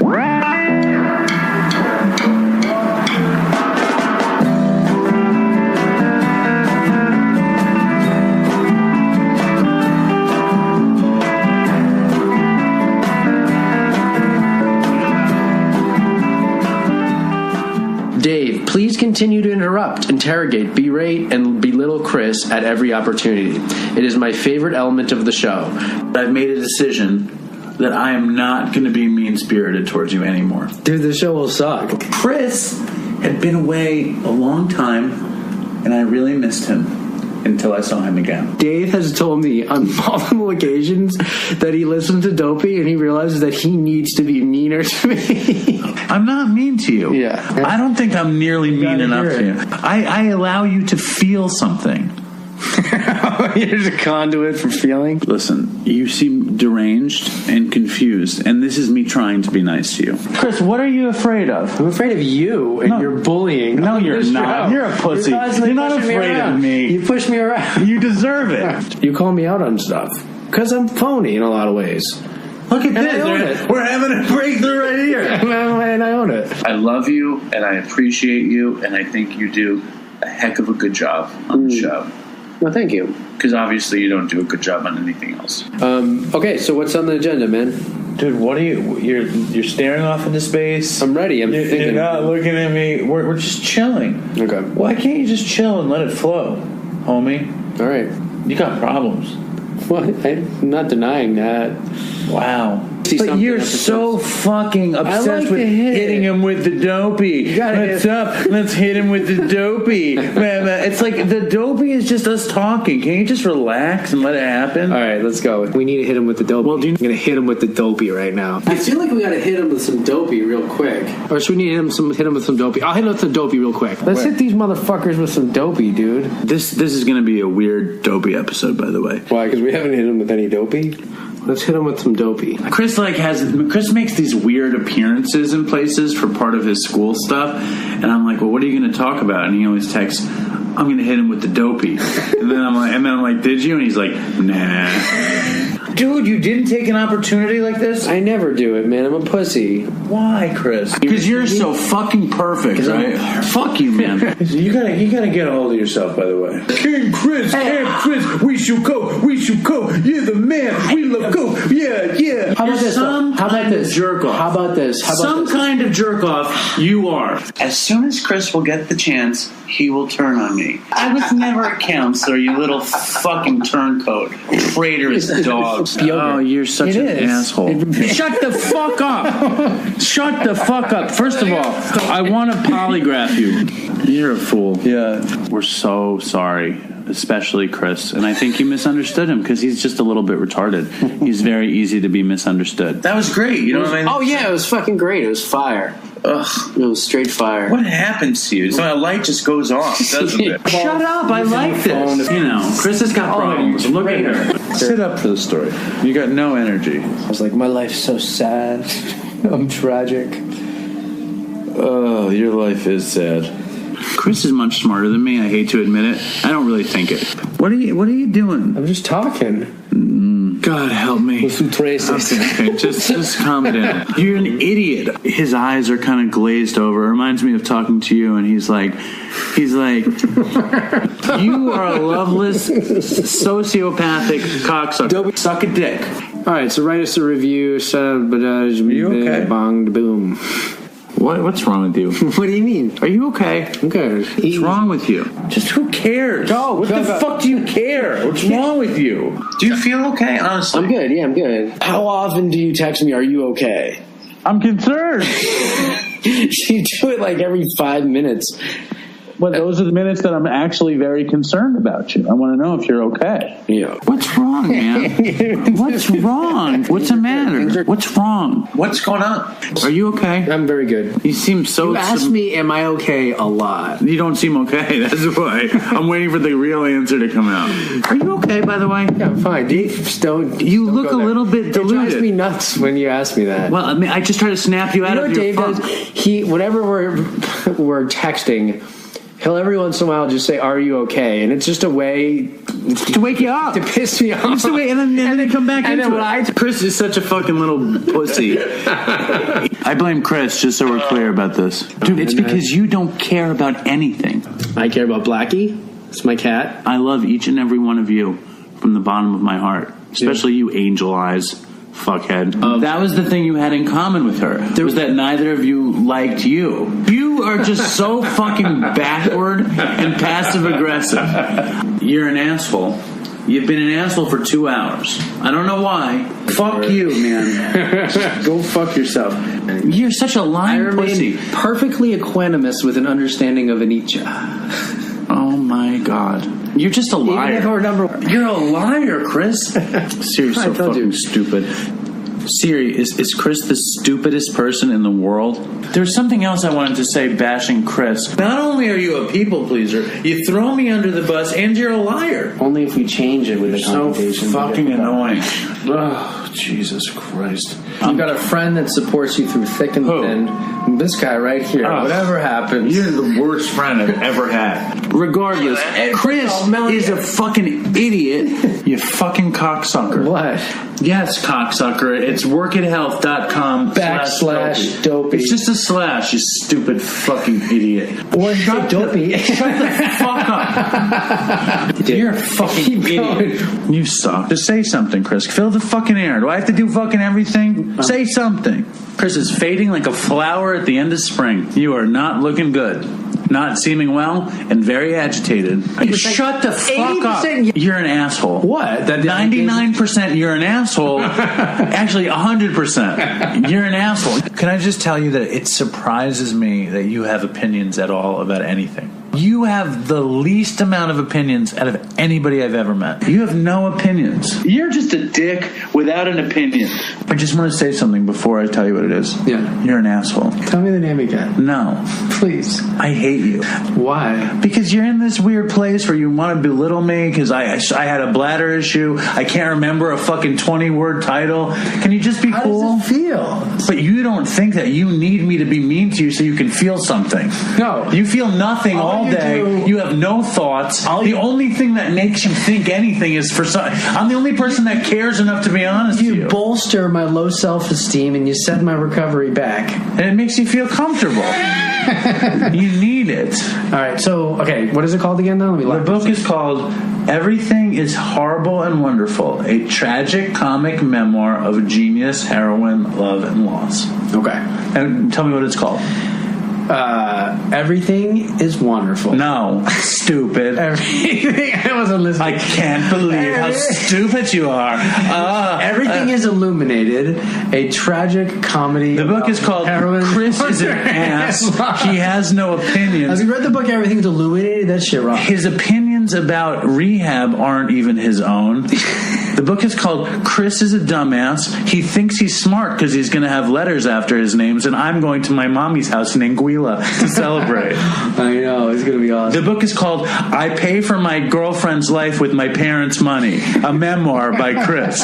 Dave, please continue to interrogate, berate, and belittle Chris at every opportunity. It is my favorite element of the show. I've made a decision that I am not going to be mean-spirited towards you anymore. Dude, the show will suck. Chris had been away a long time, and I really missed him until I saw him again. Dave has told me on multiple occasions that he listened to Dopey and he realizes that he needs to be meaner to me. I'm not mean to you. Yeah. I don't think I'm nearly mean enough to you. I allow you to feel something. You're a conduit for feeling. Listen, you seem deranged and confused, and this is me trying to be nice to you. Chris, what are you afraid of? I'm afraid of you and your bullying. No, you're not. You're a pussy. You're not afraid of me. You push me around. You deserve it. You call me out on stuff because I'm phony in a lot of ways. Look at And I own this. it. We're having a breakthrough right here. And I own it. I love you, and I appreciate you, and I think you do a heck of a good job on the show. Well, thank you. Because obviously you don't do a good job on anything else. Okay, so what's on the agenda, man? Dude, what are you? You're staring off into space. I'm ready. I'm thinking. You're not looking at me. We're just chilling. Okay. Why can't you just chill and let it flow, homie? All right. You got problems. Well, I'm not denying that. Wow. But you're so fucking obsessed with hitting him with the Dopey. What's up? Let's hit him with the Dopey. It's like the Dopey is just us talking. Can you just relax and let it happen? All right, let's go. We need to hit him with the Dopey. Well, I'm going to hit him with the Dopey right now. I feel like we got to hit him with some Dopey real quick. Or should we need hit him with some Dopey? I'll hit him with some Dopey real quick. Let's hit these motherfuckers with some Dopey, dude. This is going to be a weird Dopey episode, by the way. Why? Because we haven't hit him with any Dopey? Let's hit him with some Dopey. Chris makes these weird appearances in places for part of his school stuff, and I'm like, well, what are you going to talk about? And he always texts, I'm going to hit him with the Dopey. and then I'm like, did you? And he's like, nah. Dude, you didn't take an opportunity like this? I never do it, man. I'm a pussy. Why, Chris? Because you're so fucking perfect, right? Fuck you, man. You gotta get a hold of yourself, by the way. King Chris, we should go. You're the man. We love go. Yeah. How about this? How about this? Jerk off. How about this? Some kind of jerk off you are. As soon as Chris will get the chance, he will turn on me. I was never a counselor, you little fucking turncoat. Traitorous dog. Yogurt. Oh, you're such an asshole. Shut the fuck up. Shut the fuck up. First of all, I want to polygraph you. You're a fool. Yeah. We're so sorry, especially Chris. And I think you misunderstood him because he's just a little bit retarded. He's very easy to be misunderstood. That was great. You know what I mean? Oh, yeah, it was fucking great. It was fire. Ugh. It was straight fire. What happens to you? So a light just goes off, doesn't it? Shut up. I like this. You know, Chris has got problems. Look at her. Sit up for the story. You got no energy. I was like, my life's so sad. I'm tragic. Oh, your life is sad. Chris is much smarter than me. I hate to admit it. I don't really think it. What are you doing? I'm just talking. God help me. With some traces. Okay, just calm down. You're an idiot. His eyes are kind of glazed over. It reminds me of talking to you, and he's like, you are a loveless, sociopathic cocksucker. Suck a dick. All right, so write us a review. Are you okay? Bong, boom. What's wrong with you? What do you mean? Are you okay? I'm good. What's wrong with you? Just who cares? What the fuck do you care? What's wrong with you? Do you feel okay? Honestly. I'm good. Yeah, I'm good. How often do you text me, are you okay? I'm concerned. You do it like every 5 minutes. Well, those are the minutes that I'm actually very concerned about you. I want to know if you're okay. Yeah. What's wrong, man? What's wrong? What's the matter? What's wrong? What's going on? Are you okay? I'm very good. You seem so... You ask me, am I okay, a lot. You don't seem okay. That's why. I'm waiting for the real answer to come out. Are you okay, by the way? Yeah, I'm fine. You look a little bit deluded. It drives me nuts when you ask me that. Well, I mean, I just try to snap you out of your funk. Dave does? Whenever we're texting... He'll every once in a while just say, "Are you okay?" And it's just a way to wake you up, to piss me off. Just a way, and then come back and into then it. Chris is such a fucking little pussy. I blame Chris, just so we're clear about this. Dude, it's because you don't care about anything. I care about Blackie. It's my cat. I love each and every one of you from the bottom of my heart, especially you, Angel Eyes. Fuckhead. That was the thing you had in common with her. There was that neither of you liked you. You are just so fucking backward and passive aggressive. You're an asshole. You've been an asshole for 2 hours. I don't know why. Fuck you, man. Just go fuck yourself. You're such a lying pussy. Perfectly equanimous with an understanding of Nietzsche. Oh my god. You're just a liar. You're a liar, Chris. Siri's so fucking stupid. Siri, is Chris the stupidest person in the world? There's something else I wanted to say bashing Chris. Not only are you a people pleaser, you throw me under the bus and you're a liar. Only if we change it with the connotation. So fucking annoying. Oh, Jesus Christ. You've got a friend that supports you through thick and thin. This guy right here. Whatever happens. You're the worst friend I've ever had. Regardless, Chris is a fucking idiot. You fucking cocksucker. What? Yes, cocksucker. It's workithealth.com /Dopey. It's just a slash, you stupid fucking idiot. Or Dopey. Shut the fuck up. You're a fucking idiot. You suck. Just say something, Chris. Fill the fucking air. Do I have to do fucking everything? Say something. Chris is fading like a flower at the end of spring. You are not looking good. Not seeming well and very agitated. Shut the fuck up. You're an asshole. What? 99% you're an asshole. Actually, 100%. You're an asshole. Can I just tell you that it surprises me that you have opinions at all about anything? You have the least amount of opinions out of anybody I've ever met. You have no opinions. You're just a dick without an opinion. I just want to say something before I tell you what it is. Yeah. You're an asshole. Tell me the name again. No. Please. I hate you. Why? Because you're in this weird place where you want to belittle me because I had a bladder issue. I can't remember a fucking 20-word title. Can you just be cool? How does it feel? But you don't think that you need me to be mean to you so you can feel something. No. You feel nothing all day. You have no thoughts. The only thing that makes you think anything is for some... I'm the only person that cares enough to be honest with you. You bolster my low self-esteem and you set my recovery back. And it makes you feel comfortable. You need it. All right, so, okay, what is it called again, though? The book is called Everything is Horrible and Wonderful, a tragic comic memoir of genius, heroin, love, and loss. Okay. And tell me what it's called. Everything is wonderful. No, stupid. Everything. I wasn't listening. I can't believe how stupid you are. Everything is illuminated. A tragic comedy. The book is called Heroin. Chris is an Ass. He has no opinions. Have you read the book Everything's Illuminated? That shit rocks. His opinions about rehab aren't even his own. The book is called Chris is a Dumbass. He thinks he's smart because he's going to have letters after his names, and I'm going to my mommy's house in Anguilla to celebrate. I know. It's going to be awesome. The book is called I Pay for My Girlfriend's Life with My Parents' Money, a memoir by Chris.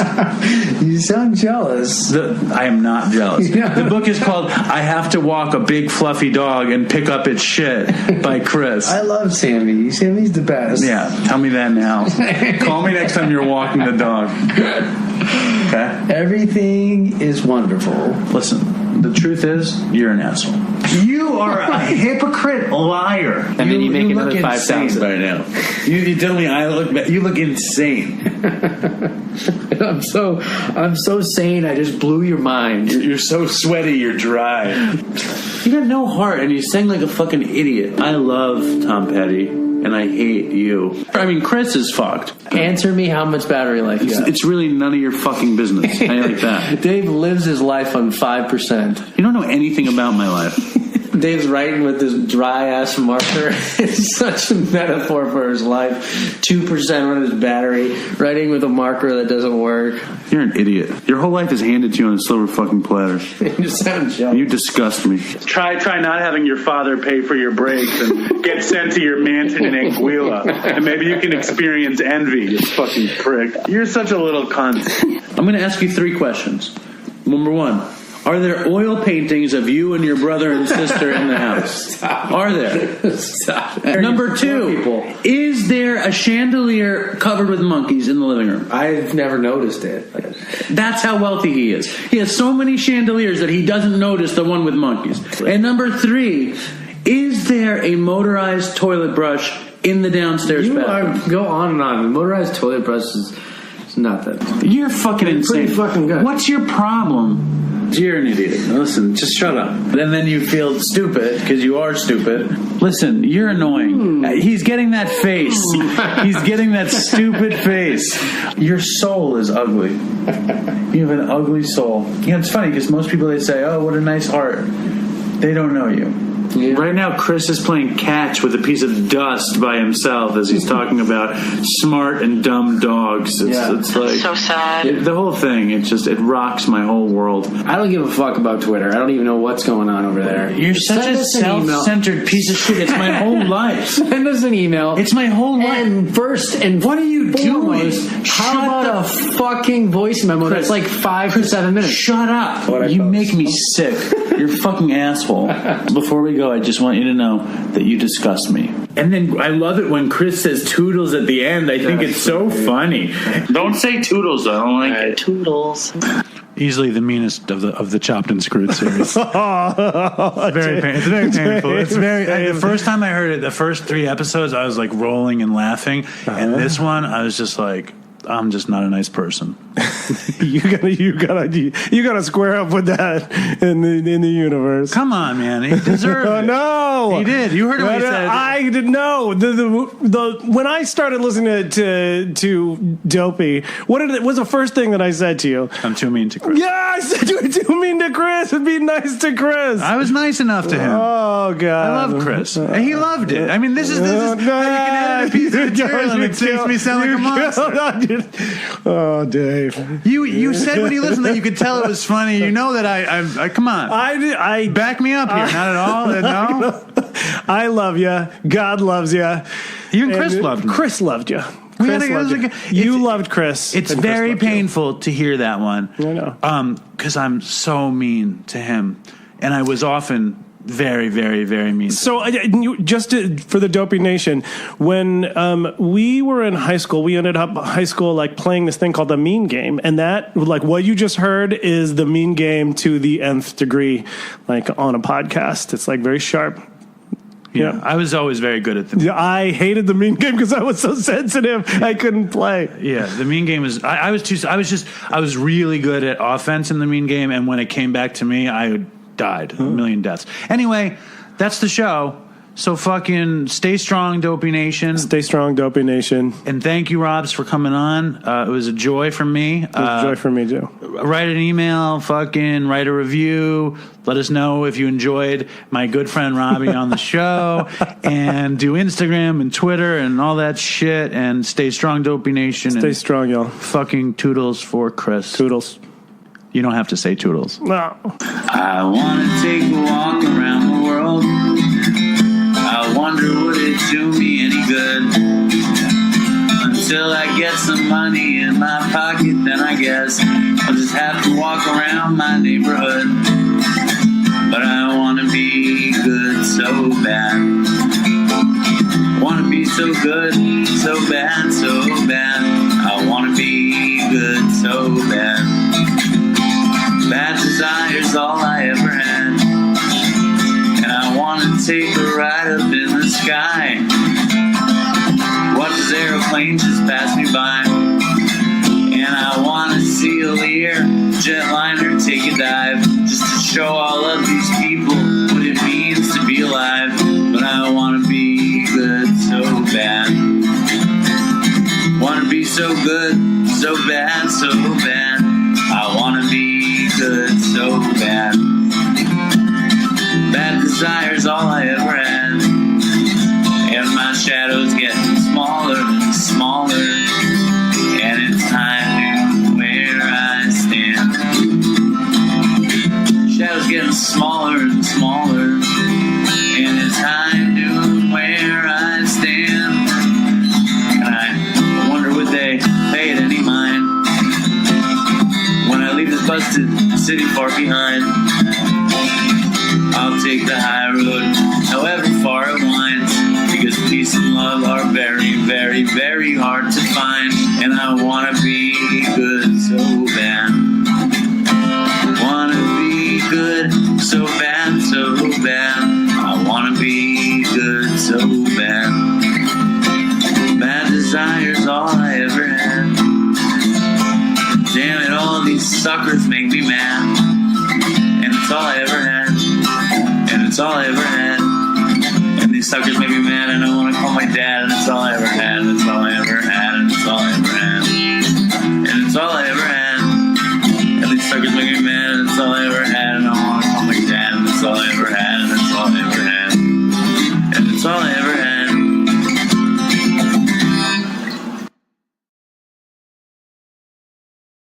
You sound jealous. I am not jealous. Yeah. The book is called I Have to Walk a Big Fluffy Dog and Pick Up Its Shit by Chris. I love Sammy. Sammy's the best. Yeah, tell me that now. Call me next time you're walking the dog. Okay? Everything is wonderful. Listen, the truth is, you're an asshole. You are a hypocrite liar. And then you make another 5,000 right now. You tell me you look insane. I'm so sane. I just blew your mind. You're so sweaty. You're dry. You got no heart, and you sing like a fucking idiot. I love Tom Petty, and I hate you. I mean, Chris is fucked. Answer me how much battery life you have. It's really none of your fucking business. How you like that? Dave lives his life on 5%. You don't know anything about my life. Dave's writing with this dry-ass marker. It's such a metaphor for his life. 2% on his battery. Writing with a marker that doesn't work. You're an idiot. Your whole life is handed to you on a silver fucking platter. You sound jealous. You disgust me. Try not having your father pay for your breaks and get sent to your mansion in Anguilla. And maybe you can experience envy, you fucking prick. You're such a little cunt. I'm going to ask you 3 questions. Number 1. Are there oil paintings of you and your brother and sister in the house? Stop. Are there? Stop. Number 2, is there a chandelier covered with monkeys in the living room? I've never noticed it. That's how wealthy he is. He has so many chandeliers that he doesn't notice the one with monkeys. And number 3, is there a motorized toilet brush in the downstairs bathroom? Go on and on. The motorized toilet brush is nothing. You're fucking insane. Pretty fucking good. What's your problem? You're an idiot. Listen, just shut up. And then you feel stupid because you are stupid. Listen, you're annoying. He's getting that face. He's getting that stupid face. Your soul is ugly. You have an ugly soul. You know, it's funny because most people, they say, oh, what a nice heart. They don't know you. Yeah. Right now, Chris is playing catch with a piece of dust by himself as he's talking about smart and dumb dogs. It's like so sad. The whole thing, it rocks my whole world. I don't give a fuck about Twitter. I don't even know what's going on over there. You're such a self-centered piece of shit. It's my whole life. Send us an email. It's my whole life. And first and what are you doing? How about a fucking voice memo that's like 5 to 7 minutes? Shut up. You make me sick. You're a fucking asshole. Before we go, I just want you to know that you disgust me. And then I love it when Chris says toodles at the end. I think it's so funny. Don't say toodles. I don't like it. Toodles. Easily the meanest of the Chopped and Screwed series. It's very painful. It's very. The first time I heard it, the first 3 episodes, I was like rolling and laughing, and this one, I was just like, I'm just not a nice person. You gotta square up with that in the universe. Come on, man. He deserved it. No, he did. You heard what he said. I didn't know. When I started listening to Dopey, what was the first thing that I said to you? I'm too mean to Chris. Yeah, I said you were too mean to Chris. And be nice to Chris. I was nice enough to him. Oh God, I love Chris. And he loved it. I mean, this is how you can edit a piece of material and it makes me sound like a monster. Oh, Dave. You said when you listened that you could tell it was funny. You know that I come on. I back me up here. Not at all. No. I love you. God loves you. Even Chris loved me. Chris loved you. You loved Chris. It's very painful to hear that one. I know. Because I'm so mean to him, and I was often very, very, very mean. So, for the Dopey Nation, when we were in high school, we ended up high school like playing this thing called the Mean Game, and that, like what you just heard, is the Mean Game to the nth degree, like on a podcast. It's like very sharp. Yeah, I was always very good at the. I hated the Mean Game because I was so sensitive. I couldn't play. Yeah, the Mean Game was. I was really good at offense in the Mean Game, and when it came back to me, I died a million deaths. Anyway, that's the show. So fucking stay strong, Dopey Nation. Stay strong, Dopey Nation. And thank you, Robs, for coming on. It was a joy for me. It was a joy for me, too. Write an email, fucking write a review. Let us know if you enjoyed my good friend Robbie on the show. And do Instagram and Twitter and all that shit. And stay strong, Dopey Nation. Stay strong, y'all. Fucking toodles for Chris. Toodles. You don't have to say toodles. No. I want to take a walk around the world. I wonder would it do me any good? Until I get some money in my pocket, then I guess I'll just have to walk around my neighborhood. But I want to be good so bad. Want to be so good, so bad, so bad. I want to be good so bad. Bad desire's all I ever had. And I want to take a ride up in the sky. Watch this aeroplane just pass me by. And I want to see a Lear jetliner take a dive, just to show all of these people what it means to be alive. But I want to be good so bad. Want to be so good, so bad, so bad. I want to be good so bad. Bad desire's all I ever had. And my shadow's getting smaller and smaller. And it's time to where I stand. Shadow's getting smaller and smaller. And it's time to where I stand. And I wonder would they pay it any mind when I leave this busted city far behind. I'll take the high road, however far it winds, because peace and love are very, very, very hard to find. And I want to be good so bad. Want to be good so bad, so bad. I want to be good so bad. Bad desire's all I ever had. Damn it, all these suckers make me mad. And it's all I ever had. And it's all I ever had. And these suckers make me mad, and I want to call my dad, and it's all I ever had.